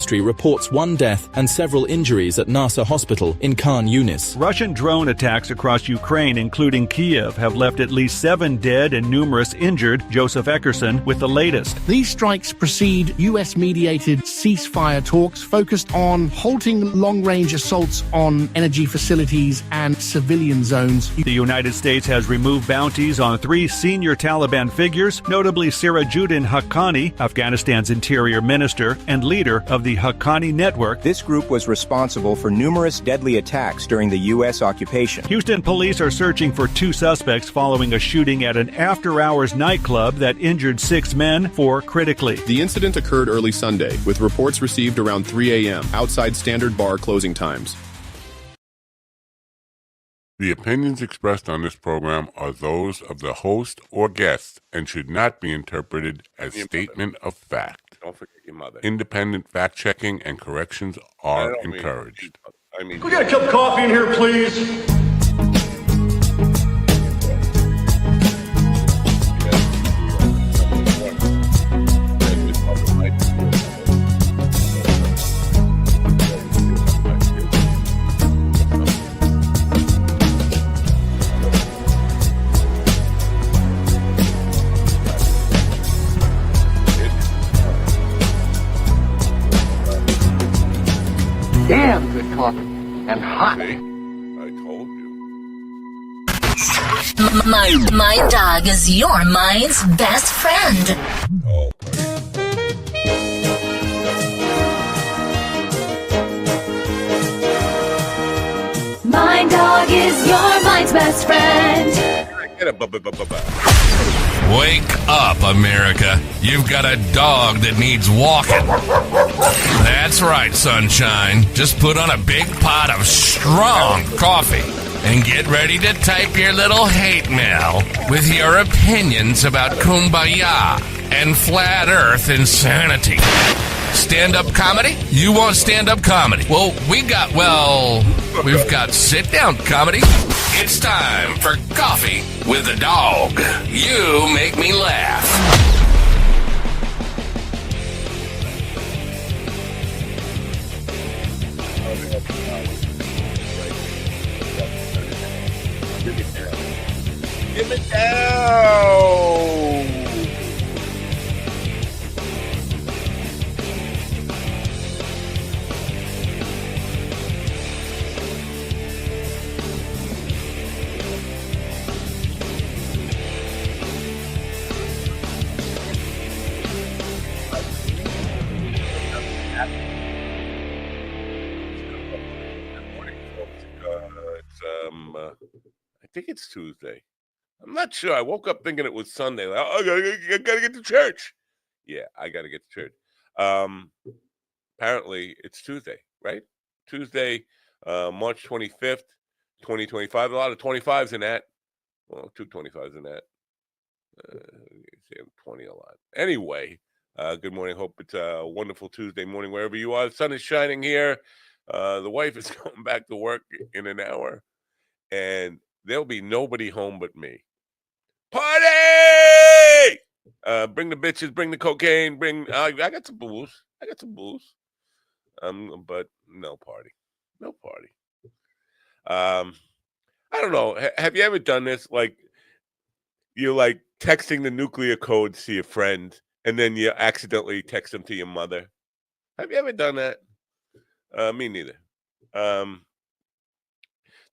Ministry reports 1 death and several injuries at Nasser Hospital in Khan Yunis. Russian drone attacks across Ukraine, including Kiev, have left at least 7 dead and numerous injured. Joseph Eckerson with the latest. These strikes precede U.S.-mediated ceasefire talks focused on halting long-range assaults on energy facilities and civilian zones. The United States has removed bounties on 3 senior Taliban figures, notably Sirajuddin Haqqani, Afghanistan's interior minister and leader of the Haqqani network. This group was responsible for numerous deadly attacks during the U.S. occupation. Houston police are searching for 2 suspects following a shooting at an after-hours nightclub that injured 6 men, 4 critically. The incident occurred early Sunday, with reports received around 3 a.m. outside standard bar closing times. The opinions expressed on this program are those of the host or guest and should not be interpreted as statement of fact. Don't forget your mother. Independent fact-checking and corrections are encouraged. Can we get a cup of coffee in here, please? Damn good coffee and hot. See? I told you. My dog is your mind's best friend. Oh. My dog is your mind's best friend. Get a Wake up, America. You've got a dog that needs walking. That's right, sunshine. Just put on a big pot of strong coffee and get ready to type your little hate mail with your opinions about kumbaya and flat earth insanity. Stand-up comedy? You want stand-up comedy? Well, we've got sit-down comedy. It's time for Coffee with a Dog. You make me laugh. Give it down. I think it's Tuesday. I'm not sure. I woke up thinking it was Sunday. Like, oh, I gotta get to church. Yeah, I gotta get to church. Apparently, it's Tuesday, right? Tuesday, March 25th, 2025. A lot of 25s in that. Well, 2 25s in that. Saying 20 a lot. Anyway, good morning. Hope it's a wonderful Tuesday morning wherever you are. The sun is shining here. The wife is going back to work in an hour, and there'll be nobody home but me. Party! Bring the bitches, bring the cocaine, I got some booze. But no party. No party. I don't know. Have you ever done this? Like, you're like texting the nuclear codes to your friend, and then you accidentally text them to your mother. Have you ever done that? Me neither.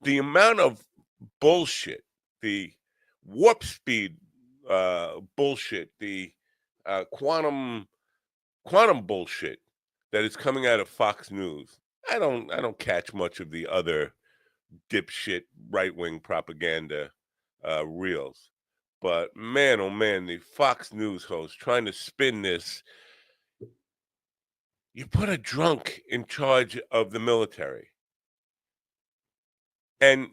The amount of bullshit, the warp speed bullshit, the quantum bullshit that is coming out of Fox News. I don't catch much of the other dipshit right-wing propaganda reels. But man, oh man, the Fox News host trying to spin this. You put a drunk in charge of the military. And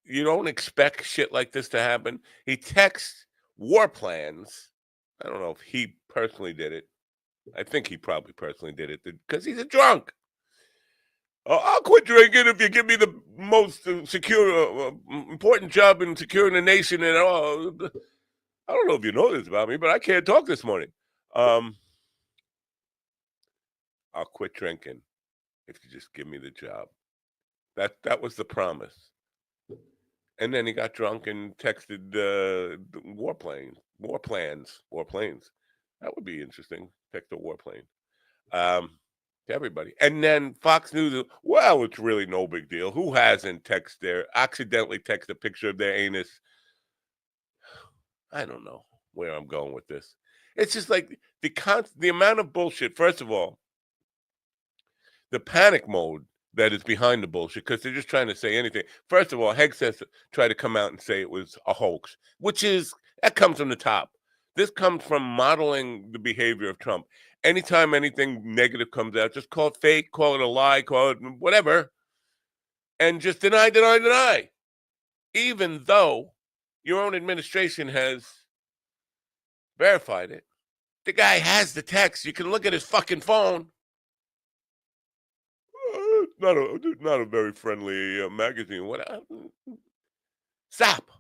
you don't expect shit like this to happen. He texts war plans. I don't know if he personally did it. I think he probably personally did it because he's a drunk. I'll quit drinking if you give me the most secure, important job in securing the nation. And I don't know if you know this about me, but I can't talk this morning. I'll quit drinking if you just give me the job. That was the promise. And then he got drunk and texted warplanes. That would be interesting. Text a warplane to everybody. And then Fox News, well, it's really no big deal. Who hasn't accidentally texted a picture of their anus? I don't know where I'm going with this. It's just like the amount of bullshit. First of all, the panic mode that is behind the bullshit, because they're just trying to say anything. First of all, Hegseth tried to come out and say it was a hoax, that comes from the top. This comes from modeling the behavior of Trump. Anytime anything negative comes out, just call it fake, call it a lie, call it whatever, and just deny. Even though your own administration has verified it. The guy has the text. You can look at his fucking phone. Not a very friendly magazine. Stop.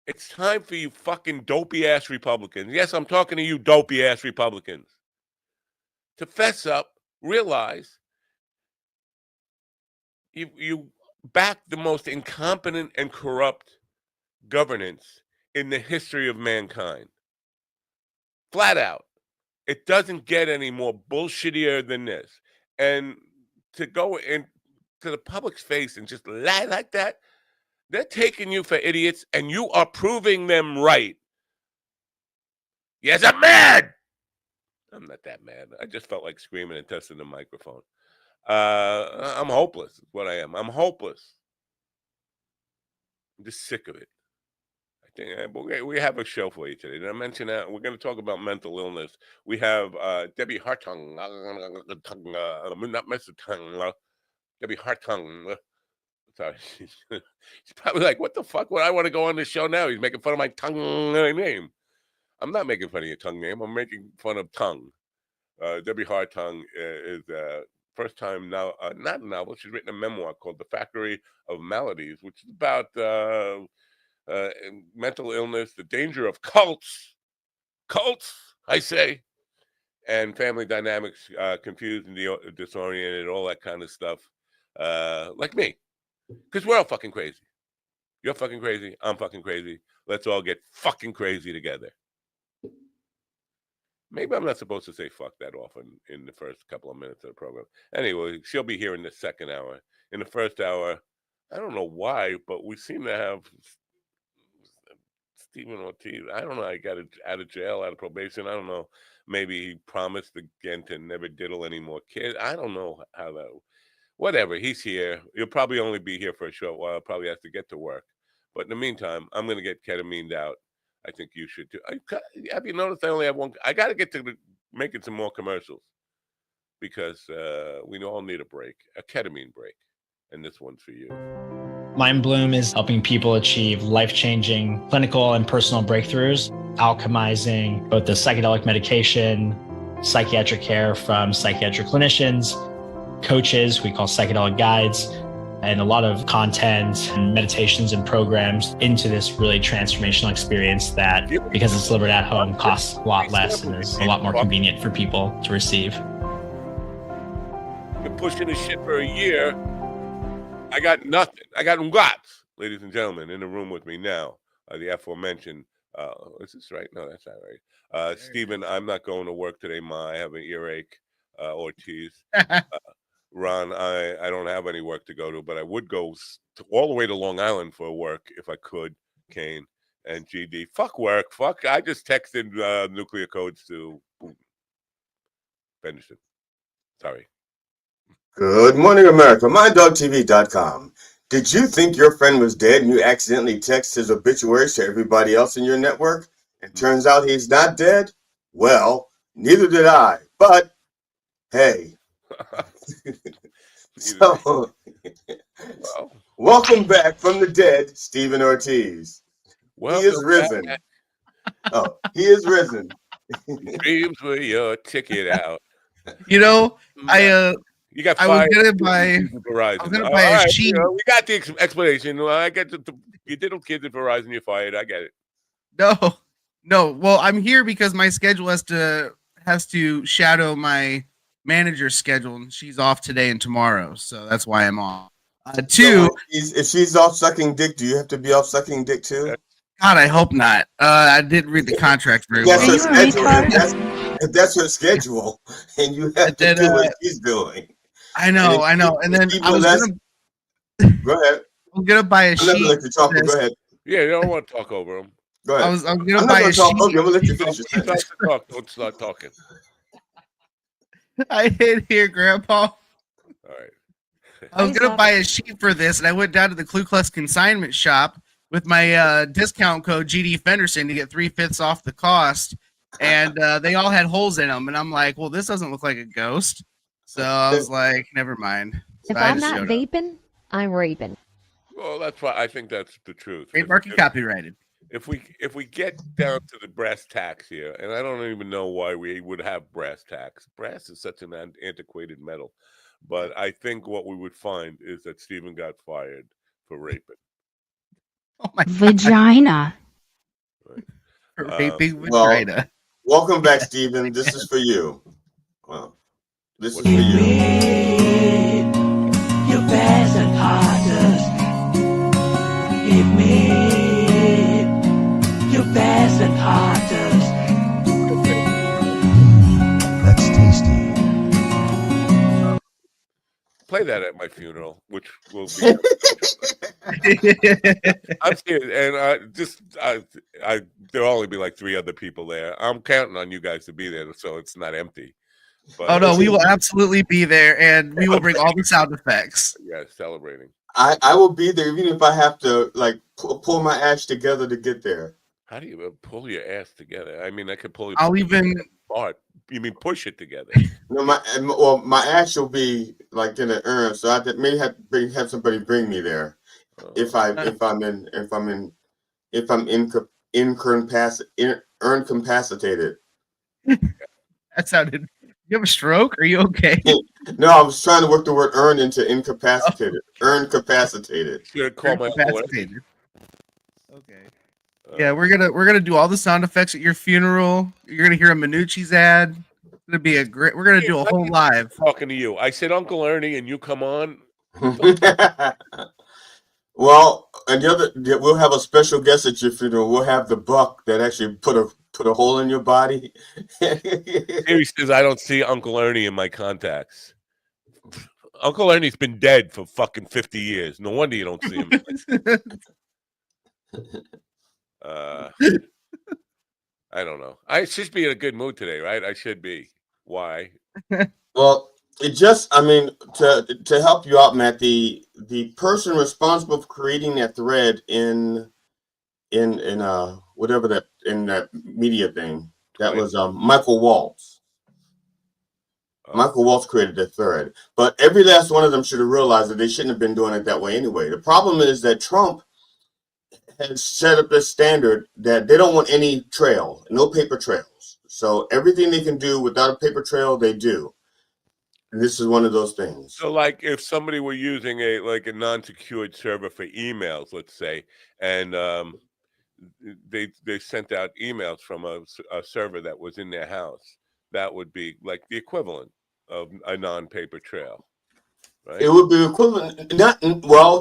It's time for you fucking dopey-ass Republicans. Yes, I'm talking to you dopey-ass Republicans. To fess up, realize you back the most incompetent and corrupt governance in the history of mankind. Flat out. It doesn't get any more bullshittier than this. And to go into the public's face and just lie like that, they're taking you for idiots, and you are proving them right. Yes, I'm mad. I'm not that mad. I just felt like screaming and testing the microphone. I'm hopeless, is what I am. I'm hopeless. I'm just sick of it. I think we have a show for you today. Did I mention that? We're going to talk about mental illness. We have Debbie Hartung, not Mr. Tongue, Debbie Hartung. Sorry. She's probably like, what the fuck would I want to go on this show now? He's making fun of my tongue name. I'm not making fun of your tongue name. I'm making fun of tongue. Debbie Hartung is first time now, not a novel. She's written a memoir called The Factory of Maladies, which is about mental illness, the danger of cults, I say, and family dynamics, confused and disoriented, all that kind of stuff, like me. Because we're all fucking crazy. You're fucking crazy. I'm fucking crazy. Let's all get fucking crazy together. Maybe I'm not supposed to say fuck that often in the first couple of minutes of the program. Anyway, she'll be here in the second hour. In the first hour, I don't know why, but we seem to have Stephen Ortiz. I don't know. I got out of jail, out of probation. I don't know. Maybe he promised again to never diddle any more kids. I don't know how that. Whatever, he's here. He'll probably only be here for a short while. Probably has to get to work. But in the meantime, I'm going to get ketamined out. I think you should too. Have you noticed I only have one? I got to get to making some more commercials because we all need a break, a ketamine break. And this one's for you. Mind Bloom is helping people achieve life-changing clinical and personal breakthroughs, alchemizing both the psychedelic medication, psychiatric care from psychiatric clinicians, coaches, we call psychedelic guides, and a lot of content and meditations and programs into this really transformational experience that, because it's delivered at home, costs a lot less and is a lot more convenient for people to receive. Been pushing this shit for a year. I got nothing. I got lots, ladies and gentlemen, in the room with me now. The aforementioned, is this right? No, that's not right. Stephen, I'm not going to work today, Ma. I have an earache. Ortiz. Ron, I don't have any work to go to, but I would go all the way to Long Island for work if I could. Kane and GD. Fuck work. Fuck. I just texted nuclear codes to finish it. Sorry. Good morning, America. MyDogTV.com. Did you think your friend was dead and you accidentally text his obituaries to everybody else in your network? It turns out he's not dead? Well, neither did I. But, hey. So, welcome back from the dead, Stephen Ortiz. He is risen. Oh, he is risen. Dreams were your ticket out. You know, you got fired. I was gonna buy a sheet. We got the explanation. I get you diddled kids at Verizon. You're fired. I get it. No. Well, I'm here because my schedule has to shadow my manager's schedule, and she's off today and tomorrow, so that's why I'm on. So if she's off sucking dick, do you have to be off sucking dick too? God, I hope not. I didn't read the contract very well. That's her schedule. If that's her schedule, and you have to do what she's doing. I know. And then I was go ahead. I'm gonna buy a sheet. Let you talk. Go ahead. Yeah, you don't want to talk over him. Go ahead. I'm gonna buy a sheet. I'm gonna let you finish your sentence. Don't start talking. I hit here, Grandpa. All right. I was gonna buy a sheet for this, and I went down to the Ku Klux consignment shop with my discount code GD Fenderson to get 3/5 off the cost, and they all had holes in them. And I'm like, well, this doesn't look like a ghost, so I was like, never mind. So If I'm not vaping, I'm raping. Well, that's why I think that's the truth. Trademark and copyrighted. If we get down to the brass tacks here, and I don't even know why we would have brass tacks. Brass is such an antiquated metal, but I think what we would find is that Stephen got fired for raping. Oh my Vagina. Right. For raping vagina. Welcome back, Stephen. This is for you. Well, this is for you. Your best and hardest. Give me your best and hardest. That's tasty. Play that at my funeral, which will be. I'm serious, and there'll only be like 3 other people there. I'm counting on you guys to be there, so it's not empty. But oh no, we will absolutely be there, and we will bring all the sound effects. Yeah, celebrating. I will be there even if I have to pull my ass together to get there. How do you pull your ass together? I mean, I could pull. I'll even. You mean push it together? No, my ass will be like in an urn, so I may have somebody bring me there if I'm incapacitated. That sounded. You have a stroke? Are you okay? No, I was trying to work the word earn into incapacitated. Earn capacitated. Should call my incapacitated. Okay. Yeah, we're gonna do all the sound effects at your funeral. You're gonna hear a Minucci's ad. It's gonna be we're gonna do a whole live. Talking to you, I said Uncle Ernie, and you come on. Well, and we'll have a special guest at your funeral. We'll have the buck that actually put a hole in your body. He says, I don't see Uncle Ernie in my contacts. Uncle Ernie's been dead for fucking 50 years. No wonder you don't see him. I don't know. I should be in a good mood today, right? I should be. Why? Well, to help you out, Matt, the person responsible for creating that thread in that media thing, that was Michael Waltz. Michael Waltz created the thread, but every last one of them should have realized that they shouldn't have been doing it that way anyway. The problem is that Trump has set up this standard that they don't want any trail, no paper trails. So everything they can do without a paper trail, they do. And this is one of those things. So, like, if somebody were using a non-secured server for emails, let's say, and they sent out emails from a server that was in their house, that would be like the equivalent of a non-paper trail, right? It would be equivalent.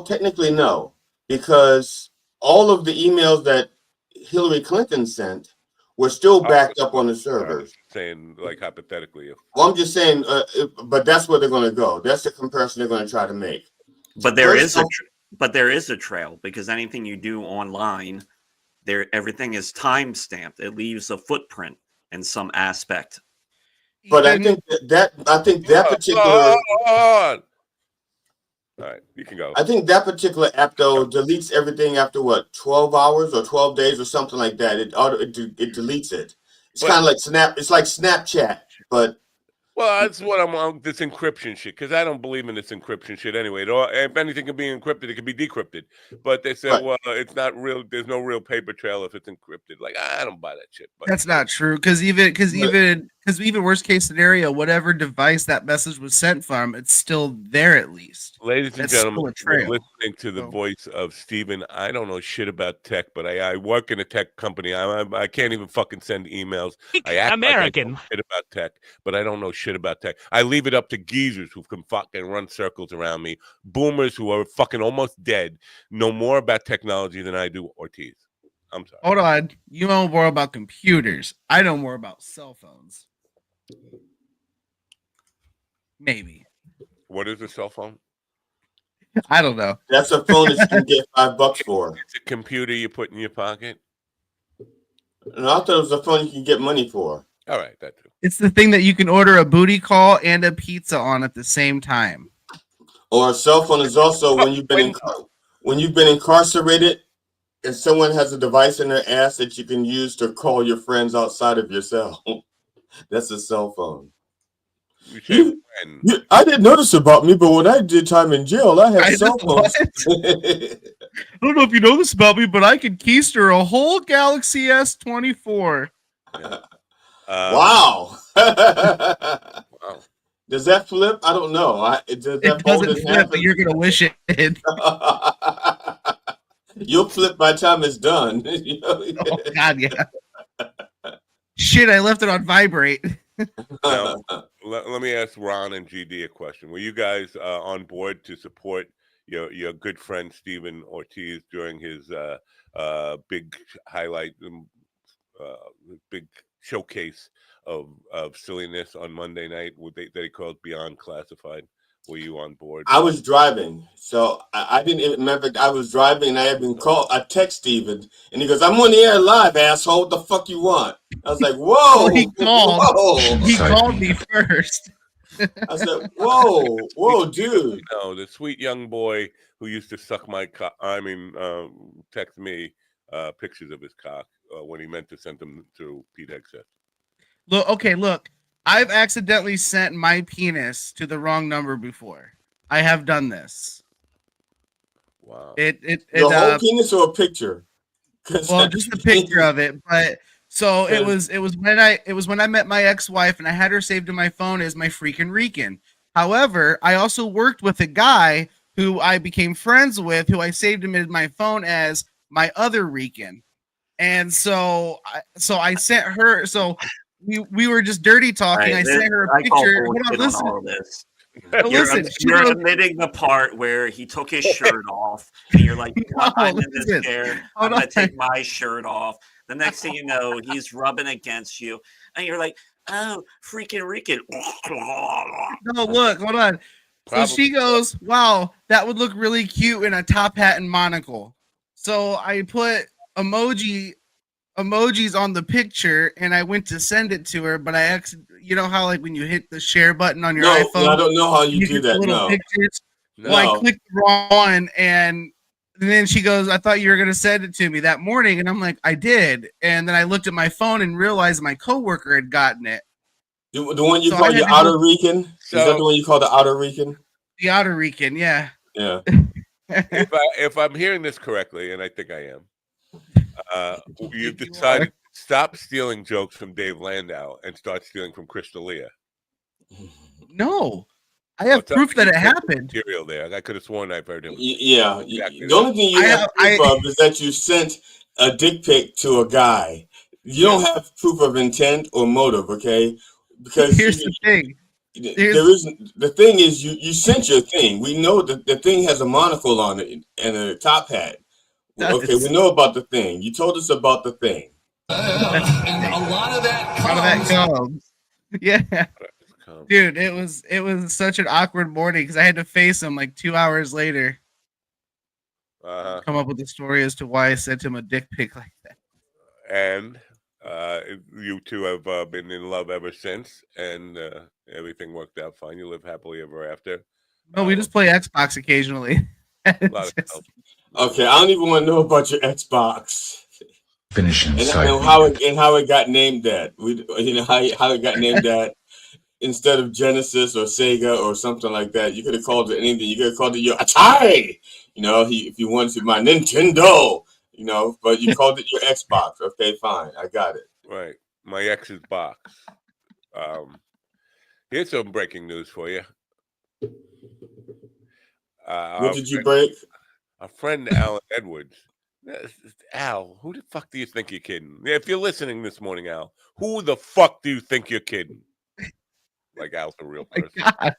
Technically no, because all of the emails that Hillary Clinton sent were still backed up on the servers. Saying, like, hypothetically. Well, I'm just saying, but that's where they're going to go. That's the comparison they're going to try to make. But there is a trail, because anything you do online, everything is time stamped. It leaves a footprint in some aspect. But I think that particular. All right, you can go. I think that particular app though deletes everything after 12 hours or 12 days or something like that. It deletes it. It's kind of like It's like Snapchat, but. Well, that's what I'm on, this encryption shit, because I don't believe in this encryption shit anyway. If anything can be encrypted, it can be decrypted. But they said, well, it's not real. There's no real paper trail if it's encrypted. Like, I don't buy that shit. But that's not true, because even worst case scenario, whatever device that message was sent from, it's still there at least. Ladies and gentlemen, you're listening to the voice of Stephen. I don't know shit about tech, but I work in a tech company. I can't even fucking send emails. I act American. Like I know shit about tech, but I don't know shit shit about tech. I leave it up to geezers who can fucking run circles around me. Boomers who are fucking almost dead know more about technology than I do, Ortiz. I'm sorry. Hold on. You know more about computers. I know more about cell phones. Maybe. What is a cell phone? I don't know. That's a phone that you can get $5 for. It's a computer you put in your pocket. No, I thought it was a phone you can get money for. All right, that too. It's the thing that you can order a booty call and a pizza on at the same time. Or a cell phone is also when you've been incarcerated and someone has a device in their ass that you can use to call your friends outside of your cell. That's a cell phone. I didn't notice about me, but when I did time in jail, I had cell phones. I don't know if you know this about me, but I could keister a whole Galaxy S24. Wow. Does that flip? I don't know. It doesn't flip, but you're going to wish it did. You'll flip by the time it's done. Oh, God, yeah. Shit, I left it on vibrate. Now, let me ask Ron and GD a question. Were you guys on board to support your good friend Stephen Ortiz during his big highlight, big showcase of silliness on Monday night that he called Beyond Classified? Were you on board? I was driving, so I didn't even remember. I was driving, and I had been called. I text Steven, and he goes, "I'm on the air live, asshole. What the fuck you want?" I was like, "Whoa!" He called. Whoa. He called me first. I said, "Whoa, dude!" No, the sweet young boy who used to suck my cock. Text me pictures of his cock when he meant to send them to Pete Hegseth. Look. I've accidentally sent my penis to the wrong number before. I have done this. Wow. Your whole penis or a picture? Well, just a picture of it. But so it was when I met my ex-wife and I had her saved in my phone as my freaking Rican. However, I also worked with a guy who I became friends with, who I saved him in my phone as my other Rican. And so I sent her. So we were just dirty talking. Right, I sent her a picture. Hold on, listen. All this. Listen, you're omitting the part where he took his shirt off, and you're like, I'm in this chair. I'm going to take my shirt off. The next thing you know, he's rubbing against you, and you're like, oh, freaking Rican. No, look, hold on. So she goes, wow, that would look really cute in a top hat and monocle. So I put emojis on the picture, and I went to send it to her, but you know how like when you hit the share button on your iPhone? No, I don't know how you do that. No. Pictures. No. Well, I clicked the wrong one, and then she goes, I thought you were going to send it to me that morning. And I'm like, I did. And then I looked at my phone and realized my coworker had gotten it. The one you call your Outer Rican? Is that the one you call the Outer Rican? The Outer Rican, yeah. Yeah. If I'm hearing this correctly, and I think I am, you've decided to stop stealing jokes from Dave Landau and start stealing from Chris D'Elia. No, I have proof that it happened. Material there. I could have sworn I've heard him. Yeah. Exactly the only thing you have proof of is that you sent a dick pic to a guy. You don't have proof of intent or motive, okay? Because here's the thing. The thing is you sent your thing. We know that the thing has a monocle on it and a top hat. Okay, we know about the thing. You told us about the thing. And a lot of that comes. Yeah. Dude, it was such an awkward morning because I had to face him like 2 hours later. Come up with a story as to why I sent him a dick pic like that. And you two have been in love ever since, and everything worked out fine. You live happily ever after. No, we just play Xbox occasionally. Okay, I don't even want to know about your Xbox. Finishing and how it got named that. How it got named that instead of Genesis or Sega or something like that. You could have called it anything. You could have called it your Atari. If you wanted to, my Nintendo. But you called it your Xbox. Okay, fine, I got it. Right, my ex's box. Here's some breaking news for you. What did you break? Our friend Alan Edwards. Al, who the fuck do you think you're kidding? If you're listening this morning, Al, who the fuck do you think you're kidding? like Al's a real My person. God.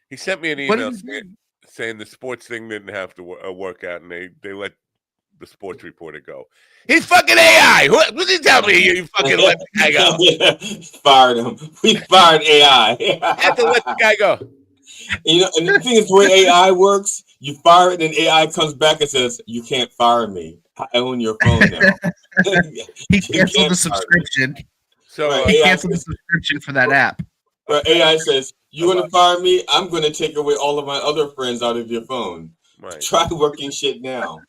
He sent me an What email did he do? saying the sports thing didn't have to work out, and they let the sports reporter go. He's fucking AI. What did he tell me? You fucking let the guy go. Fired him. We fired AI. You had to let the guy go. You know, and the thing is, the way AI works, you fire it, and AI comes back and says, "You can't fire me. I own your phone now." He canceled the subscription. So he canceled the subscription for that app. But AI says, "You want to fire me? I'm going to take away all of my other friends out of your phone. Right. Try working shit now.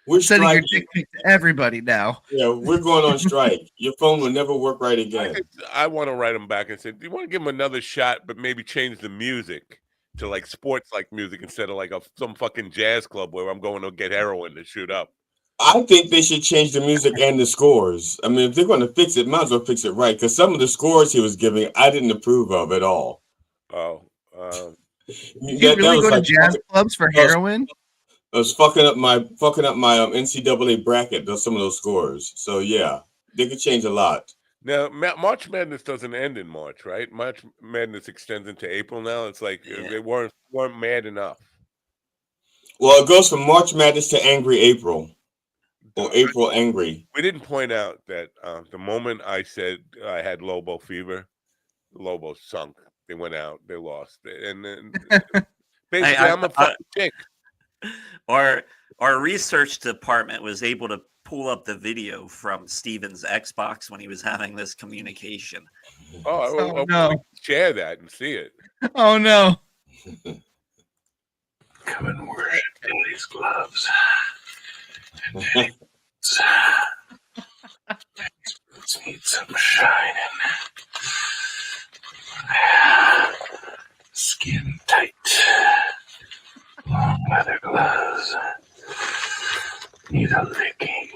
We're sending your striking. dick pic to everybody now. Yeah, we're going on strike. Your phone will never work right again." I want to write him back and say, "Do you want to give him another shot, but maybe change the music to like sports like music instead of like some fucking jazz club where I'm going to get heroin to shoot up?" I think they should change the music and the scores. I mean, if they're going to fix it, might as well fix it right. Because some of the scores he was giving, I didn't approve of at all. Oh, did you really go to jazz clubs for heroin? I was fucking up my NCAA bracket. Some of those scores. So yeah, they could change a lot. Now, March Madness doesn't end in March, right? March Madness extends into April now. It's like they weren't mad enough. Well, it goes from March Madness to Angry April. Or April Angry. We didn't point out that the moment I said I had Lobo fever, the Lobos sunk. They went out. They lost. And then basically, I'm a fucking chick. Our research department was able to pull up the video from Steven's Xbox when he was having this communication. Oh no! Share that and see it. Oh no! Come and worship Daddy's gloves. Boots need some shining. Skin tight. Long leather gloves. Need a licking.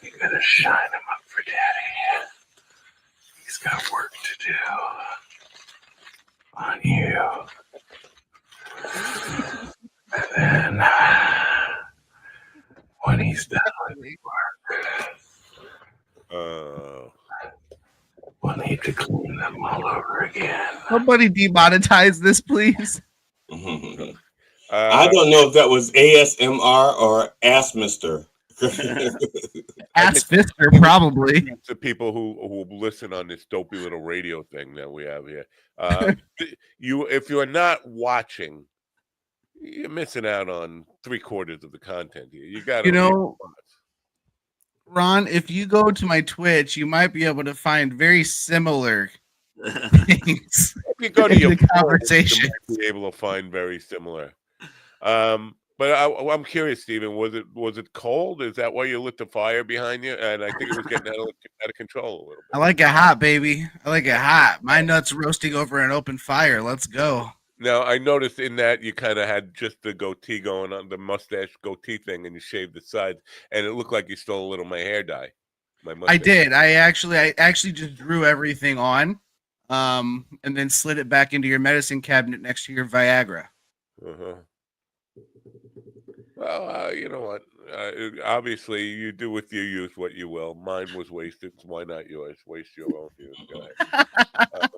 You gotta shine him up for Daddy. He's got work to do. On you. And then, when he's done with work, we'll need to clean them all over again. Somebody demonetize this, please. I don't know if that was ASMR or Ass Mister. Ass Fister, probably. The people who listen on this dopey little radio thing that we have here. If you're not watching, you're missing out on 3/4 of the content here. You got to, Ron, if you go to my Twitch, you might be able to find very similar things. If you go to your conversation, you might be able to find very similar. But I'm curious, Stephen. Was it cold? Is that why you lit the fire behind you? And I think it was getting out of control a little bit. I like it hot, baby. I like it hot. My nuts roasting over an open fire. Let's go. Now, I noticed in that you kind of had just the goatee going on, the mustache goatee thing, and you shaved the sides, and it looked like you stole a little of my hair dye. I did. I actually just drew everything on, and then slid it back into your medicine cabinet next to your Viagra. Well, you know what? Obviously, you do with your youth what you will. Mine was wasted. So why not yours? Waste your own youth.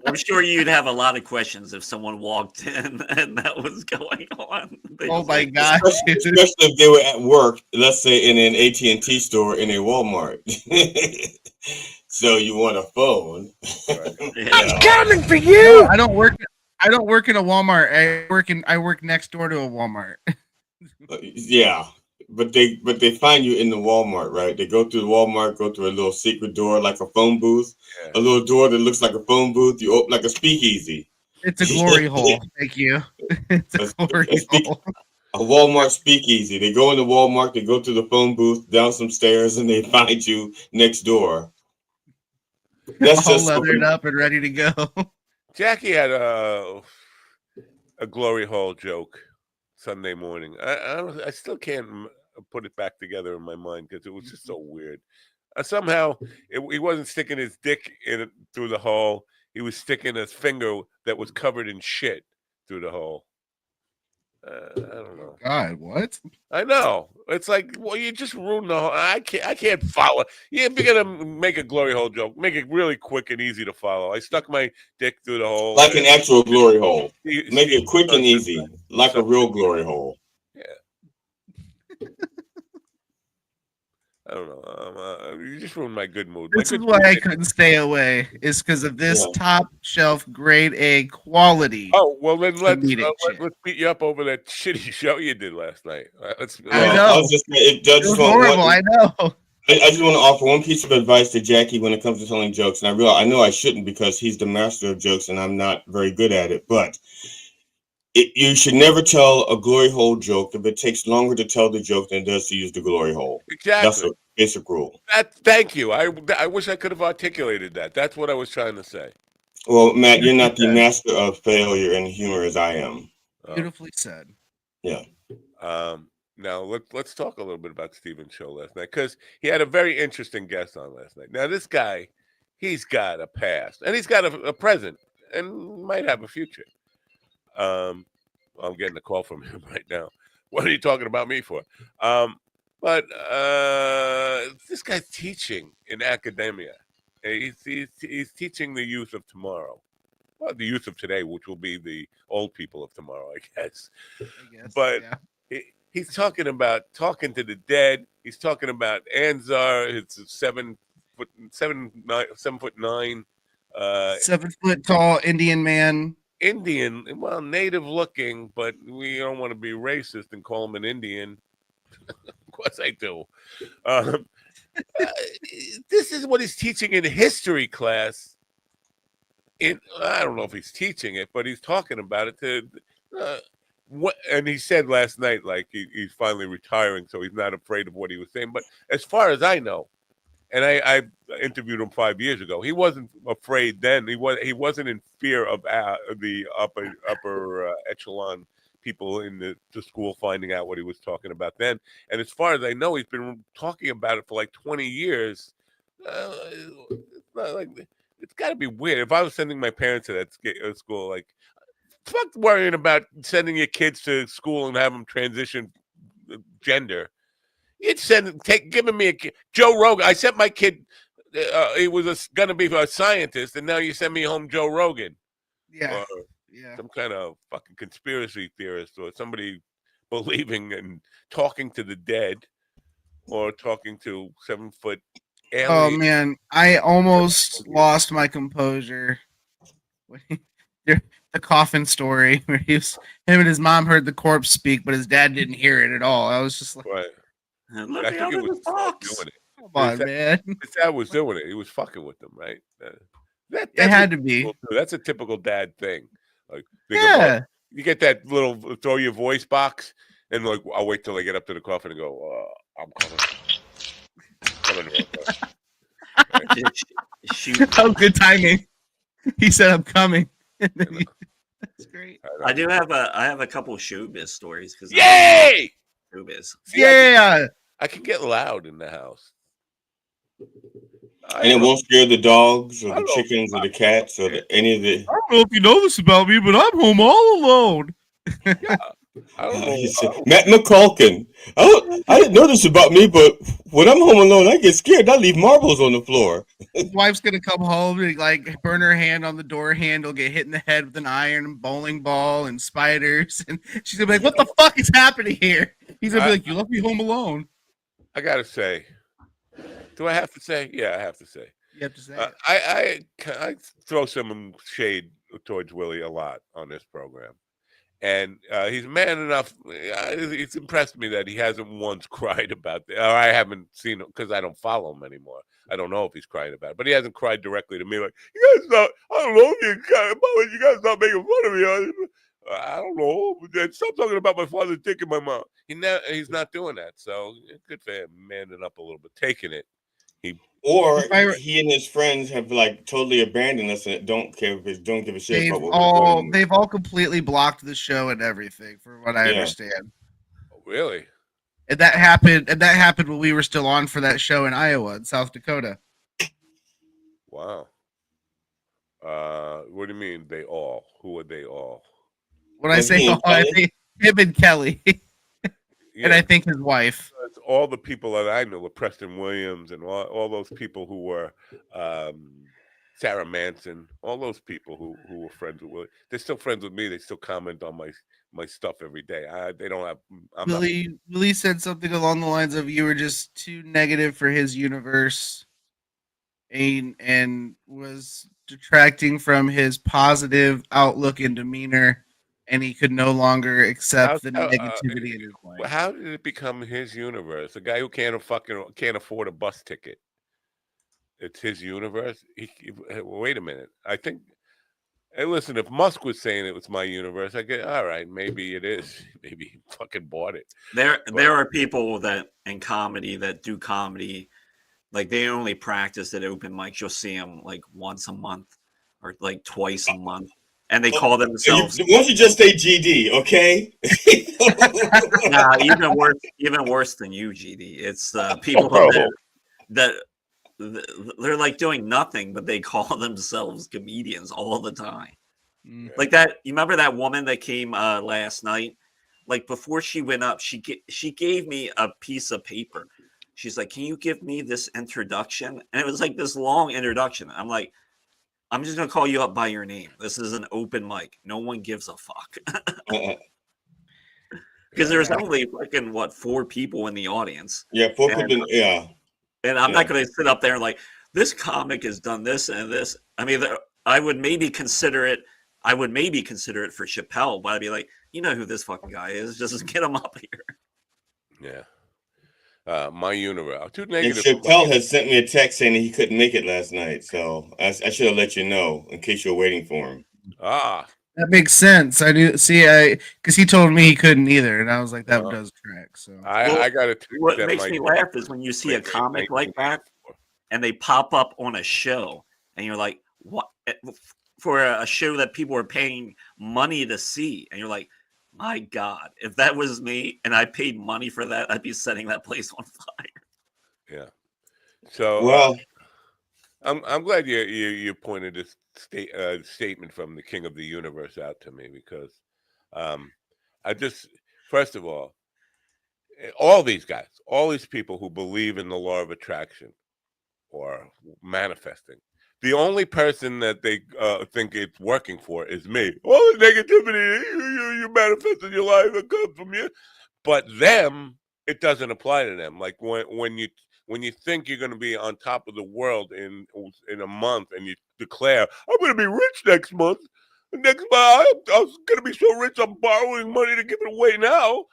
I'm sure you'd have a lot of questions if someone walked in and that was going on. Oh my gosh! Especially if they were at work, let's say in an AT&T store in a Walmart. So you want a phone? Right. I'm coming for you. No, I don't work in a Walmart. I work next door to a Walmart. Yeah, but they find you in the Walmart, right? They go through the Walmart, go through a little secret door like a phone booth, a little door that looks like a phone booth. You open like a speakeasy. It's a glory hole. Thank you. It's a glory hole. A Walmart speakeasy. They go into Walmart, they go to the phone booth, down some stairs, and they find you next door. That's all leathered up and ready to go. Jackie had a glory hole joke Sunday morning. I still can't put it back together in my mind because it was just so weird. Somehow he wasn't sticking his dick in through the hole. He was sticking his finger that was covered in shit through the hole. I don't know. God, what? I know. It's like, well, you just ruined the whole. I can't follow. Yeah, if you're gonna make a glory hole joke, make it really quick and easy to follow. I stuck my dick through the hole, like an actual glory hole. Make it quick and Steve- easy, like a real glory hole. Yeah. I don't know. You just ruined my good mood. This is why I couldn't stay away. Is because of this top shelf grade A quality. Oh well, then let's beat you up over that shitty show you did last night. I know. I was just, it was horrible. I know. I just want to offer one piece of advice to Jackie when it comes to telling jokes, and I know I shouldn't because he's the master of jokes, and I'm not very good at it. But you should never tell a glory hole joke if it takes longer to tell the joke than it does to use the glory hole. Exactly. That's a basic rule. Thank you. I wish I could have articulated that. That's what I was trying to say. Well, Matt, you're not the master of failure and humor as I am. Beautifully said. Yeah. Now let's talk a little bit about Steven's show last night because he had a very interesting guest on last night. Now this guy, he's got a past and he's got a present and might have a future. I'm getting a call from him right now. What are you talking about me for? But this guy's teaching in academia. He's teaching the youth of tomorrow. Well, the youth of today, which will be the old people of tomorrow, I guess. But he's talking about talking to the dead. He's talking about Anzar. It's 7'9", 7 foot tall Indian man. Indian, well, native looking, but we don't want to be racist and call him an Indian. Of course I do. This is what he's teaching in history class. I don't know if he's teaching it, but he's talking about it to and he said last night, like he's finally retiring, so he's not afraid of what he was saying. But as far as I know, and I interviewed him 5 years ago, he wasn't afraid then. He wasn't in fear of the upper echelon people in the school finding out what he was talking about then. And as far as I know, he's been talking about it for like 20 years. It's got to be weird. If I was sending my parents to that school, like, fuck worrying about sending your kids to school and have them transition gender. You'd giving me Joe Rogan. I sent my kid. He was going to be a scientist, and now you send me home Joe Rogan. Yeah. Some kind of fucking conspiracy theorist or somebody believing and talking to the dead or talking to 7 foot aliens. Oh man, I almost lost my composure. The coffin story where him and his mom heard the corpse speak, but his dad didn't hear it at all. I was just like, right. I think it was doing it. Come on, man. His dad was doing it. He was fucking with them, right? That had to be. That's a typical dad thing. Like, you get that little throw your voice box, and like, I'll wait till I get up to the coffin and go, I'm coming. Shoot. Oh, good timing. He said, "I'm coming." That's great. I have a couple of showbiz stories because yay, showbiz. Yeah, I can get loud in the house. And it won't scare the dogs or the chickens or the cats or any of the. I don't know if you know this about me, but I'm home all alone. Yeah. I don't know. Matt McCulkin. I didn't know this about me, but when I'm home alone, I get scared. I leave marbles on the floor. His wife's gonna come home and like burn her hand on the door handle, get hit in the head with an iron bowling ball and spiders, and she's gonna be like, "What the fuck is happening here?" He's gonna be like, "You left me home alone." I gotta say, do I have to say? Yeah, I have to say. You have to say. I throw some shade towards Willie a lot on this program. And he's man enough. It's impressed me that he hasn't once cried about it. Or I haven't seen him because I don't follow him anymore. I don't know if he's crying about it, but he hasn't cried directly to me like, you guys not, I don't know if you guys not making fun of me. I don't know. Stop talking about my father's dick in my mouth. He's not doing that. So good for him, manning up a little bit, taking it. He and his friends have like totally abandoned us and don't give a shit about what we're doing. They've all completely blocked the show and everything, from what I understand. Really? And that happened when we were still on for that show in Iowa and South Dakota. Wow. What do you mean they all? Who are they all? When I say all, him and Kelly, and I think his wife. It's all the people that I know, Preston Williams, and all those people who were Sarah Manson, all those people who were friends with Willie. They're still friends with me. They still comment on my stuff every day. They don't have. Willie said something along the lines of, "You were just too negative for his universe." And was detracting from his positive outlook and demeanor, and he could no longer accept the negativity in his life. How did it become his universe? A guy who can't afford a bus ticket. It's his universe. Wait a minute. I think. Hey, listen. If Musk was saying it was my universe, I get all right. Maybe it is. Maybe he fucking bought it. There are people that in comedy that do comedy. Like they only practice at open mics. You'll see them like once a month or like twice a month, and they call themselves. Why don't you just say GD, okay? Nah, even worse than you, GD. It's people that they're like doing nothing, but they call themselves comedians all the time. Like that. You remember that woman that came last night? Like before she went up, she gave me a piece of paper. She's like, "Can you give me this introduction?" And it was like this long introduction. I'm like, "I'm just gonna call you up by your name. This is an open mic. No one gives a fuck." Because there's only fucking 4 people in the audience. Yeah, 4 people. Yeah. And I'm not gonna sit up there and like, this comic has done this and this. I mean, I would maybe consider it. I would maybe consider it for Chappelle, but I'd be like, you know who this fucking guy is? Just get him up here. Yeah. My universe. Too And negative. Chappelle has sent me a text saying that he couldn't make it last night, so I should have let you know in case you're waiting for him. That makes sense. I do see. Because he told me he couldn't either, and I was like, that does track. So I got it. What makes me laugh is when you see a comic like that, and they pop up on a show, and you're like, what? For a show that people are paying money to see, and you're like, my God, if that was me and I paid money for that, I'd be setting that place on fire. Yeah. So I'm glad you pointed this statement from the King of the Universe out to me, because I just, first of all these guys, all these people who believe in the law of attraction or manifesting, the only person that they think it's working for is me. All the negativity you manifest in your life, it comes from you. But them, it doesn't apply to them. Like when you think you're going to be on top of the world in a month, and you declare, I'm going to be rich next month. Next month, I was going to be so rich, I'm borrowing money to give it away now.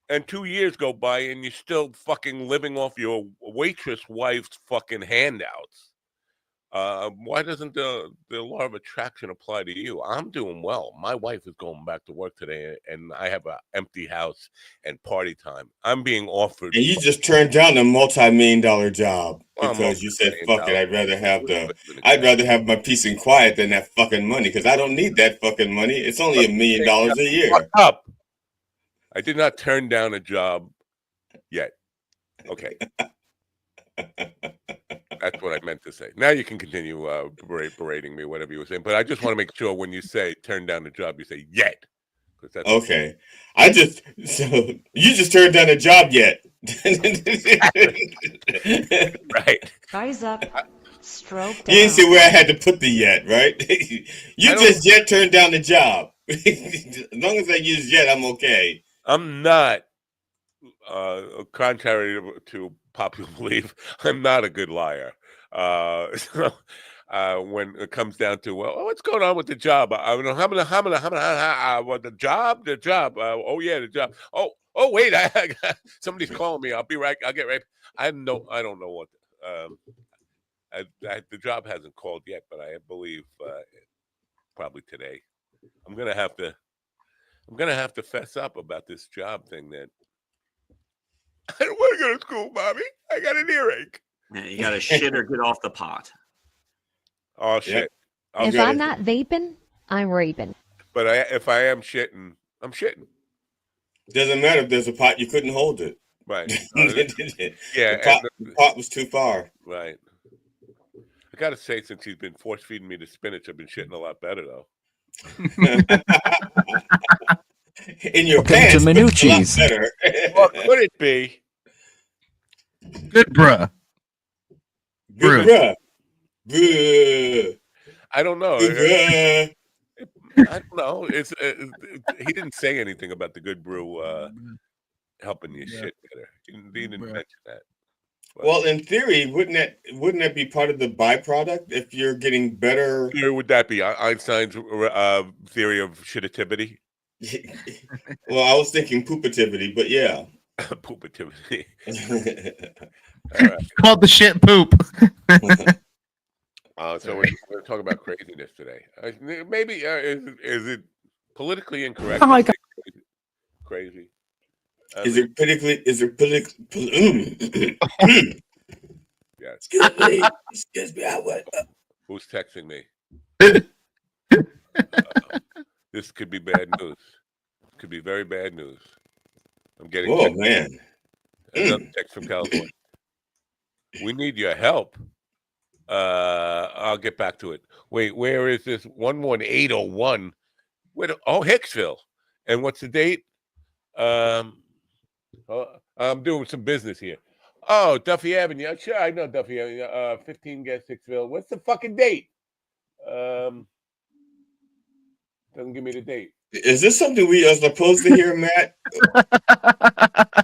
And 2 years go by, and you're still fucking living off your waitress wife's fucking handouts. Why doesn't the law of attraction apply to you? I'm doing well. My wife is going back to work today, and I have an empty house and party time. I'm being offered. And you just turned down a multi-million-dollar job because you said, "Fuck it, I'd rather have my peace and quiet than that fucking money, because I don't need that fucking money. It's only $1 million a year." Fuck up. I did not turn down a job yet. Okay. That's what I meant to say. Now you can continue berating me, whatever you were saying. But I just want to make sure when you say turn down the job, you say yet. That's okay. So you just turned down a job yet. Right. Rise up. Stroke down. You didn't see where I had to put the yet, right? You just yet turned down the job. As long as I use yet, I'm okay. I'm not, contrary to popular belief, I'm not a good liar. So when it comes down to, well, what's going on with the job? I don't know what the job. Oh yeah, the job. Oh wait, I got, somebody's calling me. I'll get right. I don't know what. The job hasn't called yet, but I believe probably today. I'm gonna have to fess up about this job thing. That I don't want to go to school, Bobby. I got an earache. Yeah, you got to shit or get off the pot. Oh shit! Yep. If I'm not vaping, I'm raping. But if I am shitting, I'm shitting. Doesn't matter if there's a pot, you couldn't hold it. Right. Yeah, the pot was too far. Right. I gotta say, since he's been force feeding me the spinach, I've been shitting a lot better though. in your Welcome pants, to but it's a lot Minucci's. better. Or could it be? Good bruh. Good bruh. Bruh. I don't know. Bruh. I don't know. He didn't say anything about the good brew helping your shit better. He didn't mention that. But Well, in theory, wouldn't that be part of the byproduct if you're getting better? would that be Einstein's theory of shitativity? Well, I was thinking poopativity, but yeah. Poopativity. All right. Called the shit poop. So we're going to talk about craziness today. Maybe is it politically incorrect? Oh my God. Crazy. Is it politically? Yeah. Excuse me. Who's texting me? This could be bad news. Could be very bad news. I'm getting. Oh man! Another text from California. We need your help. I'll get back to it. Wait, where is this? 11801. Hicksville. And what's the date? I'm doing some business here. Oh, Duffy Avenue. Sure, I know Duffy Avenue. 15 Guest Hicksville. What's the fucking date? Doesn't give me the date. Is this something we are supposed to hear, Matt?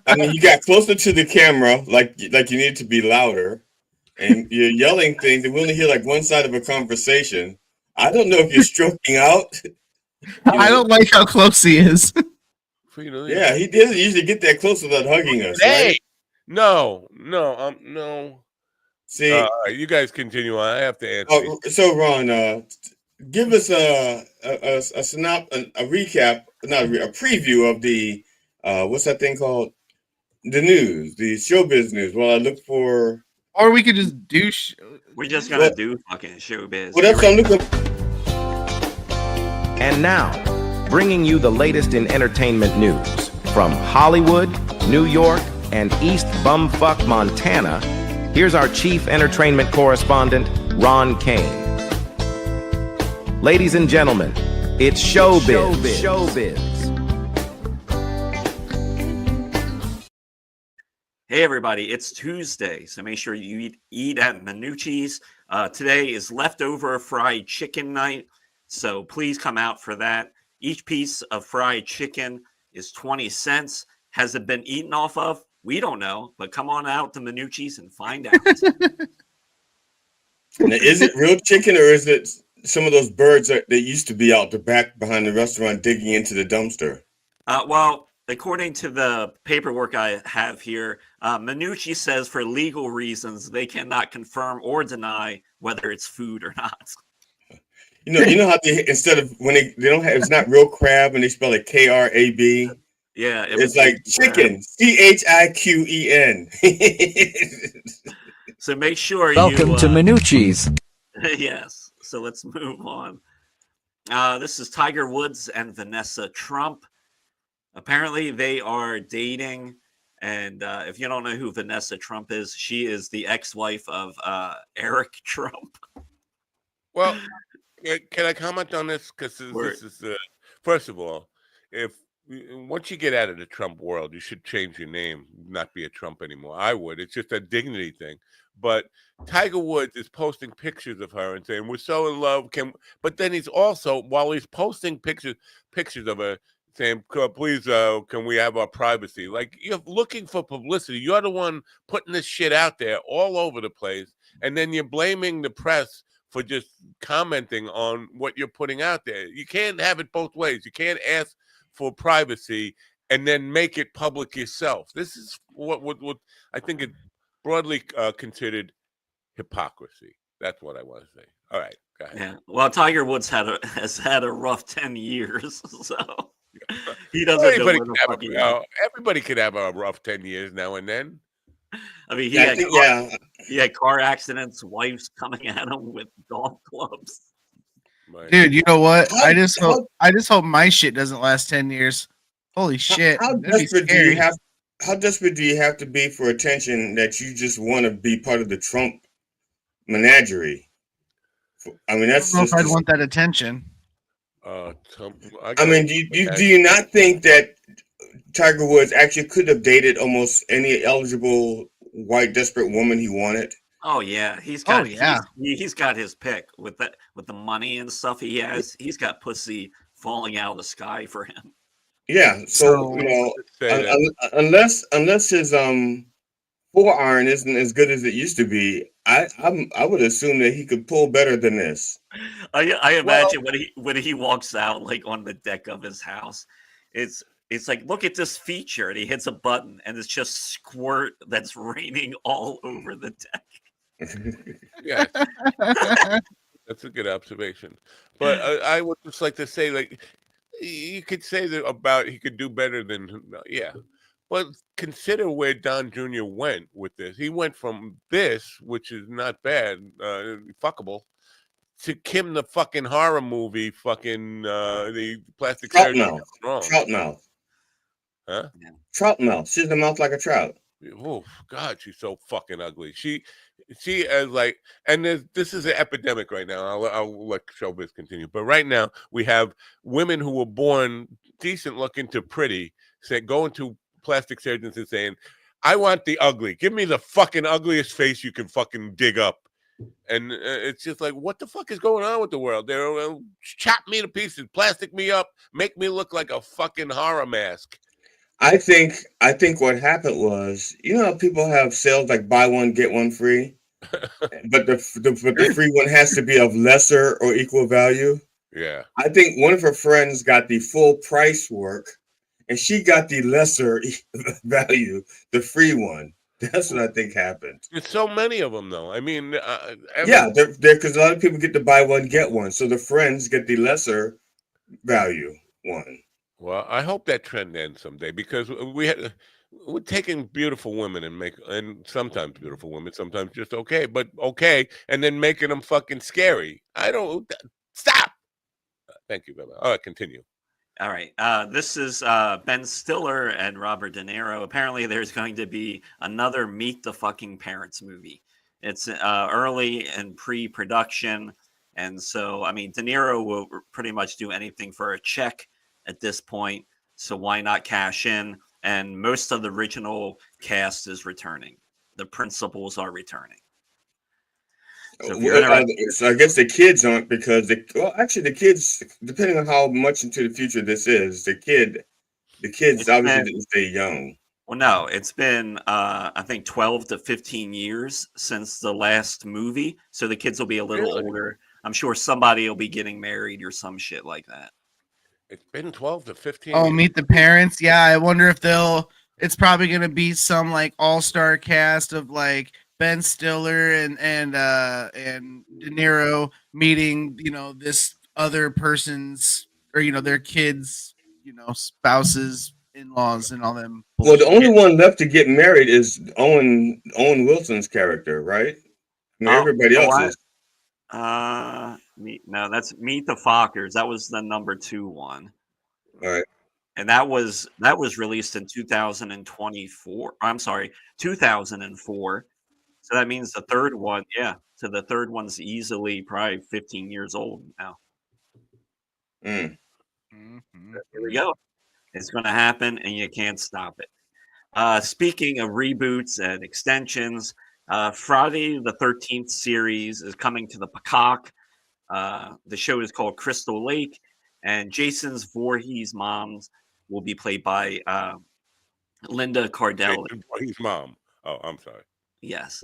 I mean, you got closer to the camera, like you need to be louder, and you're yelling things, and we only hear like one side of a conversation. I don't know if you're stroking out. I don't like how close he is. Yeah, he doesn't usually get that close without hugging us. Hey, right? no. See, you guys continue on. I have to answer. So Ron, give us a recap, not a preview of the what's that thing called? The news, the showbiz news. Well, I look for, or we could just do. We're just gonna do fucking showbiz. Whatever I'm looking. And now, bringing you the latest in entertainment news from Hollywood, New York, and East Bumfuck, Montana. Here's our chief entertainment correspondent, Ron Kane. Ladies and gentlemen, it's showbiz. Hey everybody, it's Tuesday, so make sure you eat at Minucci's. Today is leftover fried chicken night, so please come out for that. Each piece of fried chicken is 20 cents. Has it been eaten off of? We don't know, but come on out to Minucci's and find out. Now, is it real chicken or is it some of those birds that used to be out the back behind the restaurant digging into the dumpster? Well, according to the paperwork I have here, Minucci says for legal reasons they cannot confirm or deny whether it's food or not. You know how they, instead of when they don't have, it's not real crab and they spell it KRAB. Yeah, it's like chicken, CHIQEN. So make sure Welcome to Minucci's. Yes. So let's move on. This is Tiger Woods and Vanessa Trump. Apparently, they are dating. And if you don't know who Vanessa Trump is, she is the ex-wife of Eric Trump. Well, can I comment on this? Because this is, first of all, once you get out of the Trump world, you should change your name, not be a Trump anymore. I would. It's just a dignity thing. But Tiger Woods is posting pictures of her and saying, we're so in love. But then he's also, while he's posting pictures of her, saying, please, can we have our privacy? Like, you're looking for publicity. You're the one putting this shit out there all over the place. And then you're blaming the press for just commenting on what you're putting out there. You can't have it both ways. You can't ask for privacy and then make it public yourself. This is what I think it broadly considered hypocrisy. That's what I want to say. All right, go ahead. Yeah. Well, Tiger Woods has had a rough 10 years, so he doesn't know. Everybody could have a rough 10 years now and then. I mean, he had car accidents, wives coming at him with golf clubs. Dude, you know what? I just hope my shit doesn't last 10 years. Holy shit. How desperate do you have to be for attention that you just want to be part of the Trump menagerie? I mean, that's I don't know if I'd want that attention. I mean, do you not think that Tiger Woods actually could have dated almost any eligible white desperate woman he wanted? Oh yeah, he's got his pick with the money and stuff he has. He's got pussy falling out of the sky for him. Yeah, so unless his four-iron isn't as good as it used to be, I would assume that he could pull better than this. I imagine when he walks out like on the deck of his house, it's like, look at this feature, and he hits a button and it's just squirt that's raining all over the deck. Yeah, that's a good observation. But I would just like to say, like, you could say that about he could do better than but consider where Don Jr. went with this. He went from this, which is not bad, fuckable, to Kim the fucking horror movie, fucking the plastic surgery. Trout mouth. Huh? Yeah. Trout mouth. She's the mouth like a trout. Oh God, she's so fucking ugly. She is like, and this is an epidemic right now. I'll let showbiz continue, but right now we have women who were born decent looking to pretty, going to plastic surgeons and saying, "I want the ugly. Give me the fucking ugliest face you can fucking dig up." And it's just like, what the fuck is going on with the world? They're chop me to pieces, plastic me up, make me look like a fucking horror mask. I think what happened was, you know, people have sales like buy one get one free, but the free one has to be of lesser or equal value. Yeah, I think one of her friends got the full price work, and she got the lesser value, the free one. That's what I think happened. There's so many of them, though. I mean, yeah, they're because a lot of people get to buy one get one, so the friends get the lesser value one. Well, I hope that trend ends someday, because we're taking beautiful women and sometimes beautiful women, sometimes just okay, but okay, and then making them fucking scary. I don't stop. Thank you, Bella. All right, continue. All right. This is Ben Stiller and Robert De Niro. Apparently, there's going to be another Meet the Fucking Parents movie. It's early and pre-production, and so I mean, De Niro will pretty much do anything for a check at this point, so why not cash in? And most of the original cast is returning. The principals are returning. So, so I guess the kids aren't, because actually the kids, depending on how much into the future this is, the kids obviously didn't stay young. Well, no, it's been I think 12 to 15 years since the last movie, so the kids will be a little older. I'm sure somebody will be getting married or some shit like that. It's been 12 to 15 years. Meet the Parents. Yeah, I wonder if it's probably going to be some like all-star cast of like Ben Stiller and De Niro meeting, you know, this other person's, or, you know, their kids, you know, spouses, in-laws, and all them. Well, the only one left to get married is Owen Wilson's character, right? I mean, everybody else is. No, that's Meet the Fockers. That was the number 2 one. All right. And that was released in 2024. I'm sorry, 2004. So that means the third one, so the third one's easily probably 15 years old now. Mm. Here we go. It's going to happen, and you can't stop it. Speaking of reboots and extensions, Friday the 13th series is coming to the Peacock. The show is called Crystal Lake, and Jason Voorhees' mom will be played by Linda Cardellini. Jason Voorhees' mom. Oh, I'm sorry. Yes.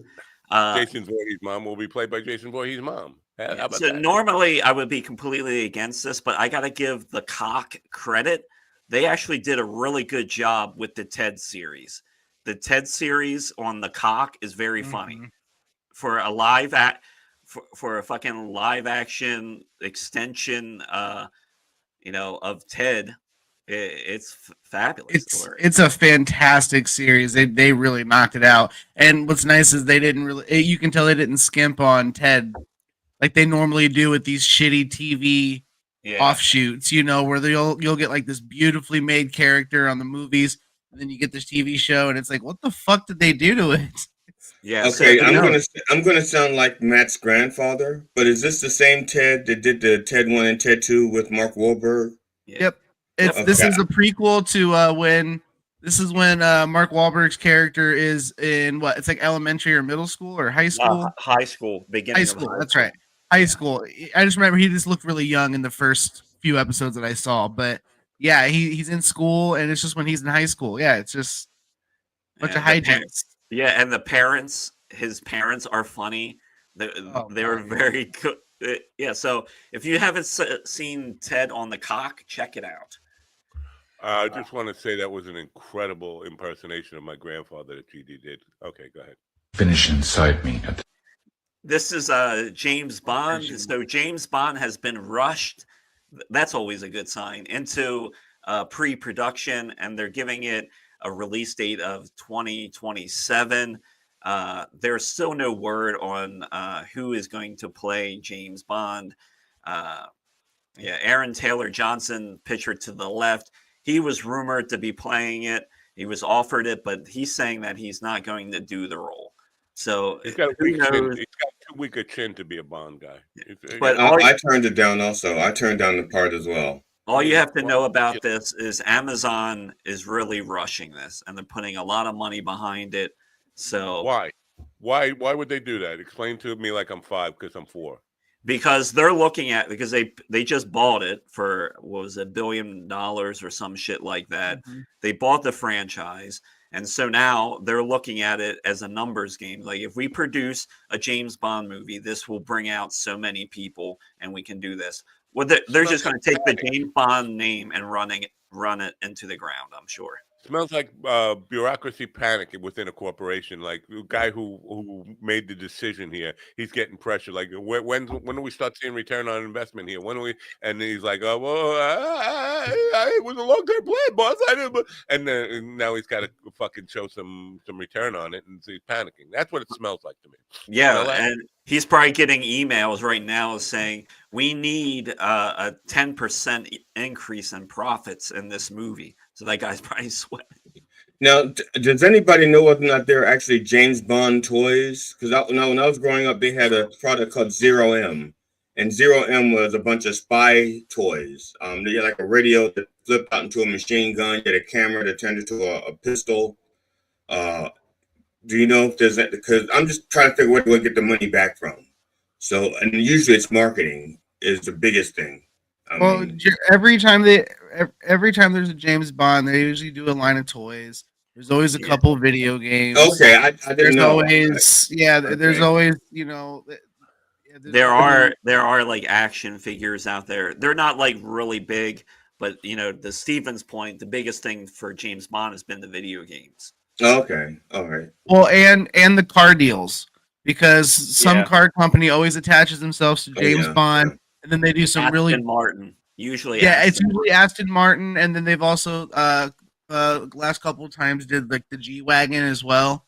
Jason Voorhees' mom will be played by Jason Voorhees' mom. How about so that? Normally I would be completely against this, but I got to give the Cock credit. They actually did a really good job with the Ted series. The Ted series on the Cock is very funny. For a for a fucking live action extension, you know, of Ted, it's fabulous. It's a fantastic series. They really knocked it out. And what's nice is they didn't really, you can tell they didn't skimp on Ted like they normally do with these shitty TV offshoots, you know, where you'll get like this beautifully made character on the movies, and then you get this TV show and it's like, what the fuck did they do to it? Yeah. Okay, So I'm gonna sound like Matt's grandfather, but is this the same Ted that did the Ted 1 and Ted 2 with Mark Wahlberg? Yep. This is a prequel to when Mark Wahlberg's character is in what? It's like elementary or middle school or high school. High school, beginning High of school. high That's school. right. High school. I just remember he just looked really young in the first few episodes that I saw, but yeah, he's in school, and it's just when he's in high school. Yeah, it's just a bunch of hijinks. And the parents, his parents are funny. They were very good. Yeah, so if you haven't seen Ted on the Cock, check it out. I just want to say that was an incredible impersonation of my grandfather that GD did. Okay, go ahead. Finish inside me. This is James Bond. So James Bond has been rushed. That's always a good sign into pre-production, and they're giving it a release date of 2027. There's still no word on who is going to play James Bond. Aaron Taylor Johnson, pictured to the left, he was rumored to be playing it. He was offered it, but he's saying that he's not going to do the role. So he's got who knows? He's got too weak a chin to be a Bond guy. But I turned it down also. I turned down the part as well. All you have to know about this is Amazon is really rushing this, and they're putting a lot of money behind it. So why would they do that? Explain to me like I'm 5 because I'm 4. Because they're looking at, because they just bought it for, what was it, $1 billion or some shit like that. Mm-hmm. They bought the franchise, and so now they're looking at it as a numbers game. Like, if we produce a James Bond movie, this will bring out so many people, and we can do this. Well, they're just going to take the James Bond name and run it into the ground, I'm sure. Smells like bureaucracy panic within a corporation. Like the guy who made the decision here, he's getting pressure. Like when do we start seeing return on investment here? When do we? And he's like, oh well, it was a long-term plan, boss. I didn't. And now he's got to fucking show some return on it, and so he's panicking. That's what it smells like to me. Yeah, and he's probably getting emails right now saying we need a 10% increase in profits in this movie. So that guy's probably sweating. Now, does anybody know whether or not they're actually James Bond toys? Because when I was growing up, they had a product called Zero M, and Zero M was a bunch of spy toys. They had like a radio that flipped out into a machine gun. You had a camera that turned into a pistol. Do you know if there's that? Because I'm just trying to figure where to get the money back from. So, and usually it's marketing is the biggest thing. Every time there's a James Bond, they usually do a line of toys. There's always a couple of video games. Okay, I didn't know. There's always, there are like action figures out there. They're not like really big, but the Stevens point, the biggest thing for James Bond has been the video games. Okay, all right. Well, and the car deals, because some car company always attaches themselves to James Bond. Yeah. And then they do some Aston Martin, usually. It's usually Aston Martin, and then they've also last couple of times did like the G-Wagon as well,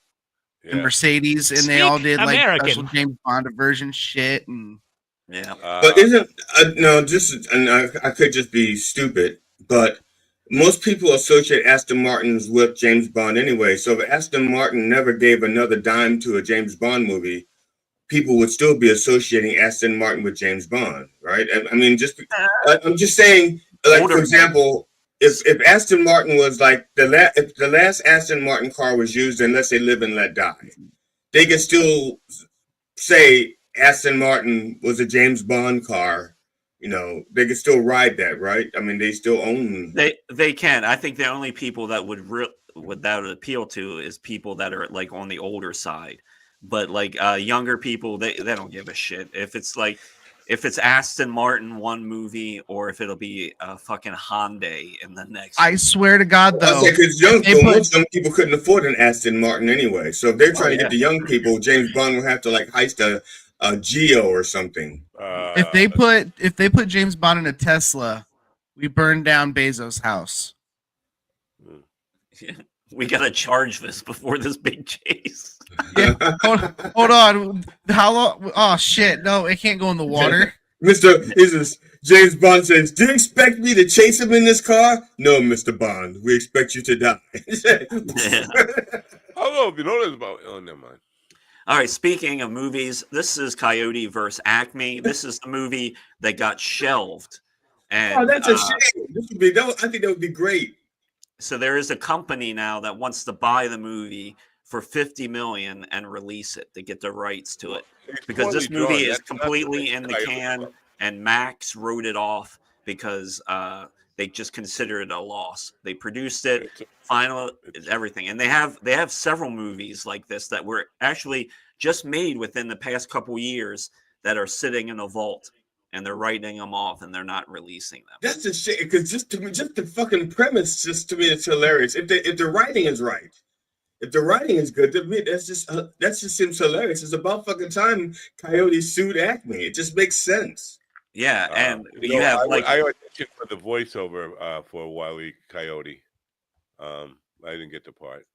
and Mercedes, and they all did like special James Bond version shit, and but isn't I could just be stupid, but most people associate Aston Martins with James Bond anyway. So if Aston Martin never gave another dime to a James Bond movie, people would still be associating Aston Martin with James Bond, right? I mean, I'm just saying, like, for example, if Aston Martin was like if the last Aston Martin car was used in Let's Say Live and Let Die, they could still say Aston Martin was a James Bond car. They could still ride that, right? I mean, they still own. They can. I think the only people that would appeal to is people that are like on the older side. But like younger people, they don't give a shit if it's Aston Martin one movie or if it'll be a fucking Hyundai in the next. I swear to God, though, because most young people couldn't afford an Aston Martin anyway. So if they're trying to get the young people, James Bond will have to like heist a Geo or something. If they put James Bond in a Tesla, we burn down Bezos' house. Yeah. We gotta charge this before this big chase. Yeah, hold on. How long? Oh shit! No, it can't go in the water. James Bond says, "Do you expect me to chase him in this car?" "No, Mr. Bond. We expect you to die." How long have you know this about? Oh, never mind. All right, speaking of movies, this is Coyote versus Acme. This is the movie that got shelved. And that's a shame. I think that would be great. So there is a company now that wants to buy the movie for $50 million and release it. They get the rights to it because this movie is completely in the can, and Max wrote it off because they just consider it a loss. They produced it, final everything, and they have several movies like this that were actually just made within the past couple years that are sitting in a vault. And they're writing them off, and they're not releasing them. That's a shit. Because just the fucking premise, just to me, it's hilarious. If the writing is right, if the writing is good, to me, that just seems hilarious. It's about fucking time Coyote sued Acme. It just makes sense. Yeah, and you have I auditioned for the voiceover for Wile E. Coyote. I didn't get the part.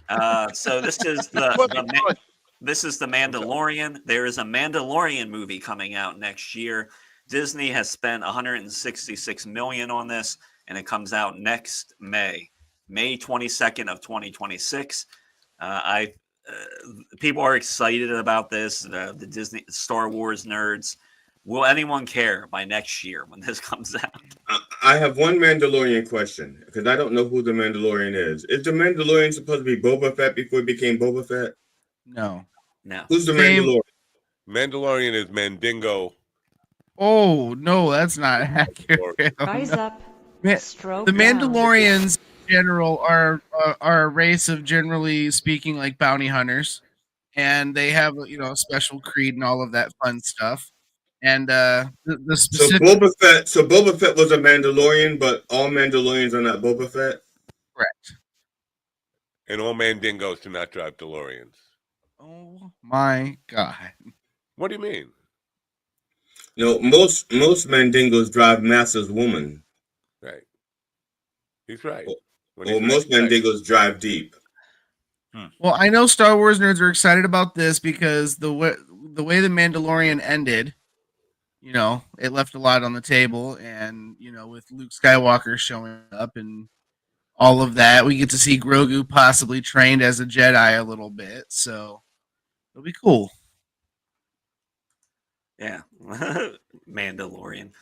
But so this is This is The Mandalorian. There is a Mandalorian movie coming out next year. Disney has spent $166 million on this, and it comes out next May 22nd of 2026. People are excited about this. The Disney Star Wars nerds. Will anyone care by next year when this comes out? I have one Mandalorian question because I don't know who the Mandalorian is. Is the Mandalorian supposed to be Boba Fett before he became Boba Fett? No. Who's the Mandalorian? Mandalorian is Mandingo. Oh no, that's not accurate. Rise up. The Stroke Mandalorians in general are a race of, generally speaking, like bounty hunters, and they have a special creed and all of that fun stuff. And the specific So Boba Fett was a Mandalorian, but all Mandalorians are not Boba Fett. Correct. And all Mandingos do not drive DeLoreans. Oh my god! What do you mean? No, most Mandingos drive Master's Woman. Right. He's right. Well, most Mandingos drive deep. Well, I know Star Wars nerds are excited about this because the way the Mandalorian ended, it left a lot on the table, and with Luke Skywalker showing up and all of that, we get to see Grogu possibly trained as a Jedi a little bit, so it'll be cool. Yeah, Mandalorian.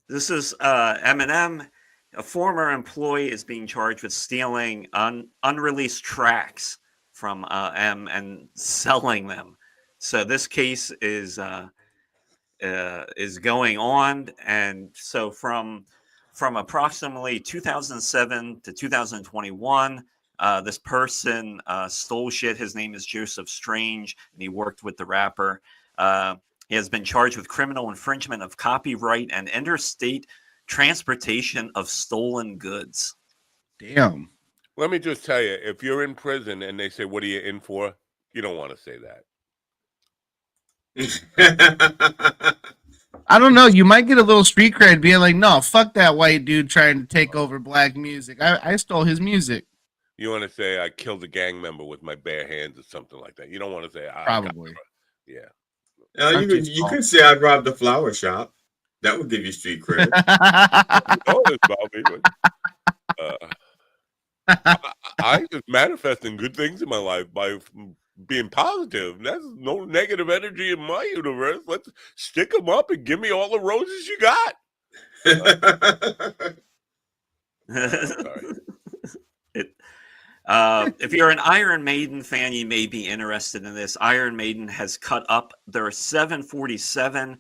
This is Eminem. A former employee is being charged with stealing unreleased tracks from M and selling them. So this case is going on, and so from approximately 2007 to 2021, this person stole shit. His name is Joseph Strange, and he worked with the rapper. He has been charged with criminal infringement of copyright and interstate transportation of stolen goods. Damn. Let me just tell you, if you're in prison and they say, "What are you in for?" you don't want to say that. I don't know. You might get a little street cred being like, no, fuck that white dude trying to take over black music. I stole his music. You want to say, I killed a gang member with my bare hands or something like that. You don't want to say, probably. Yeah. You could say I robbed a flower shop. That would give you street cred. I just manifesting good things in my life by being positive. There's no negative energy in my universe. Let's stick them up and give me all the roses you got. If you're an Iron Maiden fan, you may be interested in this. Iron Maiden has cut up their 747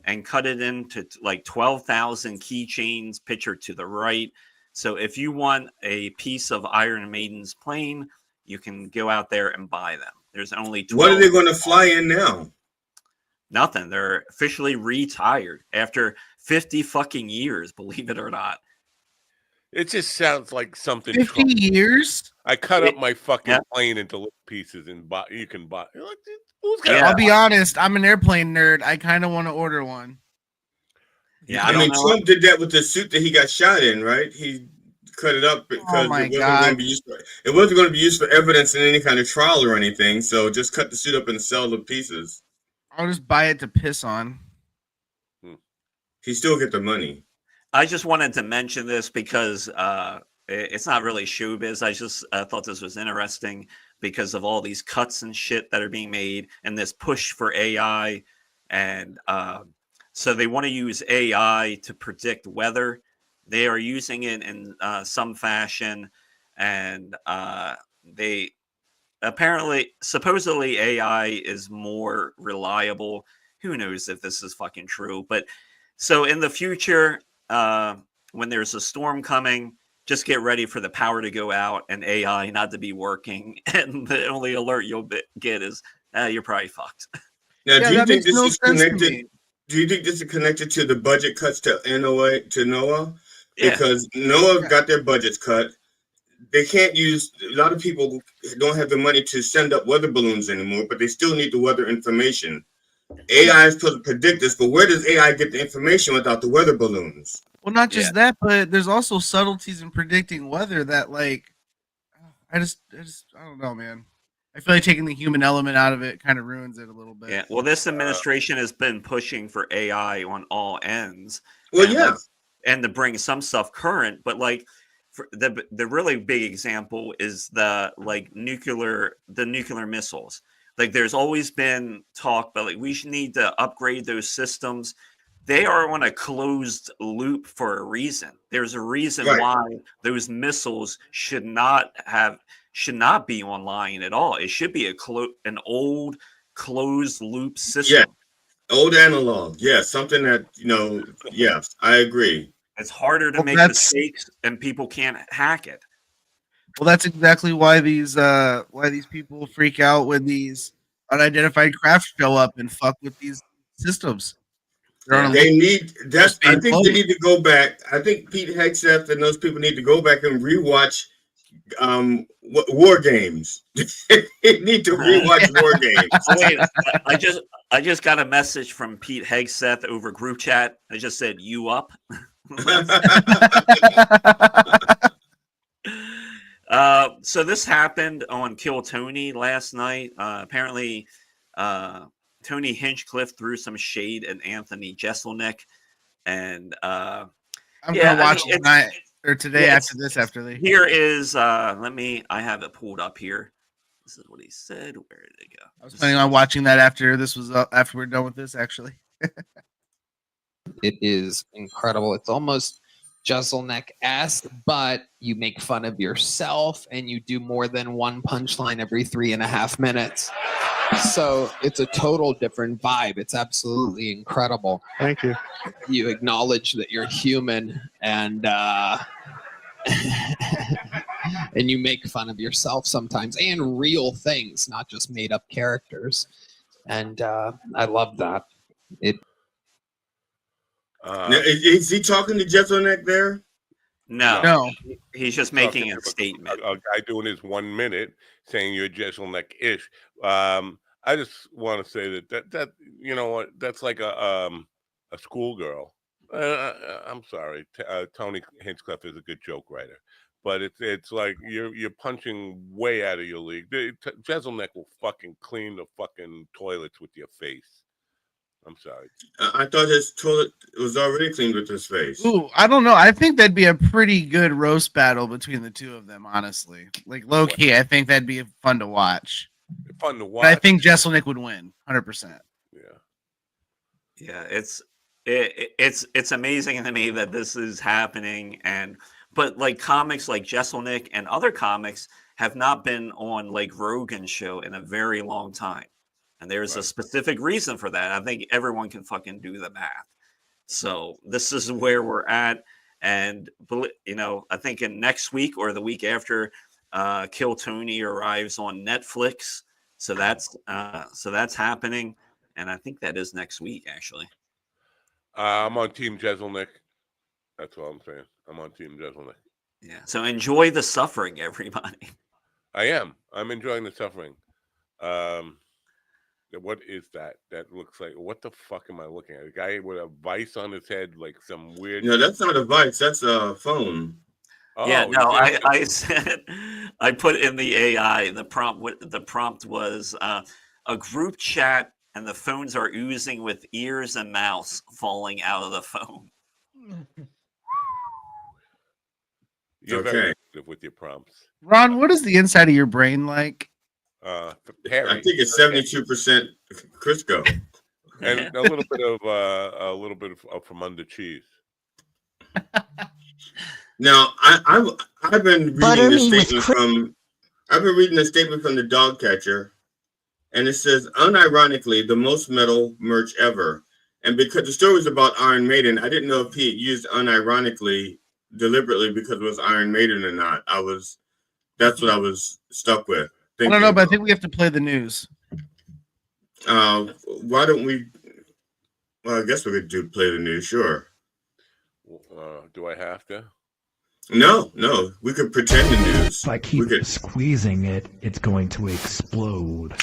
and cut it into like 12,000 keychains pictured to the right. So if you want a piece of Iron Maiden's plane, you can go out there and buy them. There's only 12. What are they going to fly in now? Nothing. They're officially retired after 50 fucking years, believe it or not. It just sounds like something. 50 years? I cut up my fucking plane into little pieces and you can buy. I'll be honest. I'm an airplane nerd. I kind of want to order one. Yeah, I mean, Trump did that with the suit that he got shot in, right? He cut it up because it wasn't going to be used for evidence in any kind of trial or anything. So just cut the suit up and sell the pieces. I'll just buy it to piss on. He still get the money. I just wanted to mention this because it's not really showbiz. I just thought this was interesting. because of all these cuts and shit that are being made and this push for AI. And so they want to use AI to predict weather. They are using it in some fashion. And they supposedly AI is more reliable. Who knows if this is fucking true? But so in the future, when there's a storm coming, just get ready for the power to go out and AI not to be working. And the only alert you'll get is, you're probably fucked. Now, do you think this is connected? Do you think this is connected to the budget cuts to NOAA? Yeah. Because NOAA got their budgets cut. They can't use, a lot of people don't have the money to send up weather balloons anymore, but they still need the weather information. AI is supposed to predict this, but where does AI get the information without the weather balloons? Well, not just that, but there's also subtleties in predicting weather that, like, I don't know, man. I feel like taking the human element out of it kind of ruins it a little bit. Yeah. Well, this administration has been pushing for AI on all ends. Well, and, yeah. like, and to bring some stuff current, but like for the really big example is the nuclear missiles. Like there's always been talk, but like we need to upgrade those systems. They are on a closed loop for a reason. There's a reason why those missiles should not be online at all. It should be an old closed loop system. Yeah, old analog. Yeah, something that yes, I agree. It's harder to make mistakes, and people can't hack it. Well, that's exactly why these people freak out when these unidentified craft show up and fuck with these systems. I think they need to go back. I think Pete Hegseth and those people need to go back and rewatch war games. They need to rewatch war games. Wait, I just got a message from Pete Hegseth over group chat. I just said, "You up?" So this happened on Kill Tony last night. Apparently, Tony Hinchcliffe threw some shade at Anthony Jeselnik, and I'm gonna watch it tonight or today after this. Here is I have it pulled up here. This is what he said. Where did it go? I was planning on watching that after we're done with this. Actually, it is incredible. It's almost Jeselnik-esque, but you make fun of yourself and you do more than one punchline every 3.5 minutes. So it's a total different vibe. It's absolutely incredible. Thank you. You acknowledge that you're human and and you make fun of yourself sometimes and real things, not just made up characters. And I love that. Is he talking to Jeselnik there? No. He's just making a statement. A guy doing his 1 minute saying you're Jeselnik-ish. I just want to say that you know what, that's like a schoolgirl. I'm sorry, Tony Hinchcliffe is a good joke writer, but it's like you're punching way out of your league. Jeselnik will fucking clean the fucking toilets with your face. I'm sorry. I thought his toilet was already cleaned with his face. Ooh, I don't know. I think that'd be a pretty good roast battle between the two of them, honestly. Like low key, I think that'd be fun to watch. Fun to watch. But I think Jeselnik would win, 100%. Yeah, it's amazing to me that this is happening, but like comics like Jeselnik and other comics have not been on like Rogan's show in a very long time. And there's a specific reason for that. I think everyone can fucking do the math. So this is where we're at. And, I think in next week or the week after, Kill Tony arrives on Netflix. So that's happening. And I think that is next week, actually. I'm on Team Jeselnik. That's all I'm saying. I'm on Team Jeselnik. Yeah. So enjoy the suffering, everybody. I am. I'm enjoying the suffering. What is that? That looks like, what the fuck am I looking at? A guy with a vice on his head, like some weird. No, that's not a vice. That's a phone. Oh, yeah, no, I said, I put in the AI. The prompt was a group chat, and the phones are oozing with ears and mouths falling out of the phone. You're very good with your prompts. Ron, what is the inside of your brain like? Perry. I think it's 72% Crisco, and a little bit of from under cheese. Now, I've been reading a statement from the dog catcher, and it says, unironically, the most metal merch ever. And because the story was about Iron Maiden, I didn't know if he had used unironically deliberately because it was Iron Maiden or not. That's what I was stuck with. I don't know, but I think we have to play the news. Why don't we? Well, I guess we could play the news. Sure. Do I have to? No. We could pretend the news. If I keep squeezing it, it's going to explode.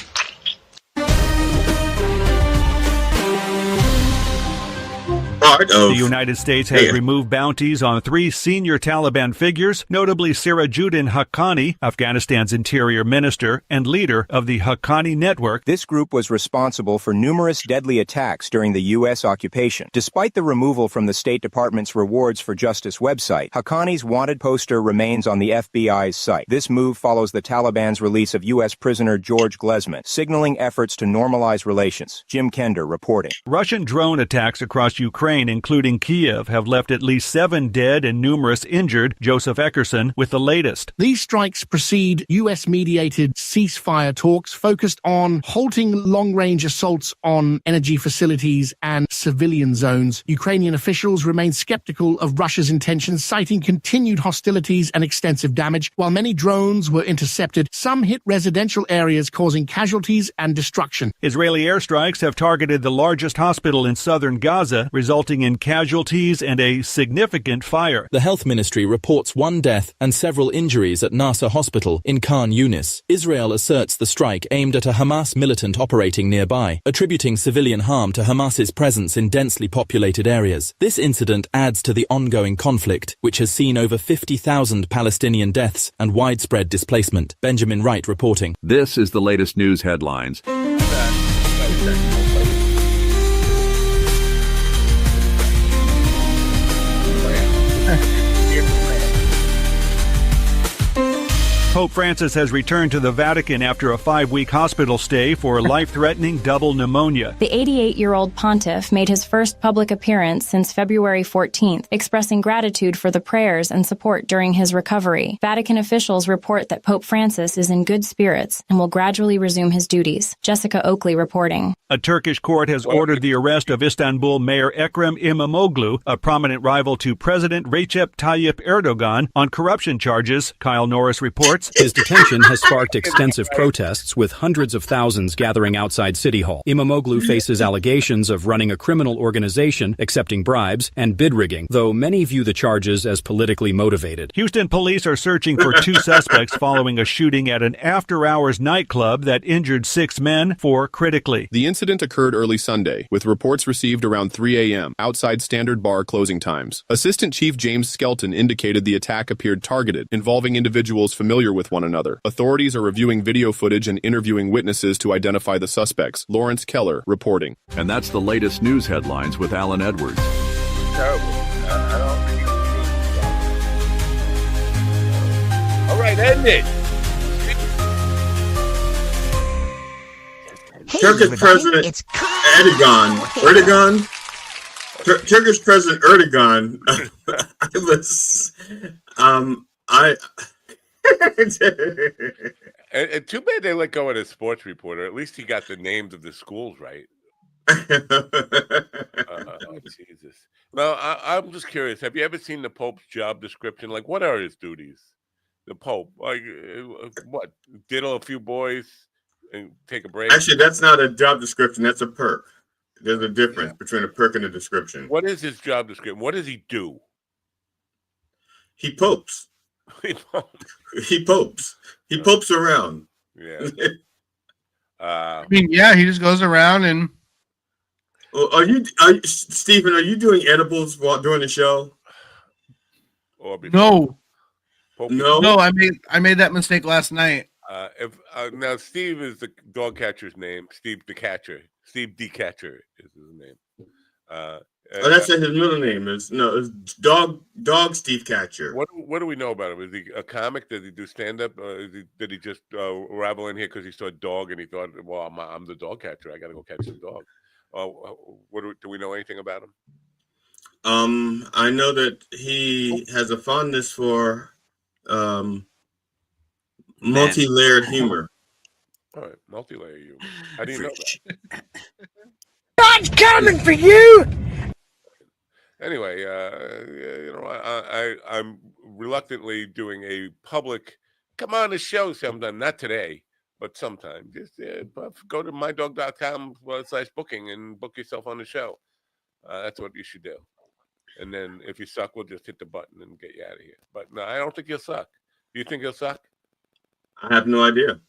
The United States has removed bounties on 3 senior Taliban figures, notably Sirajuddin Haqqani, Afghanistan's interior minister and leader of the Haqqani network. This group was responsible for numerous deadly attacks during the U.S. occupation. Despite the removal from the State Department's Rewards for Justice website, Haqqani's wanted poster remains on the FBI's site. This move follows the Taliban's release of U.S. prisoner George Glesman, signaling efforts to normalize relations. Jim Kender reporting. Russian drone attacks across Ukraine, including Kiev, have left at least 7 dead and numerous injured. Joseph Eckerson with the latest. These strikes precede U.S.-mediated ceasefire talks focused on halting long-range assaults on energy facilities and civilian zones. Ukrainian officials remain skeptical of Russia's intentions, citing continued hostilities and extensive damage. While many drones were intercepted, some hit residential areas, causing casualties and destruction. Israeli airstrikes have targeted the largest hospital in southern Gaza, resulting in casualties and a significant fire. The health ministry reports 1 death and several injuries at Nasser Hospital in Khan Yunis. Israel asserts the strike aimed at a Hamas militant operating nearby, attributing civilian harm to Hamas's presence in densely populated areas. This incident adds to the ongoing conflict, which has seen over 50,000 Palestinian deaths and widespread displacement. Benjamin Wright reporting. This is the latest news headlines. Pope Francis has returned to the Vatican after a 5-week hospital stay for life-threatening double pneumonia. The 88-year-old pontiff made his first public appearance since February 14th, expressing gratitude for the prayers and support during his recovery. Vatican officials report that Pope Francis is in good spirits and will gradually resume his duties. Jessica Oakley reporting. A Turkish court has ordered the arrest of Istanbul Mayor Ekrem İmamoğlu, a prominent rival to President Recep Tayyip Erdogan, on corruption charges. Kyle Norris reports. His detention has sparked extensive protests, with hundreds of thousands gathering outside City Hall. İmamoğlu faces allegations of running a criminal organization, accepting bribes, and bid rigging, though many view the charges as politically motivated. Houston police are searching for 2 suspects following a shooting at an after-hours nightclub that injured 6 men, 4 critically. The incident occurred early Sunday, with reports received around 3 a.m. outside Standard Bar closing times. Assistant Chief James Skelton indicated the attack appeared targeted, involving individuals familiar with one another. Authorities are reviewing video footage and interviewing witnesses to identify the suspects. Lawrence Keller reporting. And that's the latest news headlines with Alan Edwards. Terrible. I don't think it's all right, end it. Turkish President Erdogan. Turkish President Erdogan. And too bad they let go of his sports reporter. At least he got the names of the schools right. Jesus. Now, I'm just curious. Have you ever seen the Pope's job description? Like, what are his duties? The Pope, like, what? Diddle a few boys and take a break? Actually, that's not a job description. That's a perk. There's a difference between a perk and a description. What is his job description? What does he do? He popes. He popes. He popes around. Yeah. I mean, yeah, he just goes around and. Are you, Stephen? Are you doing edibles while during the show? No. No. I made that mistake last night. Now Steve is the dog catcher's name. Steve the catcher. Steve the catcher is his name. That's his middle name. It's dog Dog Steve Catcher. What do we know about him? Is he a comic? Did he do stand up? Did he just rabble in here because he saw a dog and he thought, well, I'm the dog catcher. I got to go catch the dog. Do we know anything about him? I know that he has a fondness for multi-layered humor. All right, multi-layered humor. How do you know that? God's coming for you. Anyway, I'm reluctantly doing a public come on the show sometime, not today, but sometime. Just go to mydog.com/booking and book yourself on the show. That's what you should do. And then if you suck, we'll just hit the button and get you out of here. But no, I don't think you'll suck. Do you think you'll suck? I have no idea.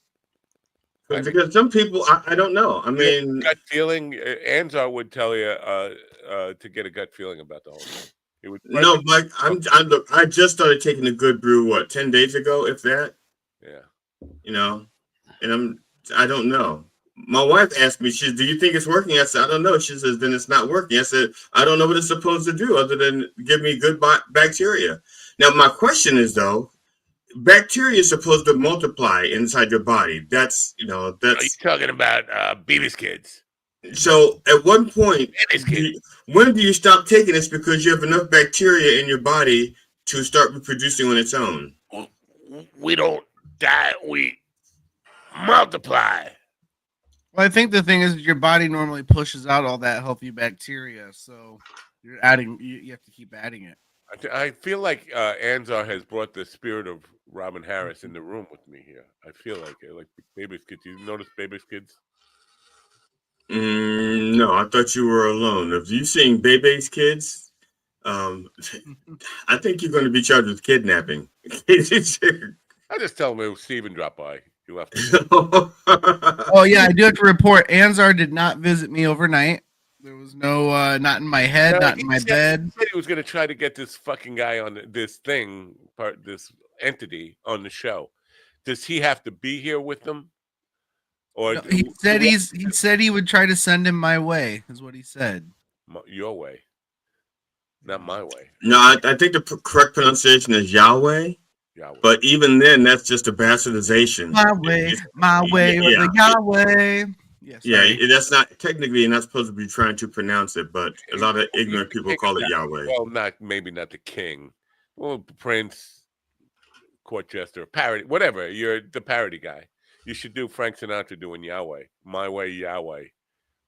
Because some people, I don't know. I mean, gut feeling. Anzar would tell you to get a gut feeling about the whole thing. No, Mike. Look. I just started taking a good brew. 10 days ago, if that. Yeah. And I don't know. My wife asked me, do you think it's working? I said, I don't know. She says, then it's not working. I said, I don't know what it's supposed to do other than give me good bacteria. Now, my question is, though, bacteria is supposed to multiply inside your body. That's. Are you talking about Beavis Kids? So at one point, when do you stop taking this because you have enough bacteria in your body to start reproducing on its own? We don't die. We multiply. Well, I think the thing is your body normally pushes out all that healthy bacteria, so you're adding. You have to keep adding it. I feel like Anzar has brought the spirit of Robin Harris in the room with me here. I feel like Baby's Kids. You notice Baby's Kids? No, I thought you were alone. If you've seen Bebe's Kids, I think you're going to be charged with kidnapping. I just tell him it was Steven dropped by. He left. Oh yeah, I do have to report. Anzar did not visit me overnight. There was no, not in my head, not in my bed. He said he was going to try to get this fucking guy on this entity on the show. Does he have to be here with them? Or no, he said he would try to send him my way, is what he said. Your way, not my way. No, I think the correct pronunciation is Yahweh. Yahweh. But even then, that's just a bastardization. My way, or the Yahweh. Yes, yeah, that's not technically. You're not supposed to be trying to pronounce it, but a lot of ignorant people call it Yahweh. Well, maybe not the king. Well, Prince, court jester, parody, whatever. You're the parody guy. You should do Frank Sinatra doing Yahweh. My way, Yahweh.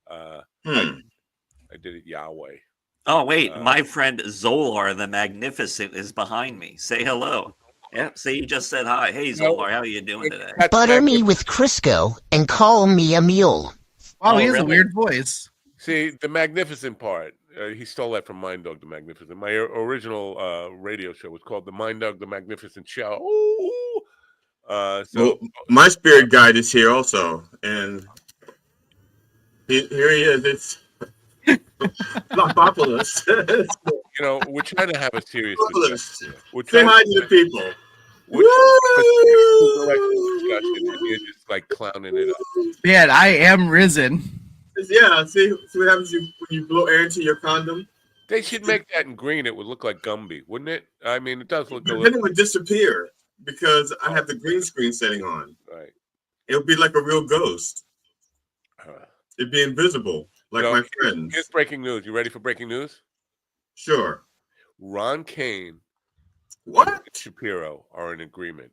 I did it Yahweh. Oh, wait. My friend Zolar the Magnificent is behind me. Say hello. Yep. See, you just said hi. Hey, Zolar, how are you doing today? Butter me with Crisco and call me a mule. Wow, he has a weird voice. See, the Magnificent part, he stole that from Mind Dog the Magnificent. My original radio show was called the Mind Dog the Magnificent Show. Well, my spirit guide is here also, and here he is. It's Populous. We're trying to have a serious discussion. Say hi to the people. Discussion, and you're just like clowning it up. Man, I am risen. Yeah, see what happens when you blow air into your condom? They should make that in green. It would look like Gumby, wouldn't it? I mean, it does look. Then it would disappear because I have the green screen setting on. Right. It would be like a real ghost. It'd be invisible, like my friends. Here's breaking news. You ready for breaking news? Sure. Ron Kane and Shapiro are in agreement.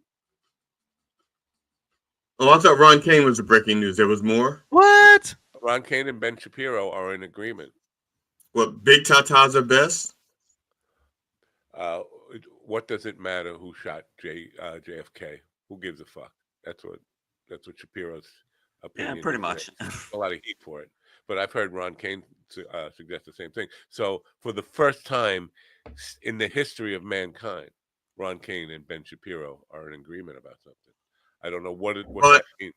Oh, I thought Ron Kane was the breaking news. There was more? What? Ron Kane and Ben Shapiro are in agreement. What, big tatas are best? What does it matter who shot JFK? Who gives a fuck? That's what Shapiro's opinion. Yeah, pretty much. A lot of heat for it. But I've heard Ron Kane suggest the same thing. So for the first time in the history of mankind, Ron Kane and Ben Shapiro are in agreement about something. I don't know what that means.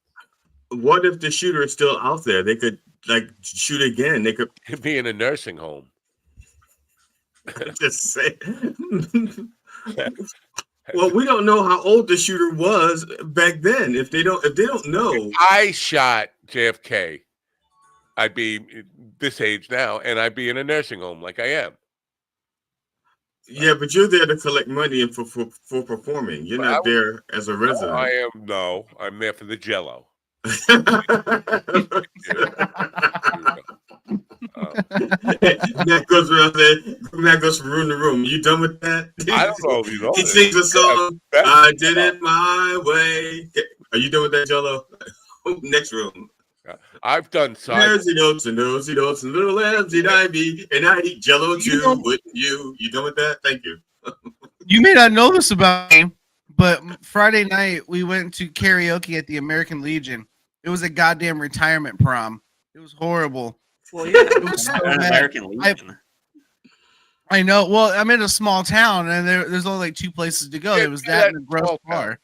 What if the shooter is still out there? They could shoot again. They could be in a nursing home. Just say. Well, we don't know how old the shooter was back then. If they don't know, if I shot JFK, I'd be this age now, and I'd be in a nursing home like I am. Yeah, but you're there to collect money and for performing. You're not there as a resident. I'm there for the Jello. Matt goes around there. Matt goes from room to room. You done with that? I don't know if you know He this. sings a song. I did it my way. Are you done with that, Jello? Next room. I've done side. There's the oats and little lambs eat ivy, and I eat Jello too. Wouldn't you? You done with that? Thank you. You may not know this about me, but Friday night we went to karaoke at the American Legion. It was a goddamn retirement prom. It was horrible. Well, yeah, it was so an bad. American Legion. I know. Well, I'm in a small town, and there's only like 2 places to go. There was that and a gross bar.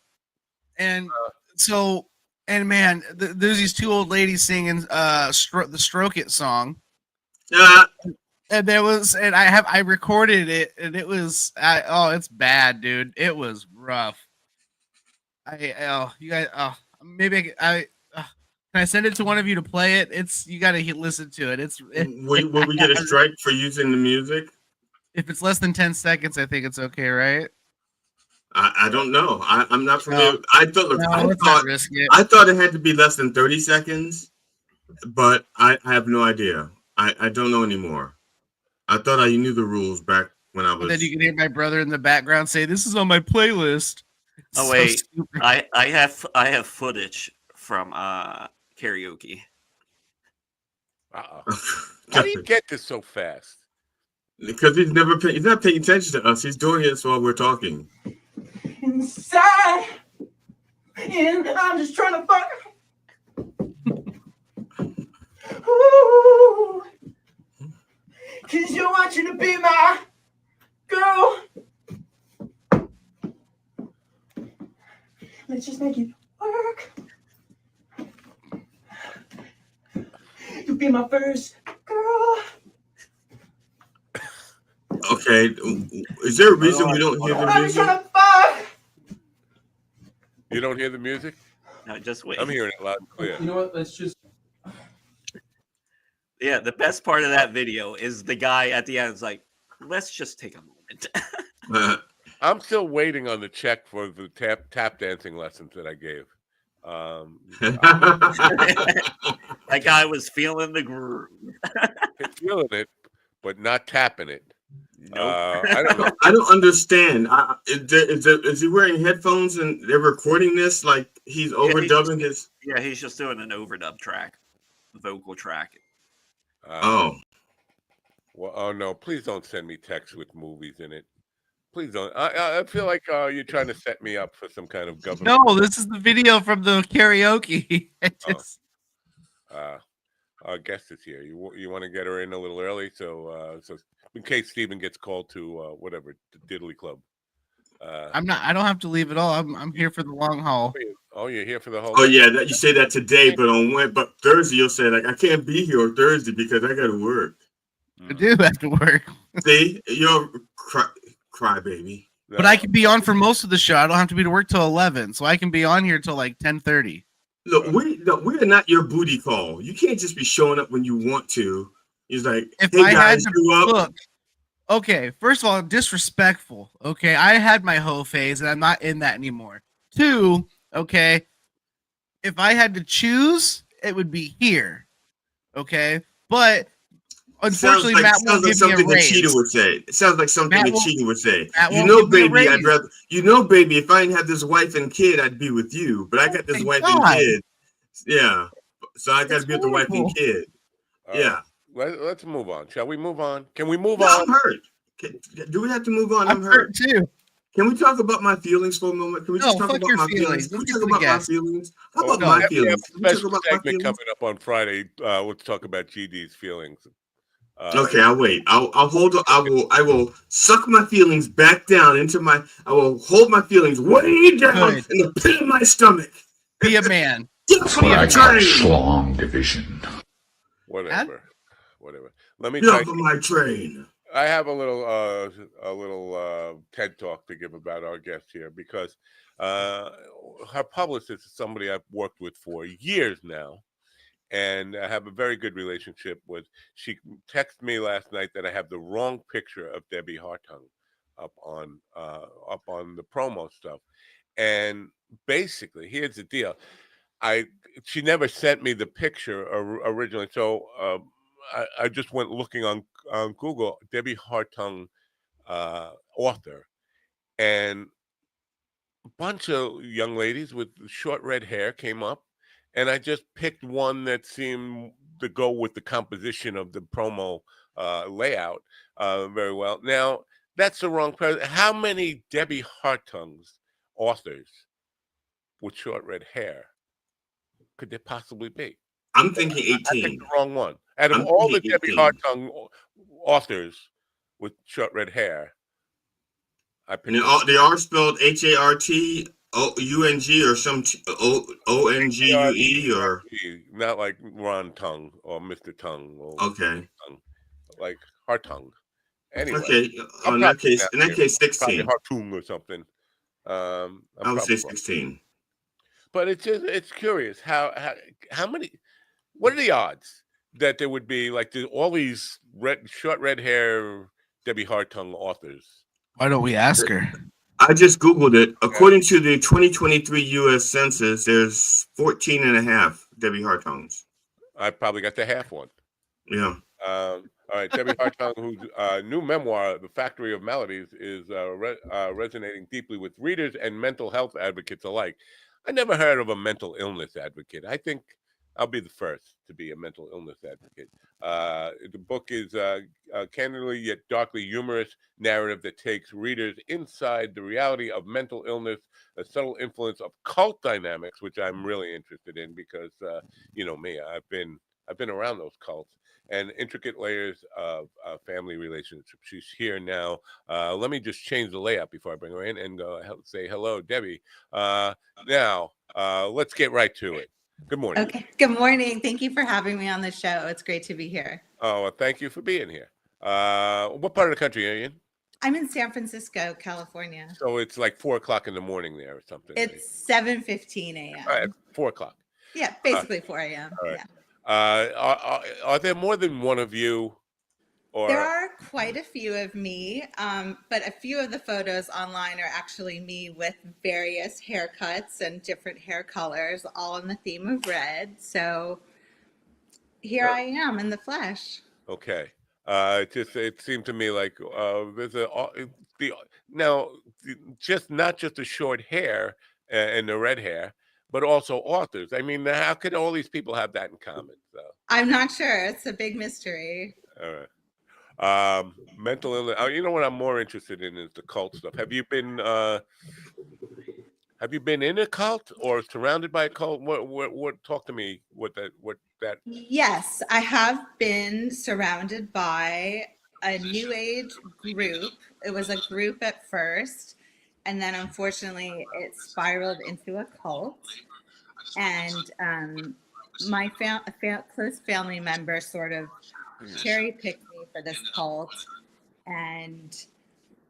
And so, and man, there's these 2 old ladies singing the Stroke It song. And there was, and I recorded it, and it was, it's bad, dude. It was rough. You guys, maybe can I send it to one of you to play it? You got to listen to it. Will we get a strike for using the music? If it's less than 10 seconds, I think it's okay, right? I don't know. I'm not familiar. No. I thought it had to be less than 30 seconds, but I have no idea. I don't know anymore. I thought I knew the rules back when I was. And then you can hear my brother in the background say, "This is on my playlist." Oh wait, I have footage from karaoke. How do you get this so fast? Because he's not paying attention to us. He's doing this while we're talking. Inside, and I'm just trying to fuck. Ooh, 'cause you want you to be my girl. Let's just make it work. You'll be my first girl. Okay, is there a reason we don't hear the music? You don't hear the music? No, just wait. I'm hearing it loud and clear. You know what? Let's just. Yeah, the best part of that video is the guy at the end is like, "Let's just take a moment." I'm still waiting on the check for the tap dancing lessons that I gave. That guy was feeling the groove. Feeling it, but not tapping it. Nope. I don't know. I don't understand. Is he wearing headphones and they're recording this like he's overdubbing his? Yeah, he's just doing an overdub track, vocal track. Well, oh no! Please don't send me texts with movies in it. Please don't. I feel like you're trying to set me up for some kind of government. No, this is the video from the karaoke. Our guest is here. You want to get her in a little early, so in case Steven gets called to whatever the Diddley Club. I don't have to leave at all. I'm here for the long haul. Oh, you're here for the whole. Oh yeah, you say that today, but Thursday you'll say like I can't be here on Thursday because I got to work. I do have to work. See, you're cry baby. But I can be on for most of the show. I don't have to be to work till 11, so I can be on here till like 10:30. Look, we're not your booty call. You can't just be showing up when you want to. He's like, if hey I guys, had to look. Okay, first of all, disrespectful. Okay, I had my hoe phase, and I'm not in that anymore. 2, okay, if I had to choose, it would be here. Okay, but unfortunately, Matt won't give me a raise. Cheetah would say. It sounds like something a cheetah would say. Baby, I'd rather. Baby, if I didn't have this wife and kid, I'd be with you. But I got this wife and kid. Yeah, so I got to be with the wife and kid. Yeah. Let's move on. Shall we move on? Can we move on? I'm hurt. Do we have to move on? I'm hurt too. Can we talk about my feelings for a moment? Can we just talk about my feelings? Can we talk about my feelings? How about my feelings? We have a special segment coming up on Friday. Let's talk about GD's feelings. Okay, I'll wait. I'll hold. I will suck my feelings back down into my. I will hold my feelings way down in the pit of my stomach. Be a man. That's what I got. Schlong division. Whatever. Let me. Get off of my train. I have a little TED talk to give about our guest here because her publicist is somebody I've worked with for years now, and I have a very good relationship with. She texted me last night that I have the wrong picture of Debbie Hartung up on the promo stuff. And basically, here's the deal: she never sent me the picture originally, so I just went looking on Google, Debbie Hartung, author, and a bunch of young ladies with short red hair came up, and I just picked one that seemed to go with the composition of the promo layout very well. Now, that's the wrong person. How many Debbie Hartungs, authors with short red hair, could there possibly be? I'm thinking 18. I picked the wrong one. Out of all the Debbie Hartung authors with short red hair, I picked. They are spelled HARTUNG or some ONGUE or not like Ron Tongue or Mr. Tongue. Or okay, Tongue, like Hartung. Anyway, okay. In that case, 16. Probably Hartung or something. I would say 16. But it's curious how many. What are the odds that there would be like all these short red hair Debbie Hartung authors? Why don't we ask her? I just Googled it. According to the 2023 U.S. Census, there's 14 and a half Debbie Hartungs. I probably got the half one. Yeah. All right, Debbie Hartung, whose new memoir, The Factory of Maladies, is resonating deeply with readers and mental health advocates alike. I never heard of a mental illness advocate. I think I'll be the first to be a mental illness advocate. The book is candidly yet darkly humorous narrative that takes readers inside the reality of mental illness, a subtle influence of cult dynamics, which I'm really interested in because you know me, I've been around those cults, and intricate layers of family relationships. She's here now. Let me just change the layout before I bring her in and go say hello, Debbie. Now, let's get right to it. Good morning. Okay. Good morning. Thank you for having me on the show. It's great to be here. Oh, well, thank you for being here. What part of the country are you in? I'm in San Francisco, California. So it's like 4 o'clock in the morning there or something. It's 7:15 a.m. All right, 4 o'clock. Yeah, basically 4 a.m. All right. Yeah. Are there more than one of you? Or there are quite a few of me, but a few of the photos online are actually me with various haircuts and different hair colors, all in the theme of red. So here I am in the flesh. Okay. It seemed to me like there's not just the short hair and the red hair, but also authors. I mean, how could all these people have that in common? So I'm not sure. It's a big mystery. all right. Mental illness. You know what I'm more interested in is the cult stuff. Have you been in a cult or surrounded by a cult? What talk to me what that Yes, I have been surrounded by a new age group. It was a group at first, and then unfortunately it spiraled into a cult. And my close family member sort of cherry-picked me for this cult, and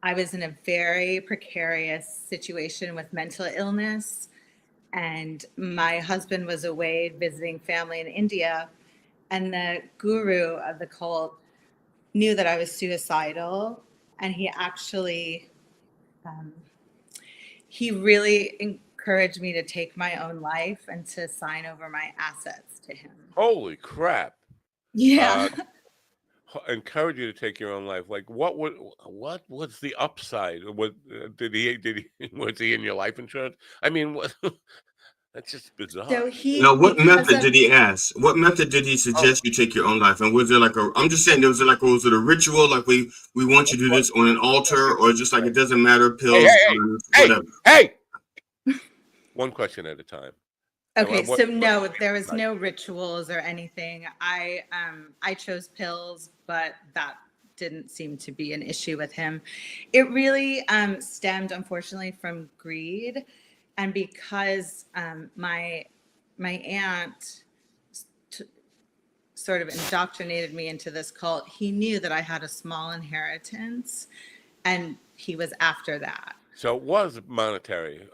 I was in a very precarious situation with mental illness, and my husband was away visiting family in India, and the guru of the cult knew that I was suicidal, and he actually he really encouraged me to take my own life and to sign over my assets to him. Holy crap. Yeah. Encourage you to take your own life. Like what was the upside? What did he was he in your life insurance? I mean, what that's just bizarre. So what method did he ask? What method did he suggest you take your own life? And was there like I'm just saying, was it a ritual? Like we want you to do this on an altar, or just like it doesn't matter, pills, whatever? Hey. One question at a time. Okay, so no, there was no rituals or anything. I chose pills, but that didn't seem to be an issue with him. It really stemmed, unfortunately, from greed, and because my aunt sort of indoctrinated me into this cult. He knew that I had a small inheritance, and he was after that. So it was monetary.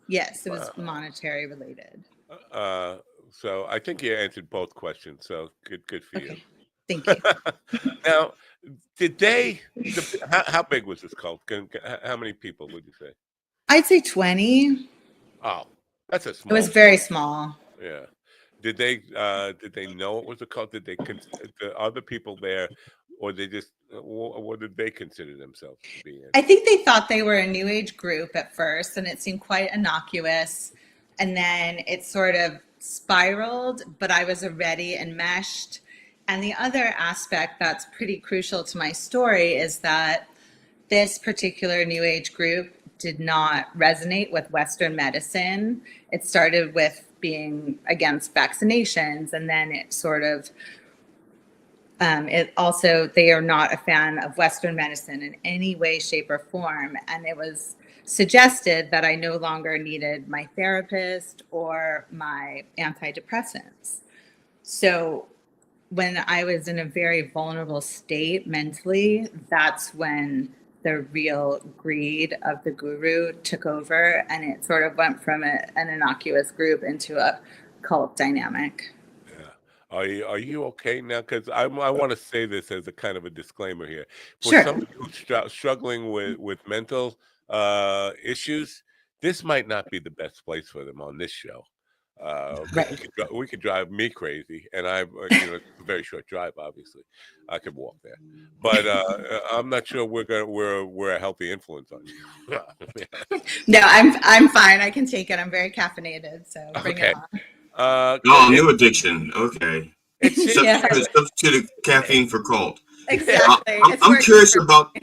Yes, it was monetary related. So I think you answered both questions. So good for you. Thank you. Now, Did they? How big was this cult? How many people would you say? I'd say 20. Oh, that's a small. It was very small. Yeah. Did they know it was a cult? Did the other people there, or they just what did they consider themselves to be in? I think they thought they were a new age group at first, and it seemed quite innocuous. And then it sort of spiraled, but I was already enmeshed. And the other aspect that's pretty crucial to my story is that this particular new age group did not resonate with Western medicine. It started with being against vaccinations, and then it sort of it also, they are not a fan of Western medicine in any way, shape, or form. And it was suggested that I no longer needed my therapist or my antidepressants. So when I was in a very vulnerable state mentally, that's when the real greed of the guru took over, and it sort of went from an innocuous group into a cult dynamic. Are you okay now? Because I want to say this as a kind of a disclaimer here. For Sure. somebody who's struggling with mental issues, this might not be the best place for them on this show. Right. We could drive me crazy, and it's a very short drive. Obviously, I could walk there, but I'm not sure we're a healthy influence on you. No, I'm fine. I can take it. I'm very caffeinated, so bring it on. New addiction. Okay. Substitute caffeine for cult. Exactly. I'm curious about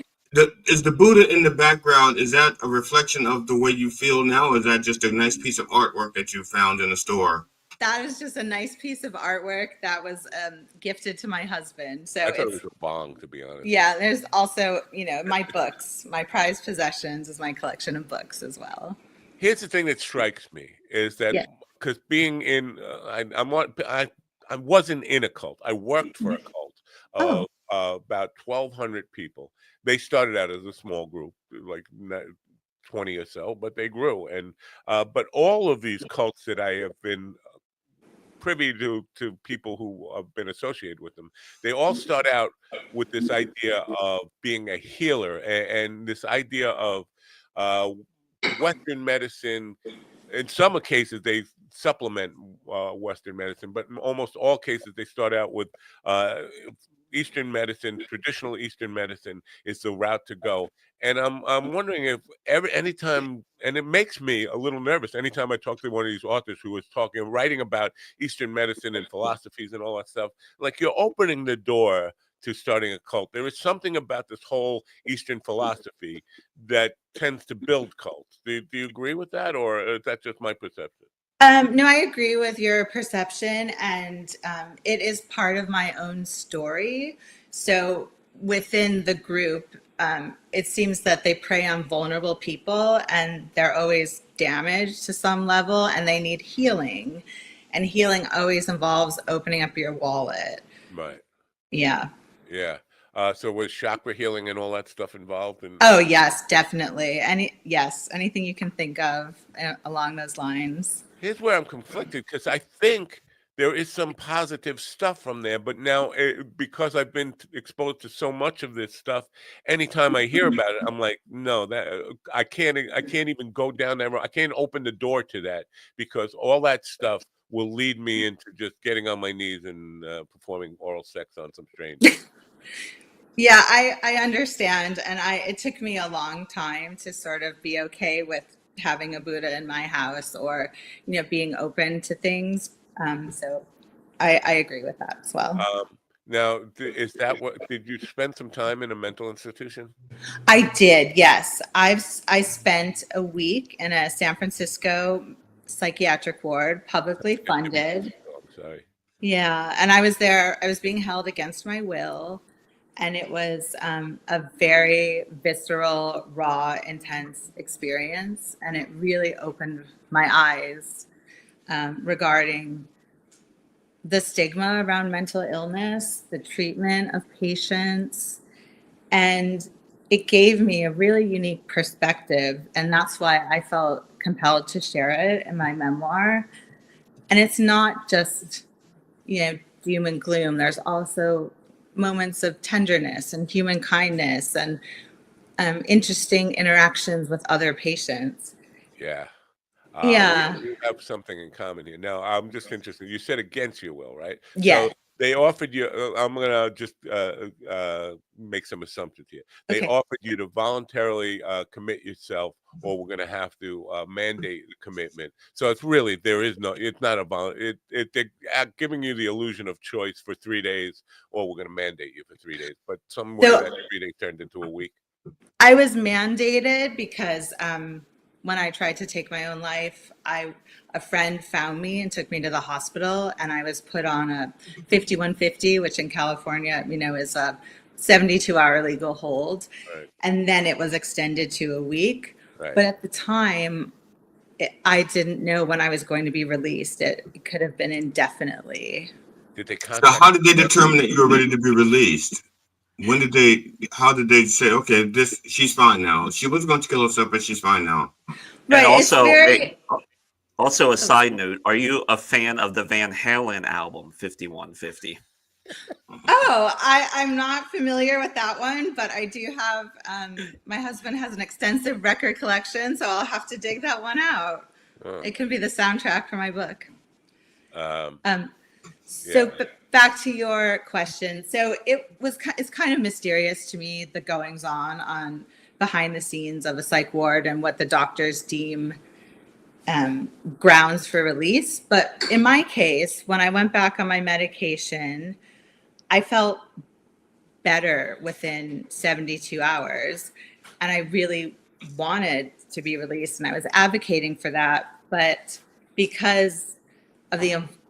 is the Buddha in the background, is that a reflection of the way you feel now, or is that just a nice piece of artwork that you found in the store? That is just a nice piece of artwork that was gifted to my husband. So I thought it was a bong, to be honest. Yeah, there's also, my books, my prized possessions is my collection of books as well. Here's the thing that strikes me is that because being in, I wasn't in a cult. I worked for a cult of about 1,200 people. They started out as a small group, like 20 or so, but they grew. And but all of these cults that I have been privy to people who have been associated with them, they all start out with this idea of being a healer and this idea of Western medicine. In some cases, they supplement Western medicine, but in almost all cases, they start out with Eastern medicine. Traditional Eastern medicine is the route to go. And I'm wondering if anytime, and it makes me a little nervous anytime I talk to one of these authors who is writing about Eastern medicine and philosophies and all that stuff, like you're opening the door to starting a cult. There is something about this whole Eastern philosophy that tends to build cults. Do you agree with that, or is that just my perception? No, I agree with your perception, and it is part of my own story. So within the group, it seems that they prey on vulnerable people, and they're always damaged to some level, and they need healing. And healing always involves opening up your wallet. Right. Yeah. Yeah. So was chakra healing and all that stuff involved? Oh, yes, definitely. Anything you can think of along those lines. Here's where I'm conflicted, because I think there is some positive stuff from there, but now because I've been exposed to so much of this stuff, anytime I hear about it, I'm like, no, that I can't even go down that road. I can't open the door to that, because all that stuff will lead me into just getting on my knees and performing oral sex on some strangers. Yeah, I understand. And it took me a long time to sort of be okay with having a Buddha in my house, or, being open to things. So I agree with that as well. Now, is that did you spend some time in a mental institution? I did, yes. I spent a week in a San Francisco psychiatric ward, publicly funded. Oh, I'm sorry. Yeah, and I was there. I was being held against my will. And it was a very visceral, raw, intense experience. And it really opened my eyes regarding the stigma around mental illness, the treatment of patients. And it gave me a really unique perspective. And that's why I felt compelled to share it in my memoir. And it's not just, doom and gloom. There's also moments of tenderness and human kindness and interesting interactions with other patients. Yeah. Yeah. We have something in common here. Now, I'm just interested. You said against your will, right? Yeah. So they offered you. I'm gonna just make some assumptions here. They Okay. offered you to voluntarily commit yourself, or we're gonna have to mandate the commitment. So it's really there is no. It's not a they're giving you the illusion of choice for 3 days, or we're gonna mandate you for 3 days. But some way So- that 3 days turned into a week. I was mandated because when I tried to take my own life, a friend found me and took me to the hospital, and I was put on a 5150, which in California, is a 72-hour legal hold. Right. And then it was extended to a week. Right. But at the time, I didn't know when I was going to be released. It could have been indefinitely. Did they So how did they determine that you were ready to be released? How did they say, okay, she's fine now? She was going to kill herself, but she's fine now. Right. And also, it's very... also a side note, are you a fan of the Van Halen album 5150? Oh, I'm not familiar with that one, but I do have, my husband has an extensive record collection, so I'll have to dig that one out. It could be the soundtrack for my book. But back to your question. So it's kind of mysterious to me, the goings on behind the scenes of a psych ward and what the doctors deem grounds for release. But in my case, when I went back on my medication, I felt better within 72 hours. And I really wanted to be released, and I was advocating for that. But because of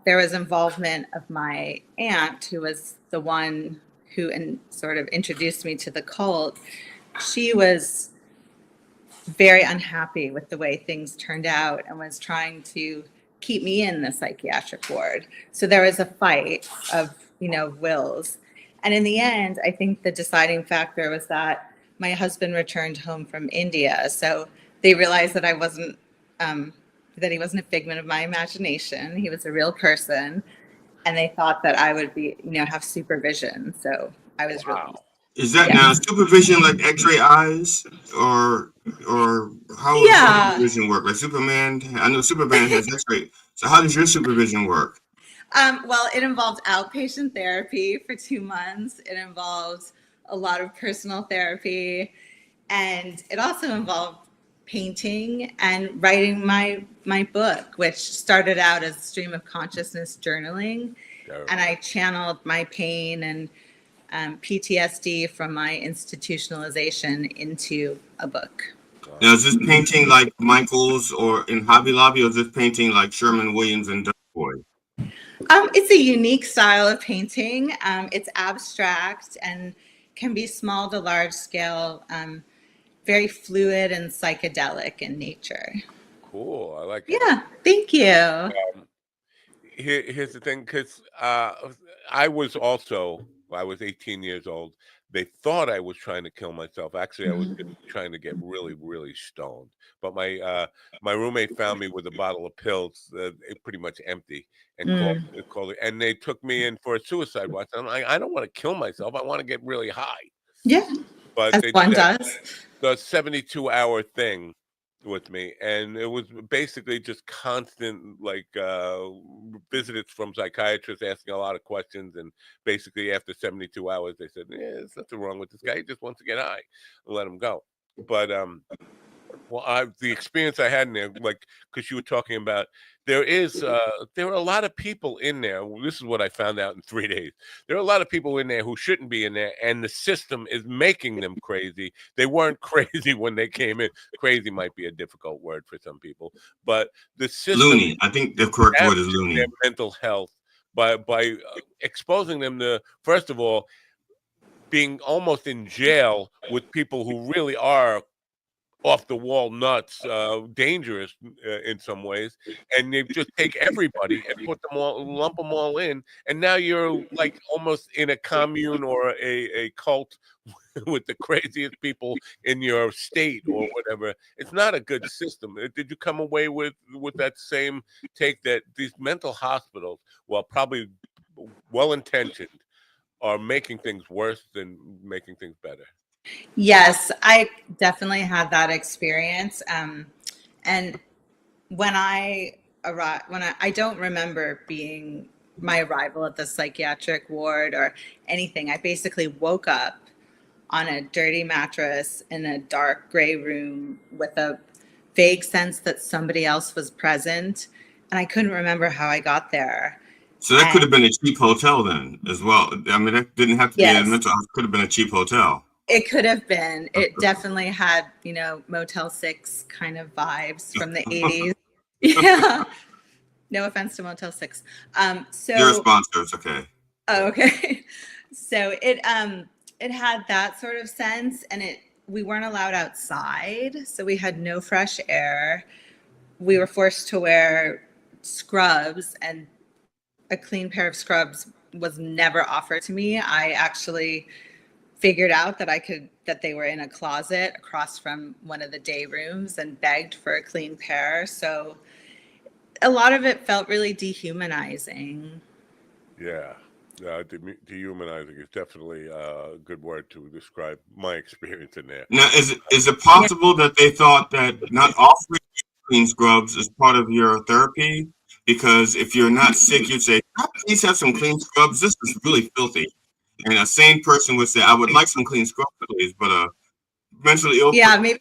there was involvement of my aunt, who was the one who sort of introduced me to the cult, she was very unhappy with the way things turned out and was trying to keep me in the psychiatric ward. So there was a fight of, wills. And in the end, I think the deciding factor was that my husband returned home from India. So they realized that that he wasn't a figment of my imagination. He was a real person. And they thought that I would be, have supervision. So I was released. Is that now supervision like X-ray eyes, or how does supervision work? Like Superman, I know Superman has X-ray. So how does your supervision work? Well, it involved outpatient therapy for 2 months. It involved a lot of personal therapy, and it also involved painting and writing my book, which started out as a stream of consciousness journaling. And I channeled my pain and PTSD from my institutionalization into a book. Now, is this painting like Michael's or in Hobby Lobby, or is this painting like Sherman Williams and Boy? It's a unique style of painting. It's abstract and can be small to large scale, very fluid and psychedelic in nature. Cool. I like it. Yeah, thank you. Here's the thing, because I was 18 years old. They thought I was trying to kill myself. Actually, I was just trying to get really, really stoned. But my roommate found me with a bottle of pills, pretty much empty, and called it. And they took me in for a suicide watch. I'm like, I don't want to kill myself. I want to get really high. Yeah, but as they one did does. the 72-hour thing with me, and it was basically just constant visits from psychiatrists asking a lot of questions, and basically after 72 hours they said, there's nothing wrong with this guy, he just wants to get high, and let him go. But the experience I had in there, because you were talking about, there are a lot of people in there. This is what I found out in 3 days. There are a lot of people in there who shouldn't be in there, and the system is making them crazy. They weren't crazy when they came in. Crazy might be a difficult word for some people, but the system, loony. I think the correct word is loony. Their mental health by exposing them to, first of all, being almost in jail with people who really are off the wall nuts, dangerous in some ways, and they just take everybody and lump them all in, and now you're like almost in a commune or a cult with the craziest people in your state or whatever. It's not a good system. Did you come away with that same take, that these mental hospitals, while probably well intentioned, are making things worse than making things better? Yes, I definitely had that experience. And when I arrived, I don't remember being my arrival at the psychiatric ward or anything. I basically woke up on a dirty mattress in a dark gray room with a vague sense that somebody else was present. And I couldn't remember how I got there. So that could have been a cheap hotel then as well. I mean, that didn't have to be a mental hospital. It could have been a cheap hotel. It could have been. It definitely had, Motel 6 kind of vibes from the 80s. Yeah. No offense to Motel 6. You're a sponsor. It's okay. Oh, okay. So it had that sort of sense, and we weren't allowed outside, so we had no fresh air. We were forced to wear scrubs, and a clean pair of scrubs was never offered to me. I actually figured out that they were in a closet across from one of the day rooms and begged for a clean pair. So a lot of it felt really dehumanizing. Yeah. Dehumanizing is definitely a good word to describe my experience in there. Now, is it possible that they thought that not offering clean scrubs is part of your therapy? Because if you're not sick, you'd say, please have some clean scrubs. This is really filthy. And a sane person would say, I would like some clean scrubs, please. But a mentally ill person, maybe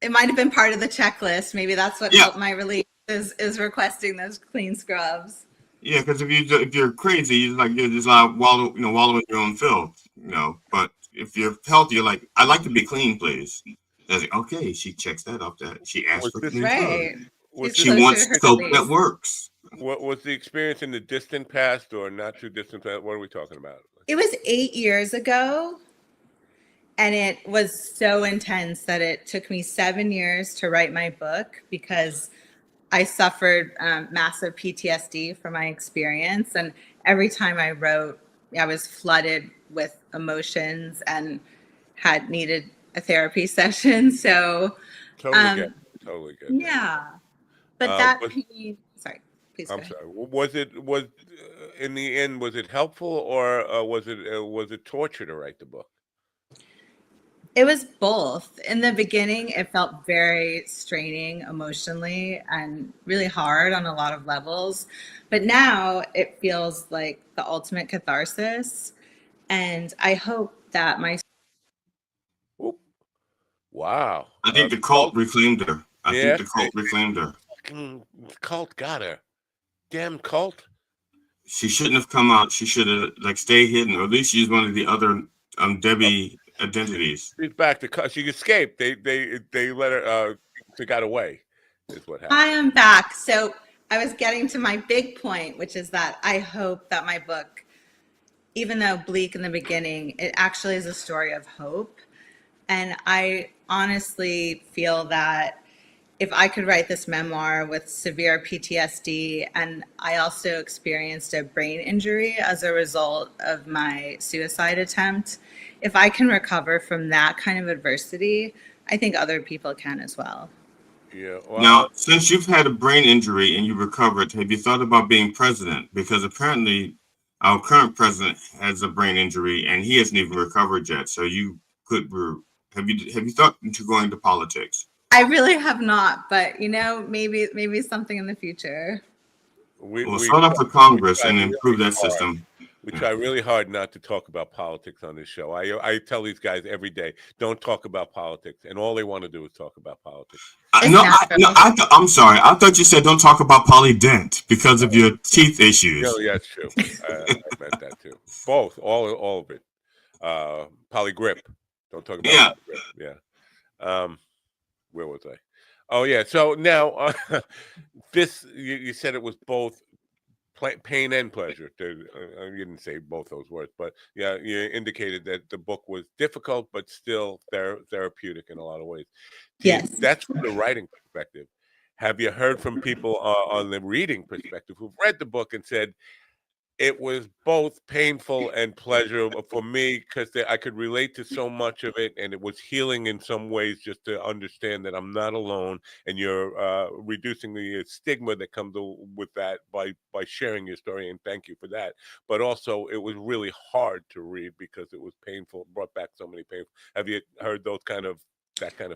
it might have been part of the checklist. Maybe that's what helped my relief is requesting those clean scrubs. Yeah, because if you're crazy, you're just like wallow in your own filth, But if you're healthy, you're like, I'd like to be clean, please. That's like, okay, she checks that off. That she asked for clean scrubs. She wants soap that works. What was the experience in the distant past or not too distant past? What are we talking about? It was 8 years ago, and it was so intense that it took me 7 years to write my book because I suffered massive PTSD from my experience. And every time I wrote, I was flooded with emotions and had needed a therapy session. So totally good. Yeah. But sorry, please. I'm sorry. Was in the end, was it helpful or was it torture to write the book? It was both. In the beginning, it felt very straining emotionally and really hard on a lot of levels. But now it feels like the ultimate catharsis. And I hope that my... Wow. I think the cult reclaimed her. I think the cult reclaimed her. Cult got her. Damn cult. She shouldn't have come out. She should have stayed hidden, or at least use one of the other Debbie identities. She's back to she escaped. They let her. She got away. Is what happened. I am back. So I was getting to my big point, which is that I hope that my book, even though bleak in the beginning, it actually is a story of hope. And I honestly feel that if I could write this memoir with severe PTSD, and I also experienced a brain injury as a result of my suicide attempt, if I can recover from that kind of adversity, I think other people can as well. Yeah. Well, now, since you've had a brain injury and you recovered, have you thought about being president? Because apparently our current president has a brain injury and he hasn't even recovered yet. So you could, have you thought into going to politics? I really have not, but maybe something in the future. We'll start off with Congress and improve that system. We try really hard not to talk about politics on this show. I tell these guys every day, don't talk about politics, and all they want to do is talk about politics. I'm sorry. I thought you said don't talk about Polly Dent because of your teeth issues. No, yeah, it's true. I meant that too. Both, all of it. Polly Grip. Don't talk about Polly Grip. Yeah. Where was I? Oh, yeah. So now, this you said it was both pain and pleasure. You didn't say both those words, but yeah, you indicated that the book was difficult, but still therapeutic in a lot of ways. Yes, that's from the writing perspective. Have you heard from people on the reading perspective who've read the book and said, it was both painful and pleasurable for me because I could relate to so much of it, and it was healing in some ways just to understand that I'm not alone, and you're reducing the stigma that comes with that by sharing your story, and thank you for that. But also, it was really hard to read because it was painful, brought back so many painful. Have you heard that kind of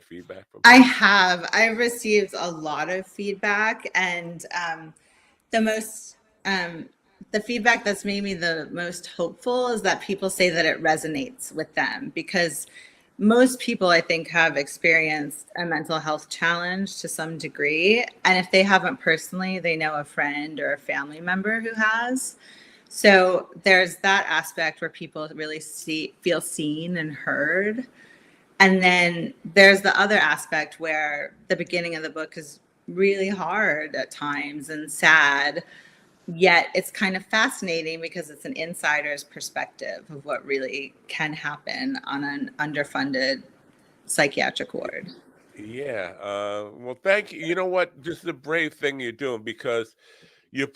feedback from people? I have. I've received a lot of feedback, and the feedback that's made me the most hopeful is that people say that it resonates with them, because most people, I think, have experienced a mental health challenge to some degree. And if they haven't personally, they know a friend or a family member who has. So there's that aspect where people really feel seen and heard. And then there's the other aspect where the beginning of the book is really hard at times and sad, yet it's kind of fascinating because it's an insider's perspective of what really can happen on an underfunded psychiatric ward. Yeah. Well, thank you. You know what? This is a brave thing you're doing, because you're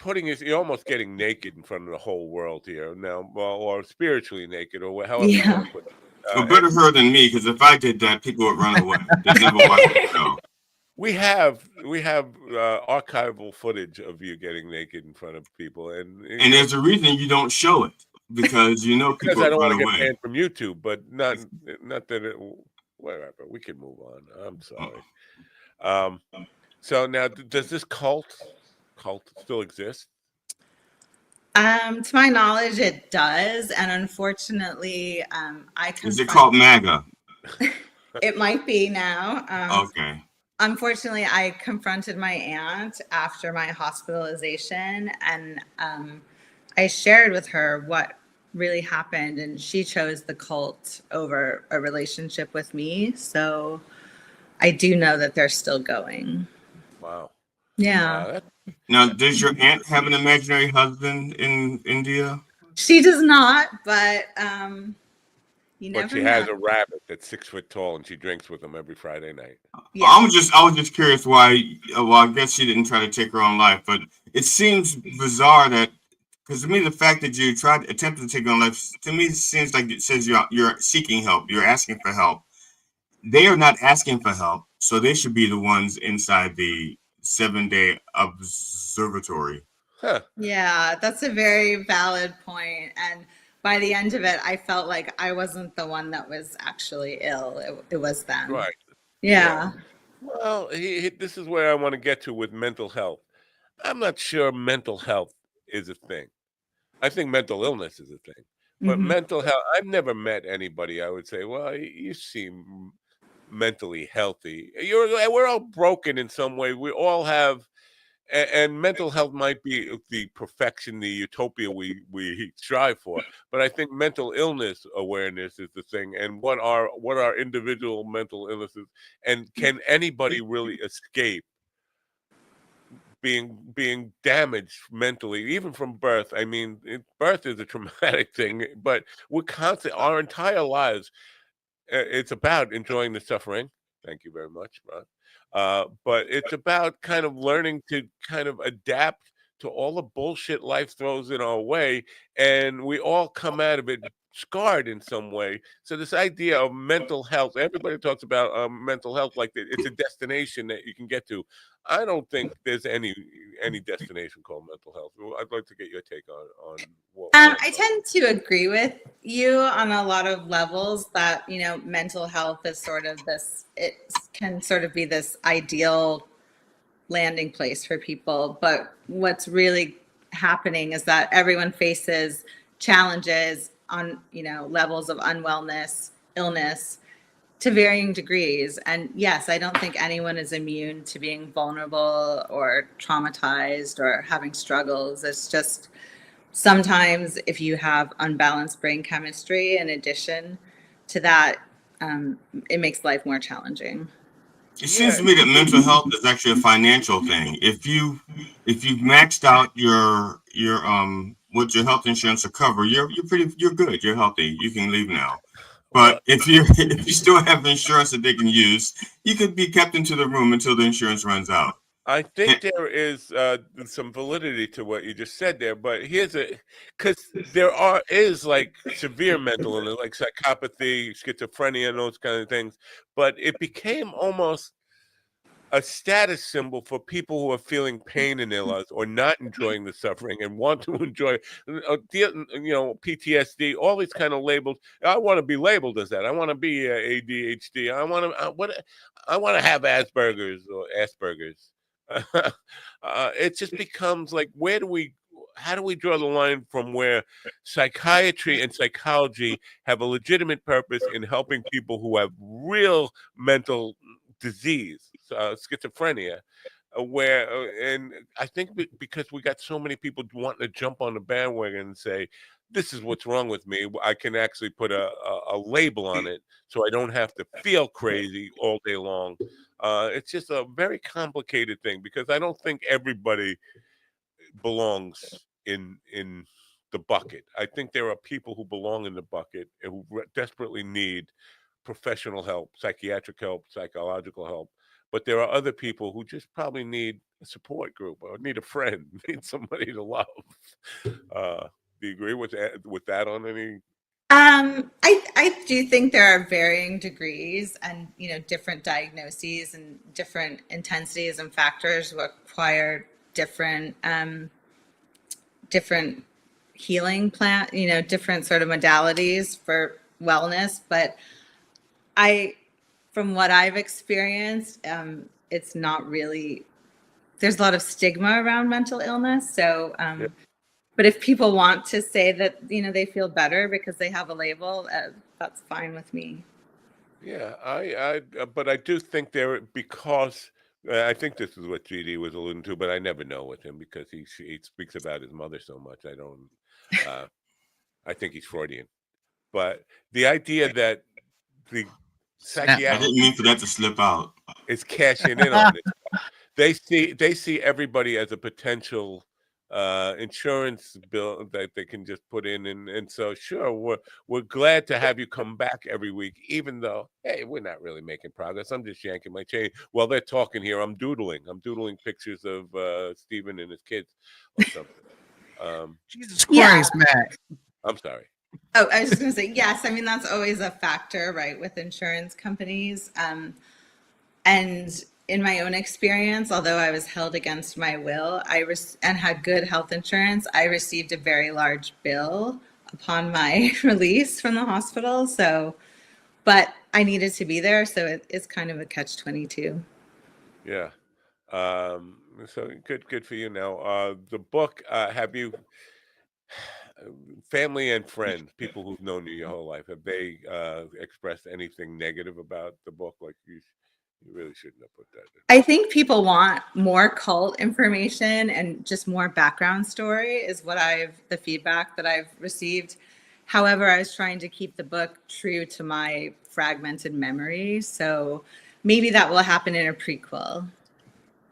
almost getting naked in front of the whole world here now, or spiritually naked, or however you want to put it. Well, better her than me, because if I did that, people would run away. They'd never watch the show. We have archival footage of you getting naked in front of people, and there's a reason you don't show it, because people because I don't run want to away. get banned from YouTube, but not that it, whatever. We can move on. I'm sorry. So now, does this cult still exist? To my knowledge, it does, and unfortunately, Is it called MAGA? It might be now. Okay. Unfortunately, I confronted my aunt after my hospitalization, and I shared with her what really happened, and she chose the cult over a relationship with me. So I do know that they're still going. Wow. Yeah. Now, does your aunt have an imaginary husband in India? She does not, but you never But she know. has a rabbit that's 6 foot tall, and she drinks with him every Friday night. Yeah. I was just curious why. Well, I guess she didn't try to take her own life, but it seems bizarre that, because to me, the fact that you attempted to take your own life, to me, seems like it says you're seeking help. You're asking for help. They are not asking for help, so they should be the ones inside the 7-day observatory. Huh. Yeah, that's a very valid point. And by the end of it, I felt like I wasn't the one that was actually ill. It was them. Right. Yeah. Well, this is where I want to get to with mental health. I'm not sure mental health is a thing. I think mental illness is a thing. But mental health, I've never met anybody I would say, well, you seem mentally healthy. We're all broken in some way. We all have, and mental health might be the perfection, the utopia we strive for. But I think mental illness awareness is the thing, and what are individual mental illnesses, and can anybody really escape being damaged mentally, even from birth? I mean, birth is a traumatic thing, but we're constant our entire lives. It's about enjoying the suffering. Thank you very much, Ron. But it's about kind of learning to kind of adapt to all the bullshit life throws in our way, and we all come out of it scarred in some way. So this idea of mental health, everybody talks about mental health like it's a destination that you can get to. I don't think there's any destination called mental health. I'd like to get your take on what. I tend to agree with you on a lot of levels that, mental health is sort of it can sort of be this ideal landing place for people. But what's really happening is that everyone faces challenges on, levels of unwellness, illness, to varying degrees. And yes, I don't think anyone is immune to being vulnerable or traumatized or having struggles. It's just sometimes if you have unbalanced brain chemistry, in addition to that, it makes life more challenging. It seems to me that mental health is actually a financial thing. If you've maxed out your what your health insurance will cover, you're good. You're healthy. You can leave now. But if you still have insurance that they can use, you could be kept into the room until the insurance runs out. I think there is some validity to what you just said there, but because there is like severe mental illness, like psychopathy, schizophrenia, and those kind of things, but it became almost a status symbol for people who are feeling pain in their lives or not enjoying the suffering and want to enjoy, PTSD, all these kind of labels. I want to be labeled as that. I want to be ADHD. I want to have Asperger's or Asperger's. It just becomes like, how do we draw the line from where psychiatry and psychology have a legitimate purpose in helping people who have real mental disease, schizophrenia, and I think because we got so many people wanting to jump on the bandwagon and say, this is what's wrong with me, I can actually put a label on it so I don't have to feel crazy all day long. It's just a very complicated thing because I don't think everybody belongs in the bucket. I think there are people who belong in the bucket and who desperately need professional help, psychiatric help, psychological help. But there are other people who just probably need a support group or need a friend, need somebody to love. Do you agree with that on any? I do think there are varying degrees and different diagnoses and different intensities and factors require different healing plan, different sort of modalities for wellness. But from what I've experienced, it's not really, there's a lot of stigma around mental illness. So, but if people want to say that, they feel better because they have a label, that's fine with me. Yeah, but I do think because I think this is what GD was alluding to, but I never know with him because he speaks about his mother so much. I don't, I think he's Freudian, but the idea that the psychiatric, I didn't mean for that to slip out. Is cashing in on it. They see everybody as a potential insurance bill that they can just put in, and so sure, we're glad to have you come back every week, even though hey, we're not really making progress. I'm just yanking my chain while they're talking here. I'm doodling pictures of Stephen and his kids or something. Jesus Christ, Matt. I'm sorry. Oh, I was just going to say, yes. I mean, that's always a factor, right, with insurance companies. And in my own experience, although I was held against my will, and had good health insurance, I received a very large bill upon my release from the hospital. So, but I needed to be there, so it's kind of a catch-22. Yeah. So good for you. Now, the book. Have you? Family and friends, people who've known you your whole life, have they expressed anything negative about the book? Like you really shouldn't have put that in. I think people want more cult information and just more background story is the feedback that I've received. However, I was trying to keep the book true to my fragmented memory. So maybe that will happen in a prequel.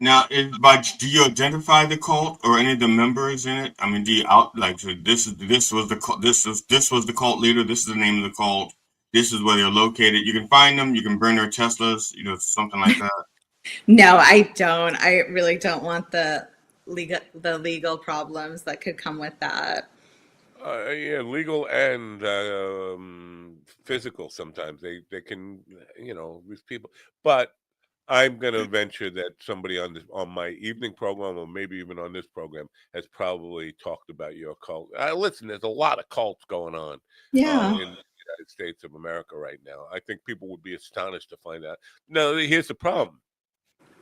Now, do you identify the cult or any of the members in it? I mean, do you this was the cult, this was the cult leader, this is the name of the cult, this is where they're located. You can find them, you can burn their Teslas, something like that. No, I don't. I really don't want the legal problems that could come with that. Yeah, legal and physical. Sometimes they can, these people. But I'm going to venture that somebody on my evening program, or maybe even on this program, has probably talked about your cult. Listen, there's a lot of cults going on in the United States of America right now. I think people would be astonished to find out. No, here's the problem.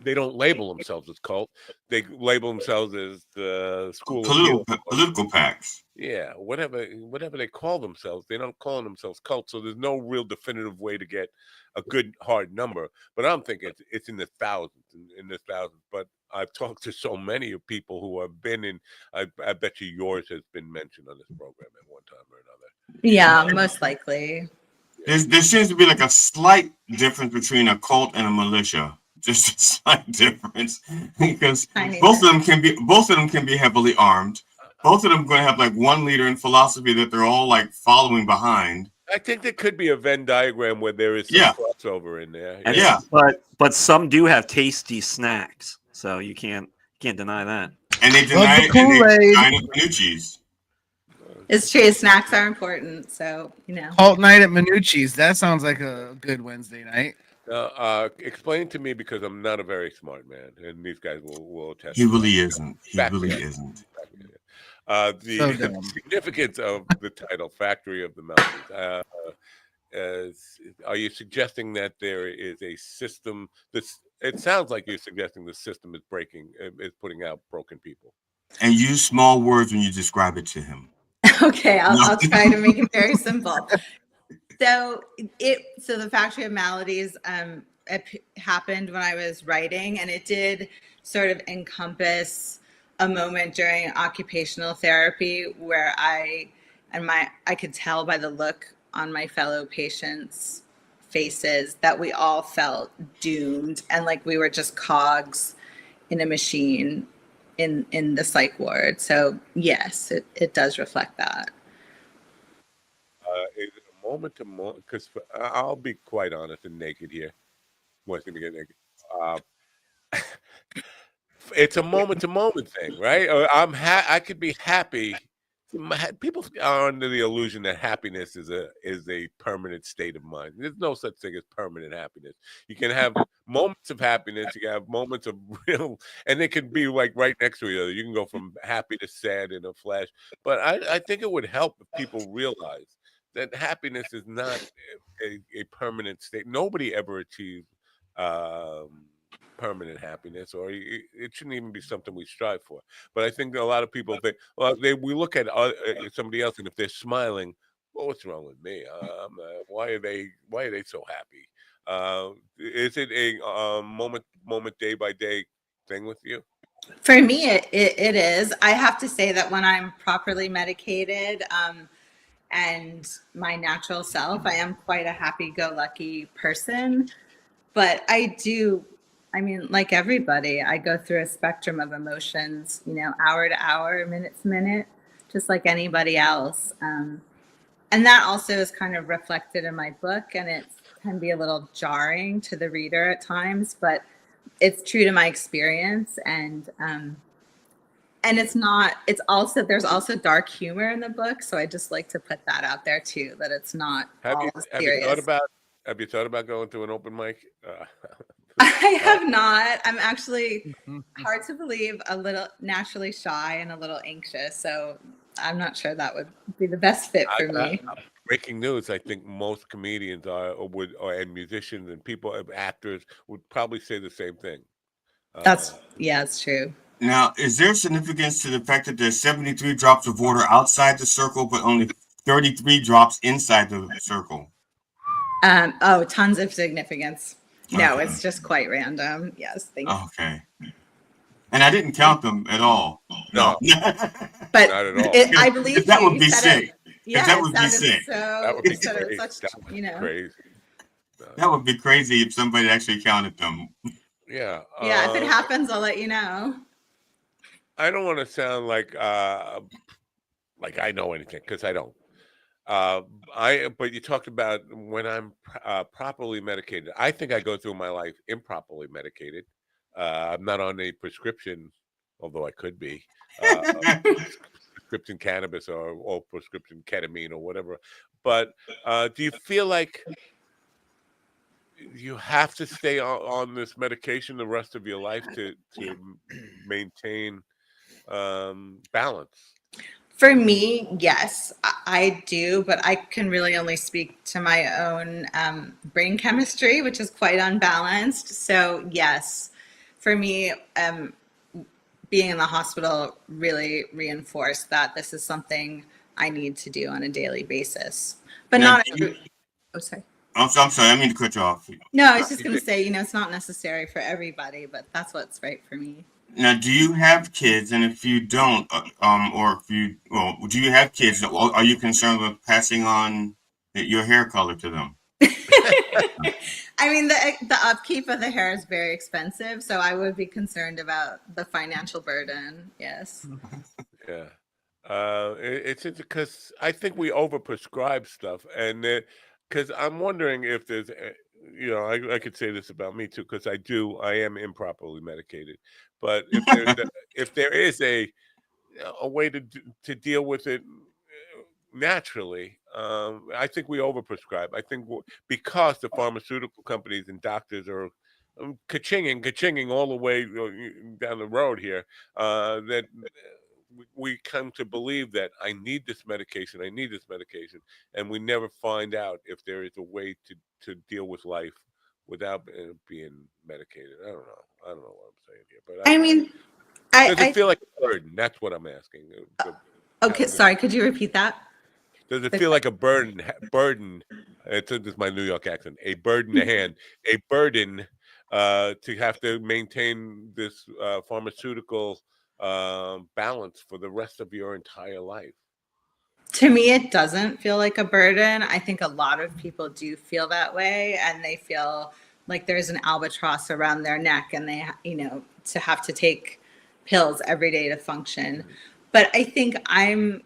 They don't label themselves as cult. They label themselves as the school political packs. Yeah, whatever they call themselves, they don't call themselves cults. So there's no real definitive way to get a good hard number. But I'm thinking it's in the thousands, But I've talked to so many of people who have been in. I bet you yours has been mentioned on this program at one time or another. Yeah, most likely. There seems to be like a slight difference between a cult and a militia. Just a slight difference, because both of them can be heavily armed. Both of them are going to have like one leader in philosophy that they're all like following behind. I think there could be a Venn diagram where there is some crossover in there. But some do have tasty snacks. So you can't deny that. And they deny it. And they deny it Minucci's. It's true. Snacks are important. So, Cult night at Minucci's. That sounds like a good Wednesday night. Explain to me, because I'm not a very smart man, and these guys will attest. He really isn't. He really isn't. The significance of the title, Factory of the Mountains. Are you suggesting that there is a system? It sounds like you're suggesting the system is putting out broken people. And use small words when you describe it to him. Okay, I'll try to make it very simple. So the Factory of Maladies it happened when I was writing, and it did sort of encompass a moment during occupational therapy where I could tell by the look on my fellow patients' faces that we all felt doomed and like we were just cogs in a machine in the psych ward. So yes, it does reflect that. Is it a moment to moment? Because I'll be quite honest and naked here. Wants me to get naked. It's a moment to moment thing, right? I could be happy. People are under the illusion that happiness is a permanent state of mind. There's no such thing as permanent happiness. You can have moments of happiness. You can have moments of real, and they can be like right next to each other. You can go from happy to sad in a flash. But I think it would help if people realize that happiness is not a permanent state. Nobody ever achieves permanent happiness, or it shouldn't even be something we strive for. But I think a lot of people think, well, we look at somebody else, and if they're smiling, well, what's wrong with me? Why are they so happy? Is it a moment day by day thing with you? For me, it is. I have to say that when I'm properly medicated and my natural self, I am quite a happy-go-lucky person. But I mean, like everybody, I go through a spectrum of emotions, hour to hour, minute to minute, just like anybody else. And that also is kind of reflected in my book, and it can be a little jarring to the reader at times, but it's true to my experience. And there's also dark humor in the book. So I just like to put that out there too, that it's not all serious. Have you thought about going to an open mic? I have not. I'm actually, hard to believe, a little naturally shy and a little anxious. So I'm not sure that would be the best fit for me. Breaking news, I think most comedians and musicians and actors would probably say the same thing. It's true. Now, is there significance to the fact that there's 73 drops of water outside the circle, but only 33 drops inside the circle? Tons of significance. No, it's just quite random. Yes, thank you. Okay. And I didn't count them at all. No. But not at all. I believe that would be sick. Yeah, that would be sick. That would be crazy. Crazy. That would be crazy if somebody actually counted them. Yeah. Yeah, if it happens, I'll let you know. I don't want to sound like I know anything, because I don't. But you talked about when I'm properly medicated. I think I go through my life improperly medicated. I'm not on a prescription, although I could be. Prescription cannabis or prescription ketamine or whatever. But do you feel like you have to stay on this medication the rest of your life to maintain balance? For me, yes, I do, but I can really only speak to my own brain chemistry, which is quite unbalanced. So yes, for me, being in the hospital really reinforced that this is something I need to do on a daily basis. But sorry. I'm sorry, I mean to cut you off. No, I was just going to say, it's not necessary for everybody, but that's what's right for me. Now, do you have kids? And if you don't, do you have kids? Are you concerned with passing on your hair color to them? I mean, the upkeep of the hair is very expensive, so I would be concerned about the financial burden. Yes. Yeah. It's because I think we overprescribe stuff, and because I'm wondering if there's I could say this about me too, because I am improperly medicated. But if there is a way to deal with it naturally, I think we overprescribe. I think because the pharmaceutical companies and doctors are ka-chinging all the way down the road here, that we come to believe that I need this medication, and we never find out if there is a way to deal with life without being medicated. I don't know what I'm saying here, but I mean, does it feel like a burden? That's what I'm asking. Okay, sorry, could you repeat that? Does it feel like a burden? This is my New York accent. A burden to hand, a burden to have to maintain this pharmaceutical balance for the rest of your entire life. To me, it doesn't feel like a burden. I think a lot of people do feel that way, and they feel like there's an albatross around their neck, and they, to have to take pills every day to function. But I think I'm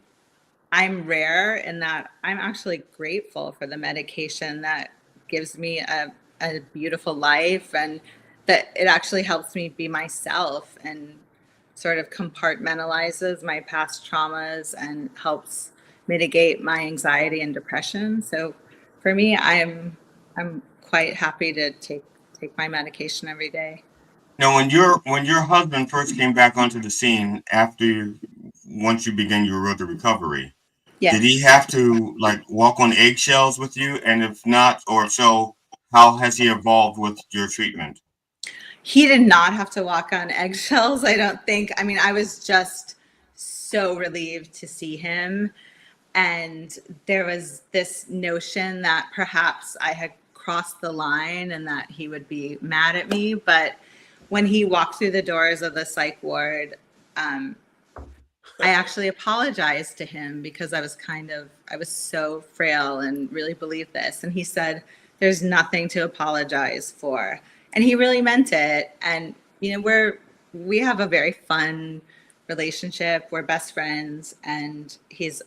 rare in that I'm actually grateful for the medication that gives me a beautiful life, and that it actually helps me be myself and sort of compartmentalizes my past traumas and helps mitigate my anxiety and depression. So for me, I'm quite happy to take my medication every day. Now, when your husband first came back onto the scene once you began your road to recovery, yes. Did he have to walk on eggshells with you? And if not, or if so, how has he evolved with your treatment? He did not have to walk on eggshells, I don't think. I mean, I was just so relieved to see him. And there was this notion that perhaps I had crossed the line and that he would be mad at me. But when he walked through the doors of the psych ward, I actually apologized to him because I was so frail and really believed this. And he said, there's nothing to apologize for. And he really meant it. And, we have a very fun relationship. We're best friends, and he's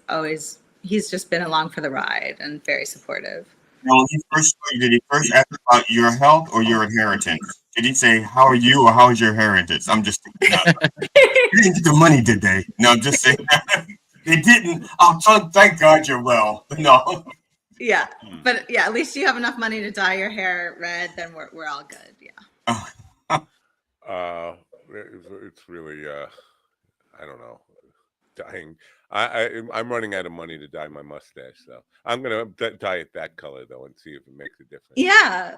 just been along for the ride and very supportive. Now, did he first ask about your health or your inheritance? Did he say, how are you or how is your inheritance? I'm just thinking they didn't get the money, did they? No, I'm just saying they didn't. Thank God you're well. No. Yeah, but at least you have enough money to dye your hair red, then we're all good. Yeah. It's really I don't know, dyeing. I'm running out of money to dye my mustache, so I'm gonna dye it that color though and see if it makes a difference. Yeah,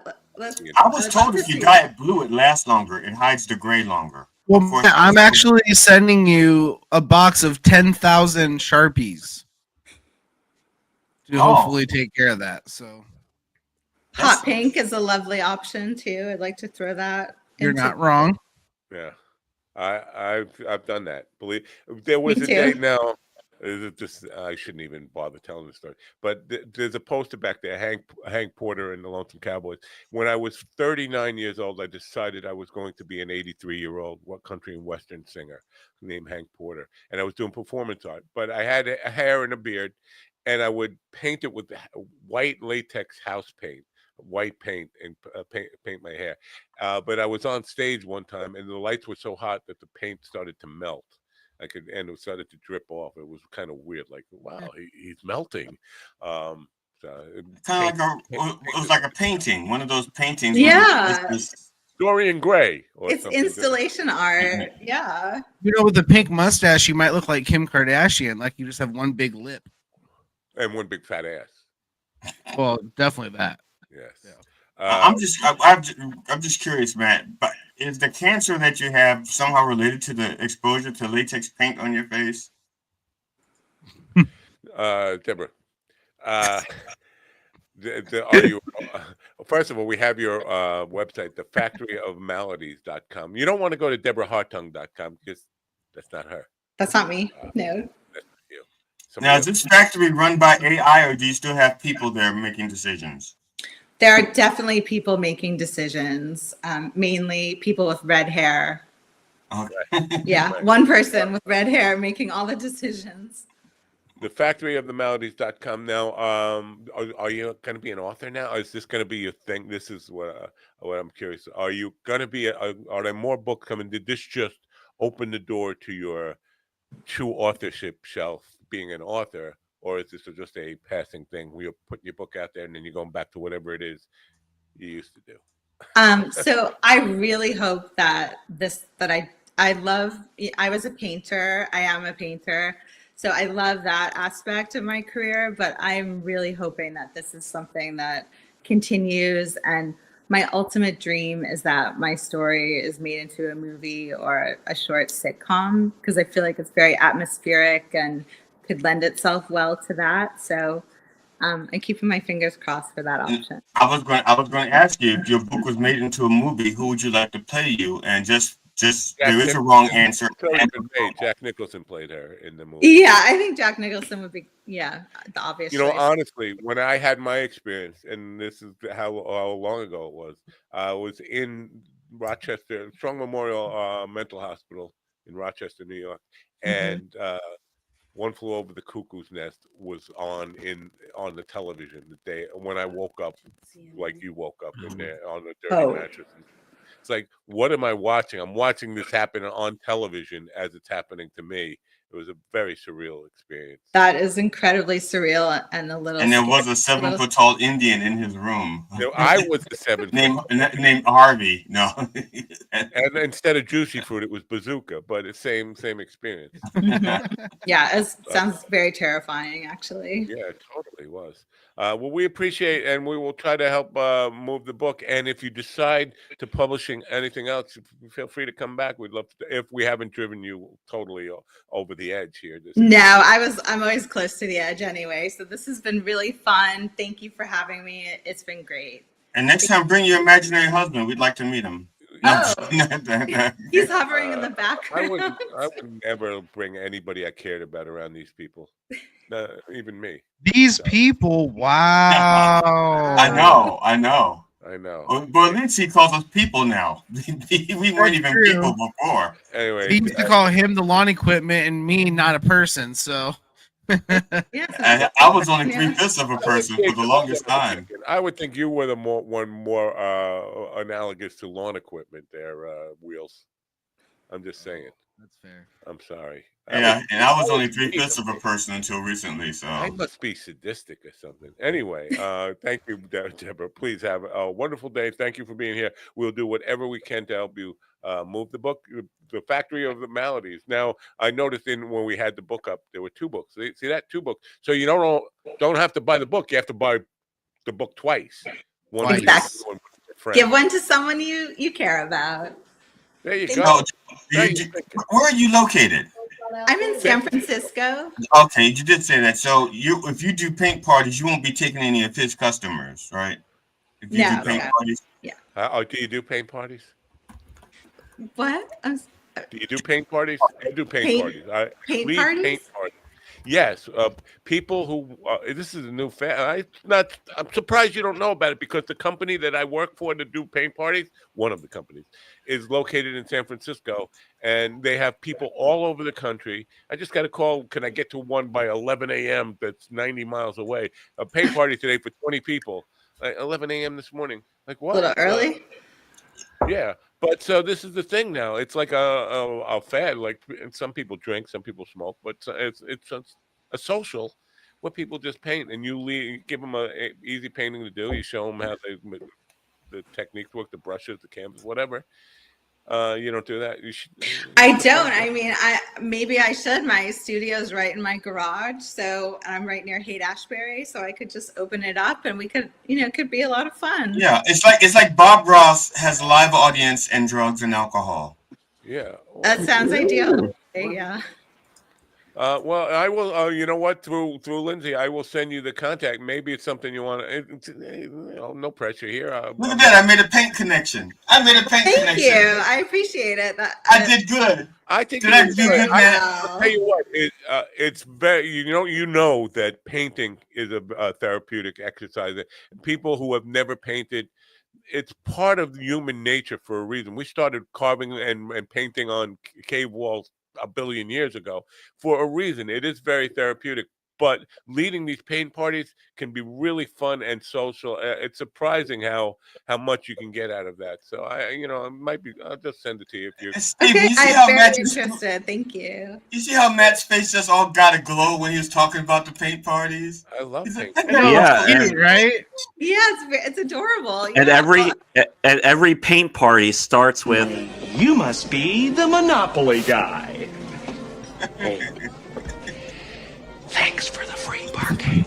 I was told if you dye it blue, it lasts longer. It hides the gray longer. Well, I'm actually sending you a box of 10,000 Sharpies to hopefully take care of that. So, hot pink is a lovely option too. I'd like to throw that. You're not wrong. Yeah, I've done that. Believe there was a day now. I shouldn't even bother telling the story, but there's a poster back there, Hank Porter and the Lonesome Cowboys. When I was 39 years old, I decided I was going to be an 83-year-old country and western singer named Hank Porter, and I was doing performance art. But I had a hair and a beard, and I would paint it with white latex house paint. White paint and paint my hair. But I was on stage one time, and the lights were so hot that the paint started to melt. And it started to drip off. It was kind of weird. Like, wow, he's melting. It was like a painting, one of those paintings. Yeah. Dorian Gray. It's installation art. Yeah. With the pink mustache, you might look like Kim Kardashian. Like you just have one big lip. And one big fat ass. Well, definitely that. Yes. Yeah. I'm just curious, Matt. But is the cancer that you have somehow related to the exposure to latex paint on your face? Deborah, are you? First of all, we have your website, thefactoryofmaladies.com. You don't want to go to DeborahHartung.com because that's not her. That's not me. No. That's you. Now, is this factory run by AI, or do you still have people there making decisions? There are definitely people making decisions, mainly people with red hair. Okay. Yeah, one person with red hair making all the decisions. thefactoryofthemaladies.com. Now, are you going to be an author now? Or is this going to be your thing? This is what I'm curious. Are you going to be? Are there more books coming? Did this just open the door to your true authorship shelf, being an author, or is this just a passing thing where you're putting your book out there and then you're going back to whatever it is you used to do? So I really hope that I was a painter. I am a painter. So I love that aspect of my career, but I'm really hoping that this is something that continues. And my ultimate dream is that my story is made into a movie or a short sitcom, because I feel like it's very atmospheric and could lend itself well to that. So I'm keeping my fingers crossed for that option. I was going to ask you, if your book was made into a movie, who would you like to play you? And just there is a wrong answer. Jack Nicholson played her in the movie. Yeah, I think Jack Nicholson would be the obvious choice. Honestly, when I had my experience, and this is how long ago it was, I was in Rochester, Strong Memorial Mental Hospital in Rochester, New York, and One Flew Over the Cuckoo's Nest was on the television the day when I woke up, like you woke up in there on a dirty mattress. It's like, what am I watching? I'm watching this happen on television as it's happening to me. It was a very surreal experience. That is incredibly surreal and a little. And there was a 7-foot-tall Indian in his room. I was the 7 named Harvey. No, and instead of juicy fruit, it was bazooka, but it's same experience. Yeah, it sounds very terrifying, actually. Yeah, it totally was. Well, we appreciate, and we will try to help move the book. And if you decide to publishing anything else, feel free to come back. We'd love to, if we haven't driven you totally over the edge here. No, I'm always close to the edge anyway. So this has been really fun. Thank you for having me. It's been great. And next time, bring your imaginary husband. We'd like to meet him. No, he's hovering in the background. I would never bring anybody I cared about around these people, even me. These people, wow! I know. But Lindsay calls us people now. We weren't even people before. Anyway, he used to call him the lawn equipment and me not a person. So. I was only 3/5 of a person for the longest time. I would think you were the one more analogous to lawn equipment there, Wheels. I'm just saying. That's fair. I'm sorry. Yeah, and I was only 3/5 of a person until recently. So I must be sadistic or something. Anyway, thank you, Deborah. Please have a wonderful day. Thank you for being here. We'll do whatever we can to help you move the book, The Factory of the Maladies. Now, I noticed when we had the book up, there were 2 books. See that? 2 books. So you don't have to buy the book. You have to buy the book twice. One exactly. Give one to someone you care about. There you go. Where are you located? I'm in San Francisco. Okay, you did say that. So if you do paint parties, you won't be taking any of his customers, right? If you do paint parties. Yeah. Do you do paint parties? What? Do you do paint parties? I do paint parties. Paint parties? Paint parties. Yes, people who this is a new fan. I'm surprised you don't know about it, because the company that I work for to do paint parties, one of the companies, is located in San Francisco, and they have people all over the country. I just got a call. Can I get to one by 11 a.m. that's 90 miles away? A paint party today for 20 people. 11 a.m. this morning. Like what? A little early. Yeah. But so this is the thing now. It's like a fad. Like some people drink, some people smoke, but it's a social where people just paint, and you give them a easy painting to do. You show them how the techniques work, the brushes, the canvas, whatever. You don't do that. I don't. I mean, maybe I should. My studio's right in my garage, so I'm right near Haight-Ashbury, so I could just open it up, and we could, it could be a lot of fun. Yeah, it's like Bob Ross has a live audience and drugs and alcohol. Yeah, that sounds ideal. Yeah. Well, I will. You know what? Through Lindsay, I will send you the contact. Maybe it's something you want to. No pressure here. Look at that! I made a paint connection. Thank you. I appreciate it. I did good. I think. Did I do good, man? I'll tell you what. It's very. You know that painting is a therapeutic exercise. People who have never painted, it's part of human nature for a reason. We started carving and painting on cave walls 1 billion years ago for a reason. It is very therapeutic but leading these paint parties can be really fun and social. It's surprising how much you can get out of that. So it might be. I'll just send it to you if you. Steve, Okay, you see I'm how very Matt interested. Thank you. You see how Matt's face just all got a glow when he was talking about the paint parties? I love paint parties. Right? Yeah, it's adorable. And Yeah. every paint party starts with, "You must be the Monopoly guy." "Thanks for the free parking."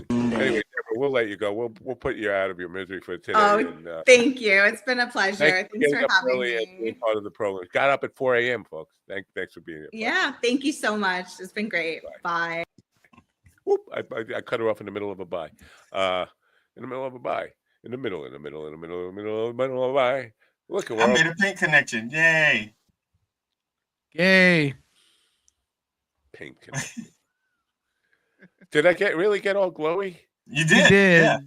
Anyway, Deborah, we'll let you go. We'll put you out of your misery for today. Oh, and, thank you. It's been a pleasure. Thanks Thanks for having early and being me. part of the program. Got up at 4 a.m., folks. Thanks for being here. Yeah, thank you so much. It's been great. Bye. Whoop, I cut her off in the middle of a bye. In the middle of a bye. In the middle of a bye. Look, I made a paint connection. Yay. Yay. Paint connection. Did I really get all glowy? You did. Yeah.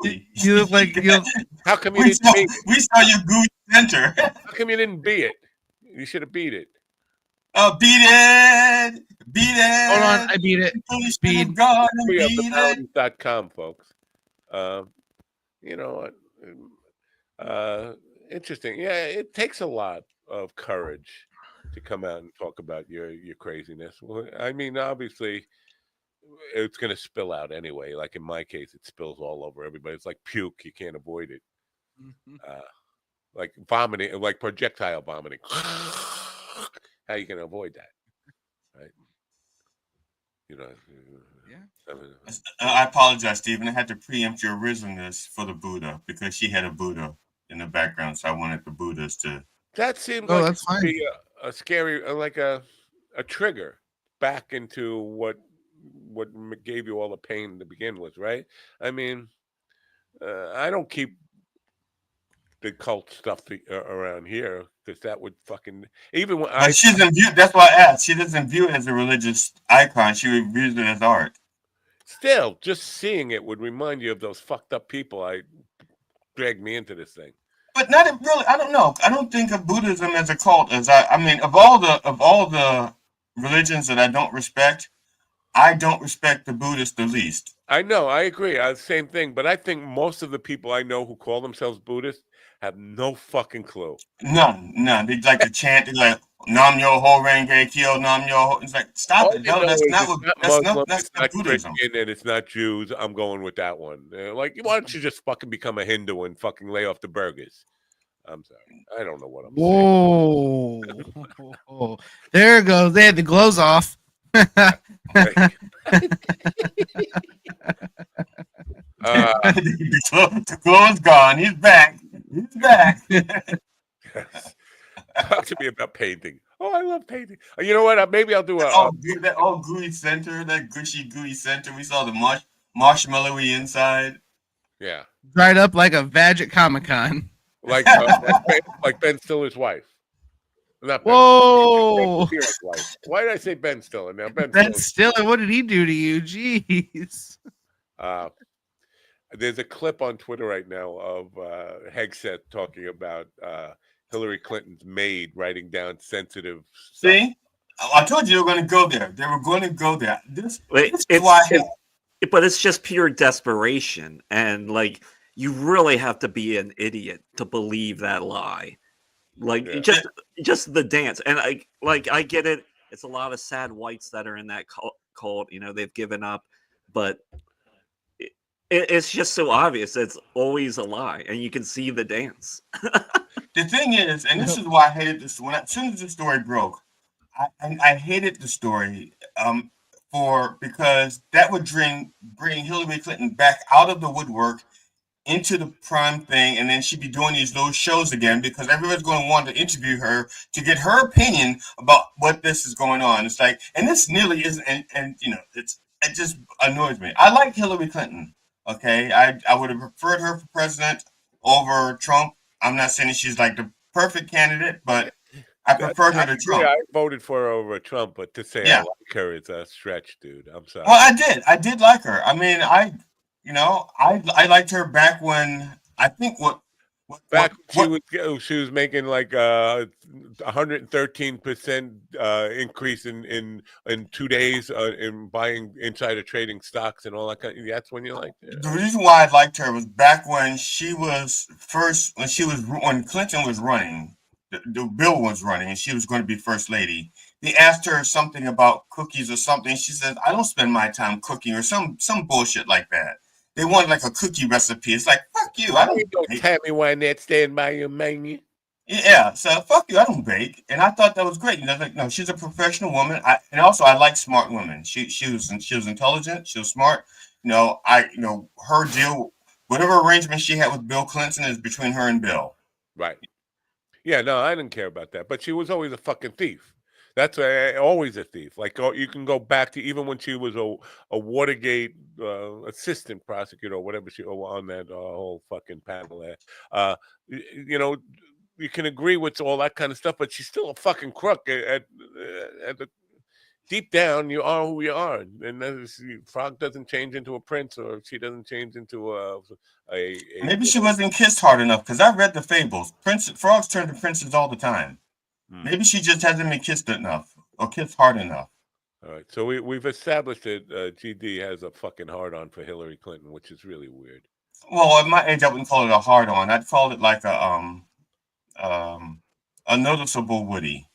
You look like you. How come you didn't beat it? We saw you gooey center. How come you didn't beat it? You should have beat it. Oh, beat it. Beat it. Hold on, I beat it. Speed. Paladins.com, folks. You know what? Interesting. Yeah, it takes a lot of courage to come out and talk about your craziness. Well, I mean, obviously, it's going to spill out anyway. Like in my case, it spills all over everybody. It's like puke. You can't avoid it. Like vomiting, like projectile vomiting. How you going to avoid that? Right? You know. Yeah. I apologize, Stephen. I had to preempt your originalness for the Buddha because she had a Buddha in the background, so I wanted the Buddhas to. That seemed like it would be a scary, like a trigger back into what gave you all the pain to begin with, right? I mean, I don't keep the cult stuff around here because that would fucking even when she doesn't view. That's why I asked. She doesn't view it as a religious icon. She views it as art. Still, just seeing it would remind you of those fucked up people I dragged me into this thing. But not really. I don't know. I don't think of Buddhism as a cult. I mean, of all the religions that I don't respect, I don't respect the Buddhists the least. I know. I agree. Same thing. But I think most of the people I know who call themselves Buddhists have no fucking clue. None. They like to chant. They like Nam Yo Ho Renge Kyo Nam Yo Ho. It's like stop it. No, that's not what. That's not Buddhism. Christian and it's not Jews. I'm going with that one. Like, why don't you just fucking become a Hindu and fucking lay off the burgers? I'm sorry. I don't know what I'm saying. Whoa. There it goes. They had the glows off. The glow's gone. He's back. Talk to me about painting. Oh, I love painting. You know what? Maybe I'll do that all gooey center, that gushy gooey center. We saw the marshmallowy inside. Yeah. Dried up like a vag at Comic-Con. Like Ben Stiller's wife. Not Ben. Whoa! Ben wife. Why did I say Ben Stiller? Now Ben Stiller, what did he do to you? Jeez. There's a clip on Twitter right now of Hegseth talking about Hillary Clinton's maid writing down sensitive stuff. See? I told you they were going to go there. They were going to go there. This is but it's just pure desperation. And like, you really have to be an idiot to believe that lie. Like just the dance. And I get it. It's a lot of sad whites that are in that cult. You know, they've given up, but it's just so obvious. It's always a lie, and you can see the dance. The thing is, and this is why I hated this. As soon as the story broke, I hated the story because that would bring Hillary Clinton back out of the woodwork into the prime thing, and then she'd be doing these little shows again because everybody's going to want to interview her to get her opinion about what this is going on. It's like, and this nearly isn't, and you know, it just annoys me. I like Hillary Clinton. Okay, I would have preferred her for president over Trump. I'm not saying she's like the perfect candidate, but I preferred her to Trump. I voted for her over Trump, but to say I like her is a stretch, dude. I'm sorry. Well, I did like her. I mean, I liked her back when I think Back when she was making like 113% increase in 2 days in buying insider trading stocks and all that kind. That's when you like the reason why I liked her was back when she was when Clinton was running, the bill was running, and she was going to be first lady. They asked her something about cookies or something. She said, "I don't spend my time cooking," or some bullshit like that. They wanted like a cookie recipe. It's like, fuck you. I don't tell me why not stand by your menu. Yeah, so fuck you. I don't bake, and I thought that was great. Like, no, she's a professional woman. And also I like smart women. She was intelligent. She was smart. Her deal, whatever arrangement she had with Bill Clinton, is between her and Bill. Right. Yeah. No, I didn't care about that. But she was always a fucking thief. That's always a thief. Like you can go back to even when she was a Watergate assistant prosecutor or whatever she on that whole fucking panel there. You can agree with all that kind of stuff, but she's still a fucking crook. Deep down, you are who you are, and Frog doesn't change into a prince, or she doesn't change into a Maybe she wasn't kissed hard enough, because I read the fables. Frogs turn to princes all the time. Maybe she just hasn't been kissed enough or kissed hard enough. All right, so we've established that GD has a fucking hard on for Hillary Clinton, which is really weird. Well, at my age, I wouldn't call it a hard on. I'd call it like a noticeable Woody.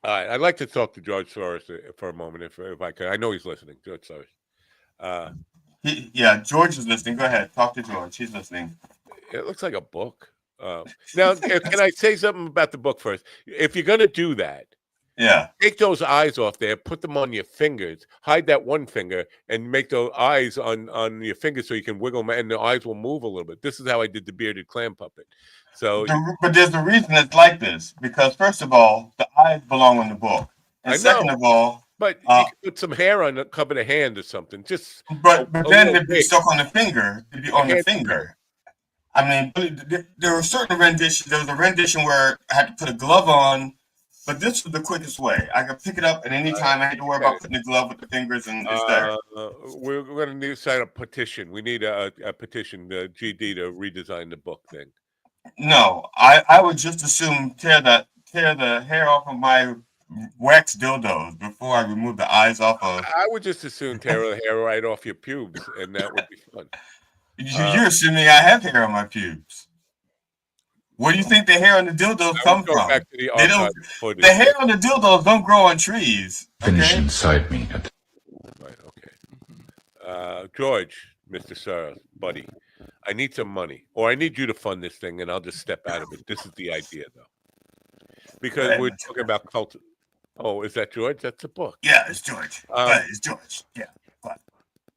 All right, I'd like to talk to George Soros for a moment, if I could. I know he's listening, George Soros. George is listening. Go ahead, talk to George. He's listening. It looks like a book. Now, can I say something about the book first? If you're gonna do that, take those eyes off there, put them on your fingers, hide that one finger, and make those eyes on your fingers so you can wiggle them, and the eyes will move a little bit. This is how I did the bearded clam puppet. So, but there's a reason it's like this, because first of all, the eyes belong on the book, and second of all, but you can put some hair on the cover of the hand or something. But then it'd be stuck on the finger. It'd be on the finger. I mean, there were certain renditions. There was a rendition where I had to put a glove on, but this was the quickest way. I could pick it up at any time. I had to worry about putting the glove with the fingers, and it's there. We're going to need to sign a petition. We need a petition, GD, to redesign the book thing. No, I would just assume tear the hair off of my wax dildos before I remove the eyes off of. I would just assume tear the hair right off your pubes, and that would be fun. You're assuming I have hair on my pubes. Where do you think the hair on the dildos come from? Back to the hair on the dildos don't grow on trees. Finish inside me. Right. Okay. George, Mr. Soros, buddy, I need some money, or I need you to fund this thing, and I'll just step out of it. This is the idea, though, because we're talking about culture. Oh, is that George? That's a book. Yeah, it's George. It's George. Yeah.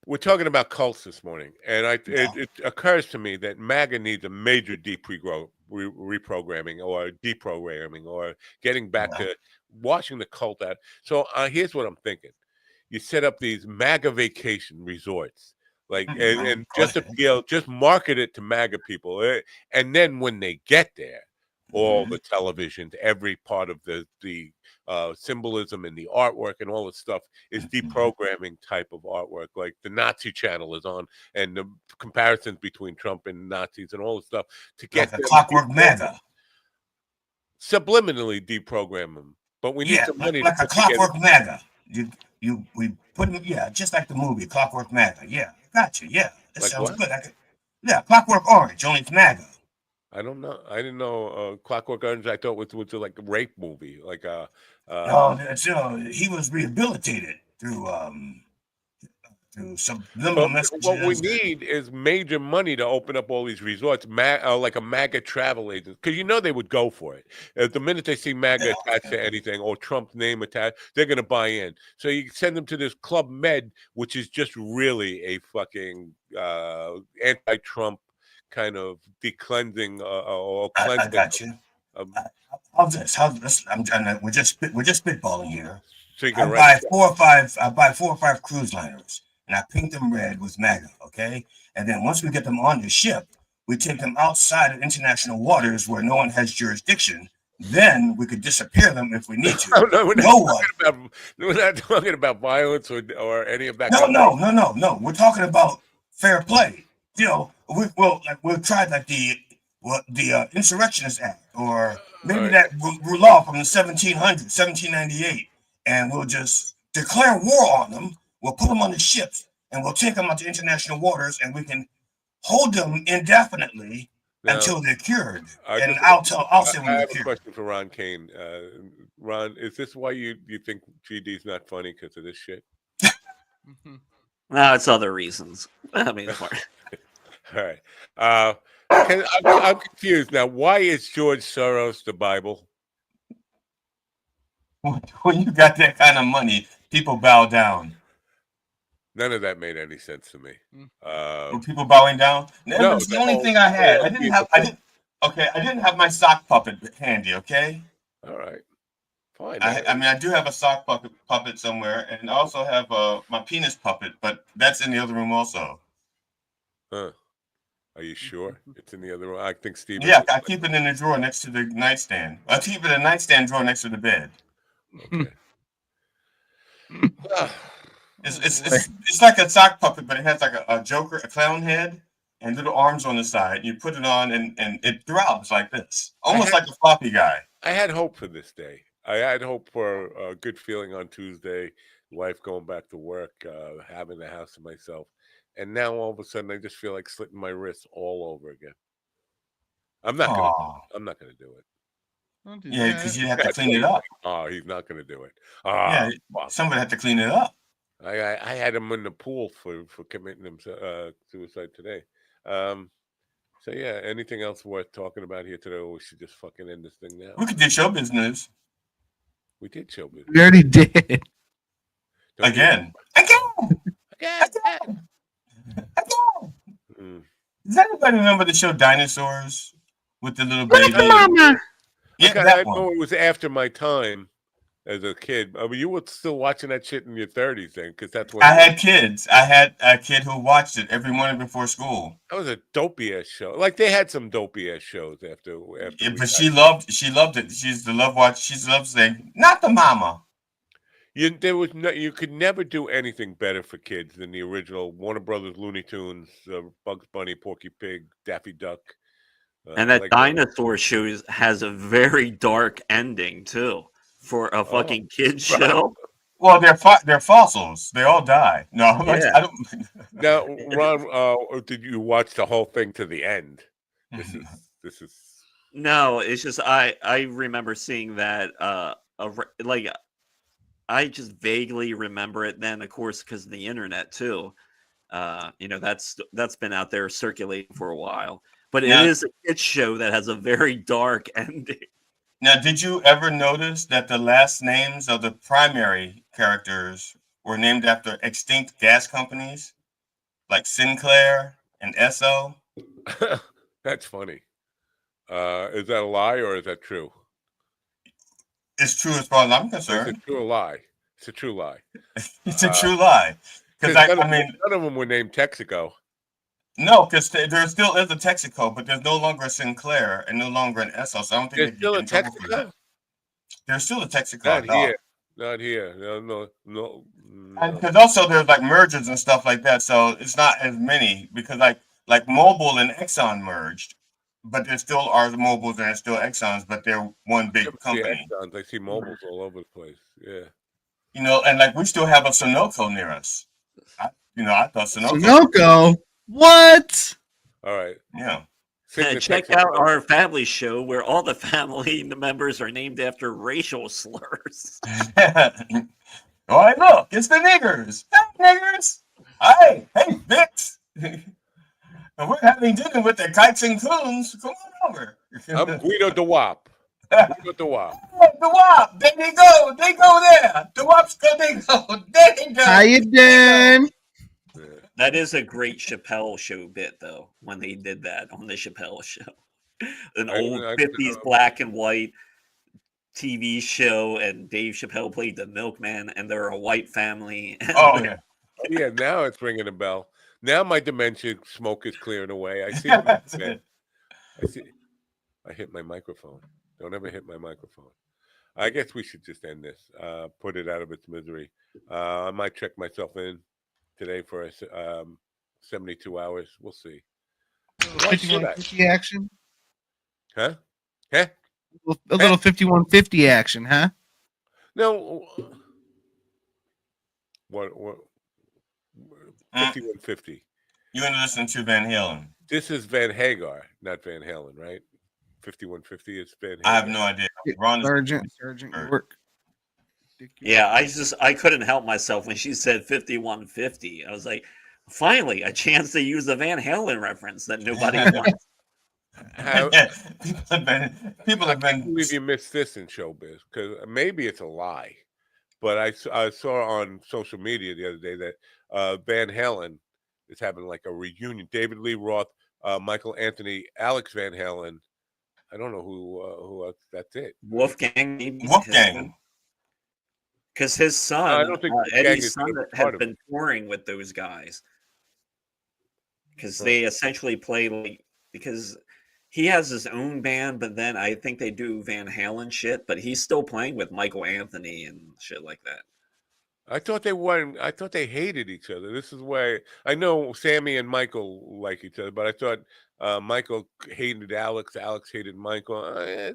We're talking about cults this morning, and it occurs to me that MAGA needs a major reprogramming or deprogramming or getting back to washing the cult out. So here's what I'm thinking. You set up these MAGA vacation resorts, and just appeal, just market it to MAGA people. And then when they get there, all the televisions, every part of the symbolism and the artwork and all this stuff is deprogramming type of artwork, like the Nazi channel is on, and the comparisons between Trump and Nazis and all this stuff to get the clockwork MAGA. Subliminally deprogram them, but we need some money. Like a clockwork MAGA. We put them, just like the movie Clockwork MAGA. Yeah, gotcha. Yeah, that sounds good. Clockwork Orange, only it's MAGA. I don't know. I didn't know Clockwork Orange. I thought was like a rape movie, like he was rehabilitated through subliminal messages. What we need is major money to open up all these resorts, like a MAGA travel agent, because they would go for it. The minute they see MAGA attached to anything or Trump's name attached, they're going to buy in. So you send them to this Club Med, which is just really a fucking anti-Trump kind of decleansing or cleansing. I got you. How's this? We're just spitballing here. So I buy 4 or 5 cruise liners, and I paint them red with MAGA. Okay, and then once we get them on the ship, we take them outside of international waters where no one has jurisdiction. Then we could disappear them if we need to. We're not talking about violence or any of that. No. We're talking about fair play. We'll try the Insurrectionist Act, or maybe that law from the 1700s, 1798, and we'll just declare war on them. We'll put them on the ships, and we'll take them out to international waters, and we can hold them indefinitely until they're cured. And I'll say when I they're have a cured. question for Ron Kane. Ron, is this why you think GD's not funny because of this shit? No, it's other reasons. I mean, all right. I'm confused now. Why is George Soros the Bible? When you got that kind of money, people bow down. None of that made any sense to me. Were people bowing down? No, it's the only thing I had. I didn't have my sock puppet handy. Okay. All right. Fine. I mean, I do have a sock puppet somewhere, and I also have my penis puppet, but that's in the other room also. Huh. Are you sure it's in the other room? I think Steve. Yeah, I keep it in the drawer next to the nightstand. I keep it in the nightstand drawer next to the bed. Okay. It's like a sock puppet, but it has like a Joker, a clown head, and little arms on the side. You put it on, and it throbs like this, almost like a floppy guy. I had hope for this day. I had hope for a good feeling on Tuesday, wife going back to work, having the house to myself. And now all of a sudden I just feel like slitting my wrists all over again. I'm not gonna do it. Yeah, because you have to clean it up. Oh, he's not gonna do it. Yeah, somebody had to clean it up. I had him in the pool for committing suicide today. So yeah, anything else worth talking about here today, or we should just fucking end this thing now? We could do show business. We did show business. We already did. Again. Does anybody remember the show Dinosaurs with the little baby? Yeah, that one. Know it was after my time as a kid. I mean, you were still watching that shit in your 30s then, because that's when I had kids. I had a kid who watched it every morning before school. That was a dopey ass show. Like they had some dopey ass shows after. Yeah, but she loved it. She's the love watch. She loves saying, "Not the mama." You could never do anything better for kids than the original Warner Brothers Looney Tunes, Bugs Bunny, Porky Pig, Daffy Duck. And that dinosaur show has a very dark ending too for a fucking kids show. Well, they're fossils. They all die. No, yeah. I don't. Now, Ron, did you watch the whole thing to the end? This is. No, it's just I remember seeing that I just vaguely remember it then, of course, because of the internet too. That's been out there circulating for a while. But it is a kids show that has a very dark ending. Now, did you ever notice that the last names of the primary characters were named after extinct gas companies, like Sinclair and Esso? That's funny. Is that a lie or is that true? It's true as far as I'm concerned. It's a true lie. It's a true lie. It's a true lie. Because none of them were named Texaco. No, because there still is a Texaco, but there's no longer a Sinclair and no longer an Esso. So I don't think there's still a Texaco. There's still a Texaco. Not here. No. Because also there's like mergers and stuff like that, so it's not as many because like Mobil and Exxon merged, but there still are the Mobils and there's still Exxons, but they're one big company. I see Mobils all over the place. Yeah. And like we still have a Sunoco near us. I thought Sunoco. What? All right. Yeah. Check out our family show where all the family members are named after racial slurs. Oh, look, it's the niggers. Hey, niggers. Hey, Vicks. And we're having dinner with the kites and coons. Come on over. I'm Guido DeWop. Guido DeWop. DeWop. There they go. They go there. DeWop's go. They go. There they go. How you doing? That is a great Chappelle show bit, though, when they did that on the Chappelle show. An old 50s black and white TV show, and Dave Chappelle played the milkman, and they're a white family. Oh, yeah. Yeah, now it's ringing a bell. Now my dementia smoke is clearing away. I see. I hit my microphone. Don't ever hit my microphone. I guess we should just end this. Put it out of its misery. I might check myself in today for 72 hours. We'll see. Action? Huh? Huh? A little 5150 action, huh? No. What? 5150. You want to listen to Van Halen? This is Van Hagar, not Van Halen, right? 5150 is Van Hagar. I have no idea. Ron Sergeant York. Yeah, I couldn't help myself when she said 5150. I was like, finally, a chance to use the Van Halen reference that nobody wants. People have been. I believe you missed this in showbiz because maybe it's a lie, but I saw on social media the other day that Van Halen is having like a reunion. David Lee Roth, Michael Anthony, Alex Van Halen. I don't know who else. That's it. Wolfgang. Wolfgang. Because his son, I don't think Eddie's son, had been touring with those guys. Because they essentially play like, because he has his own band, but then I think they do Van Halen shit, but he's still playing with Michael Anthony and shit like that. I thought they won. I thought they hated each other. This is why I know Sammy and Michael like each other, but I thought Michael hated Alex. Alex hated Michael. I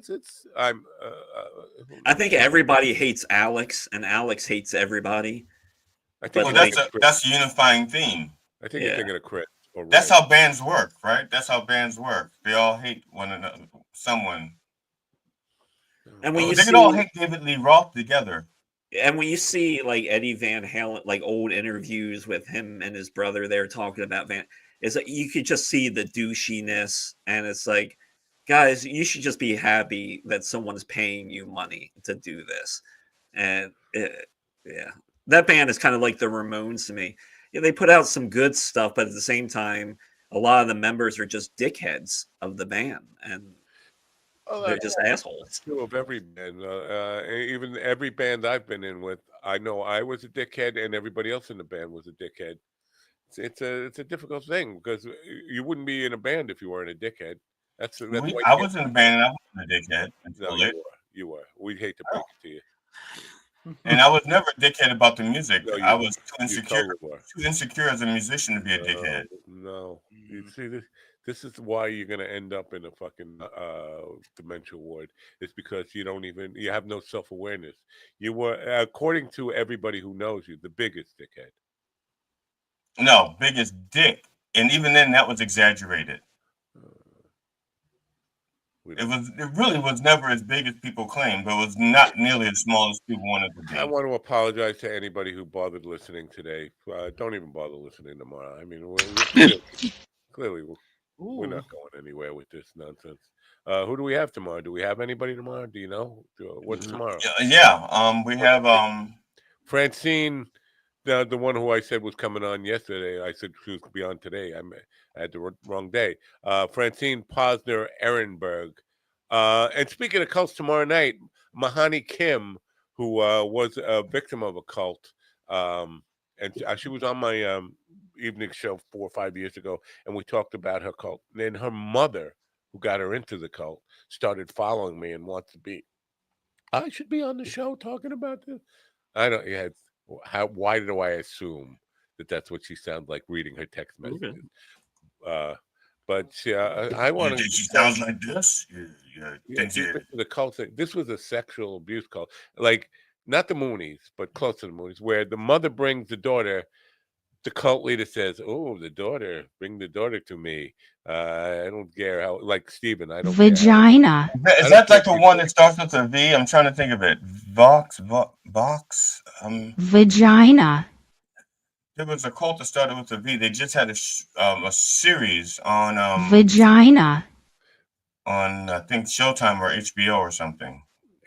think everybody hates Alex, and Alex hates everybody. I think that's a unifying theme. I think you're thinking of Chris. That's how bands work, right? That's how bands work. They all hate one another. Someone. And when they could all hate David Lee Roth together. And when you see like Eddie Van Halen, like old interviews with him and his brother, they're talking about it's like you could just see the douchiness, and it's like, guys, you should just be happy that someone's paying you money to do this. And that band is kind of like the Ramones to me. Yeah, they put out some good stuff, but at the same time, a lot of the members are just dickheads of the band, and they're just assholes. Of every band, even every band I've been in with, I know I was a dickhead, and everybody else in the band was a dickhead. It's a difficult thing because you wouldn't be in a band if you weren't a dickhead. I was in a band and I wasn't a dickhead. No, you were. We'd hate to break it to you. And I was never a dickhead about the music. No, I was too insecure. Totally Too insecure as a musician to be a dickhead. No, you see, this is why you're gonna end up in a fucking dementia ward. It's because you have no self-awareness. You were, according to everybody who knows you, the biggest dickhead. No, biggest dick, and even then, that was exaggerated. It really was never as big as people claim, but it was not nearly as small as people wanted to be. I want to apologize to anybody who bothered listening today. Don't even bother listening tomorrow. I mean, clearly we're not going anywhere with this nonsense. Who do we have tomorrow? Do we have anybody tomorrow? Do you know? What's tomorrow? Yeah, we have Francine, the one who I said was coming on yesterday. I said she was going to be on today. I had the wrong day. Francine Posner Ehrenberg. And speaking of cults, tomorrow night, Mahani Kim, who was a victim of a cult, and she was on my evening show 4 or 5 years ago, and we talked about her cult. And then her mother, who got her into the cult, started following me and wants to be. I should be on the show talking about this. I don't. Yeah. Why do I assume that that's what she sounds like reading her text messages? Okay. But I want to. She sounds like this. The cult thing. This was a sexual abuse cult, like not the Moonies, but close to the Moonies, where the mother brings the daughter. The cult leader says, "Oh, the daughter, bring the daughter to me. I don't care how." Like Steven, I don't. Vagina. Is that like the one that starts with a V? I'm trying to think of it. Vox. Vagina. There was a cult that started with a V. They just had a series on Vagina. On I think Showtime or HBO or something.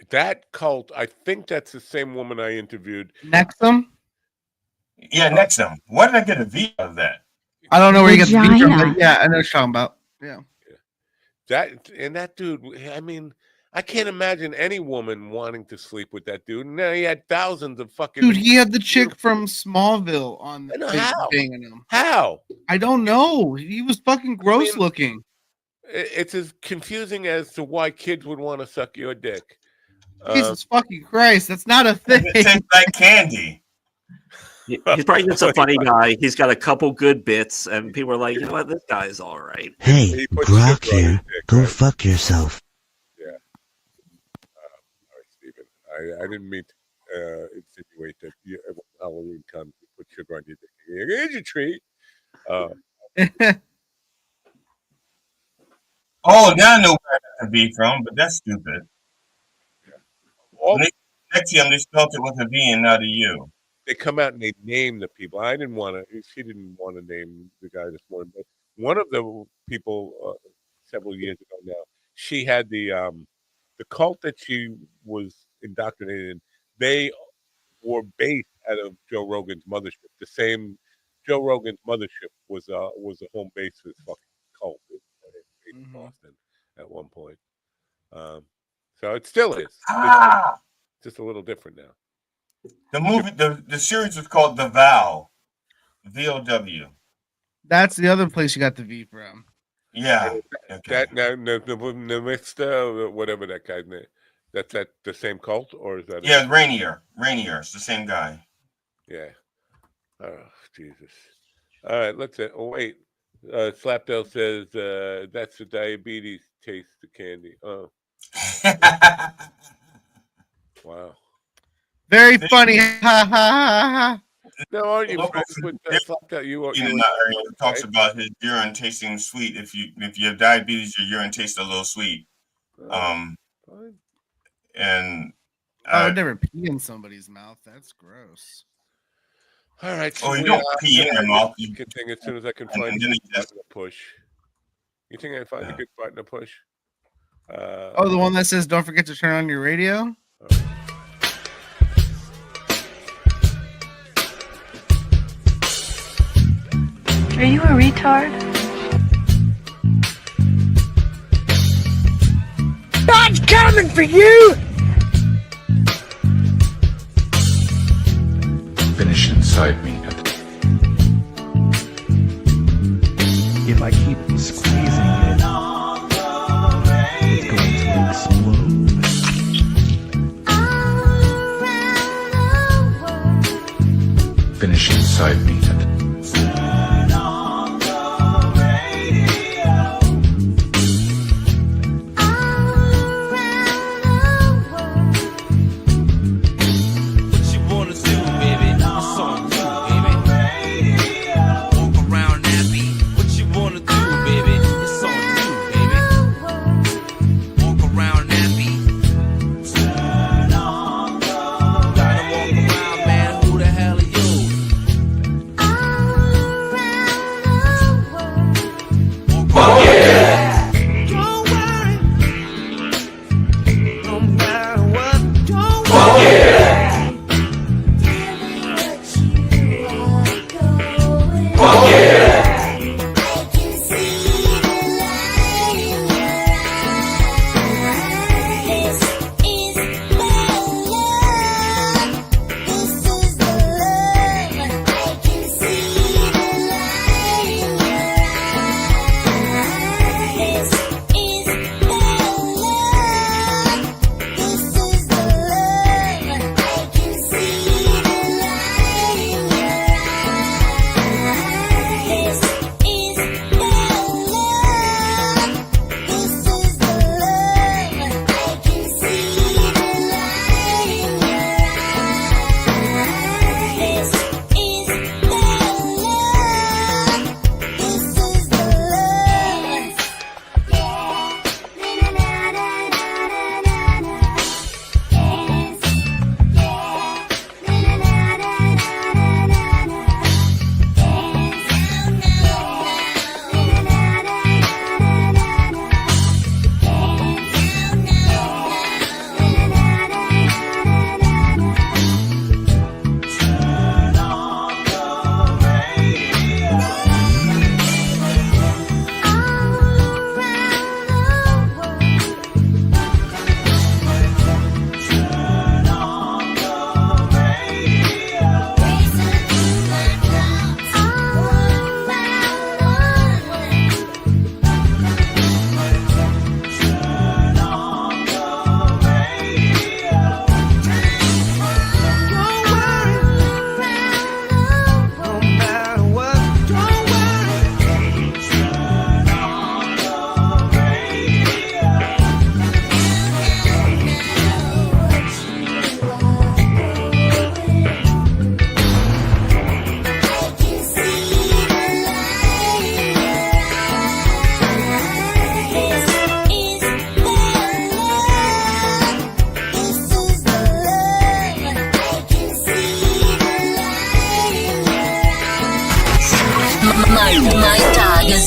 That cult, I think that's the same woman I interviewed. Nexum? Yeah, Nexum. Why did I get a V out of that? I don't know where you get the V from, but yeah, I know what you're talking about. Yeah. That dude, I mean, I can't imagine any woman wanting to sleep with that dude. Now he had thousands of fucking. Dude, he had the chick from Smallville on banging him. How? I don't know. He was fucking gross looking. It's as confusing as to why kids would want to suck your dick. Jesus fucking Christ, that's not a thing. It tastes like candy. He's probably just a funny guy. He's got a couple good bits, and people are like, you know what, this guy's all right. Hey, Brock here. Go fuck yourself. I didn't mean to insinuate that when Halloween comes, you put sugar on your dick. Here's your treat. Oh, now I know where I got the V from, but that's stupid. Next time they spelled it with a V and not a U. They come out and they name the people. I didn't want to. She didn't want to name the guy this morning, but one of the people several years ago now, she had the cult that she was indoctrinated in. They were based out of Joe Rogan's mothership. The same Joe Rogan's mothership was a home base for this fucking cult in Boston at one point. So it still is. Just a little different now. The movie, the series was called The Vow, VOW. That's the other place you got the V from. Yeah. That the whatever that guy's name. That's the same cult, or is that? Yeah, Rainier. It's the same guy. Yeah. Oh Jesus. All right, let's. Oh wait. Slapdale says that's the diabetes taste the candy. Oh. Wow. Very funny. Ha ha ha. No, aren't you friends with Slapdale? You talks about his urine tasting sweet. If you have diabetes, your urine tastes a little sweet. And I'd never pee in somebody's mouth. That's gross. All right. So you don't pee in your mouth. You can think as soon as I can find a good button to push. You think I can find a good button to push? The one that says "Don't forget to turn on your radio." Are you a retard? God's coming for you! Finish inside me. If I keep squeezing it, it's going to explode. Finish inside me.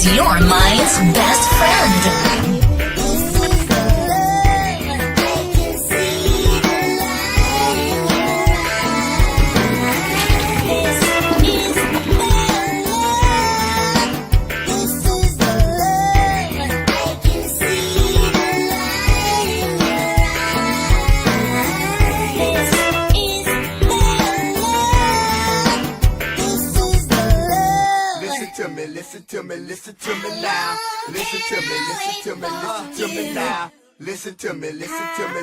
is your mind's best friend. Listen to me, listen to me now. Listen to me, listen to me, listen to me now. Listen to me, listen to me.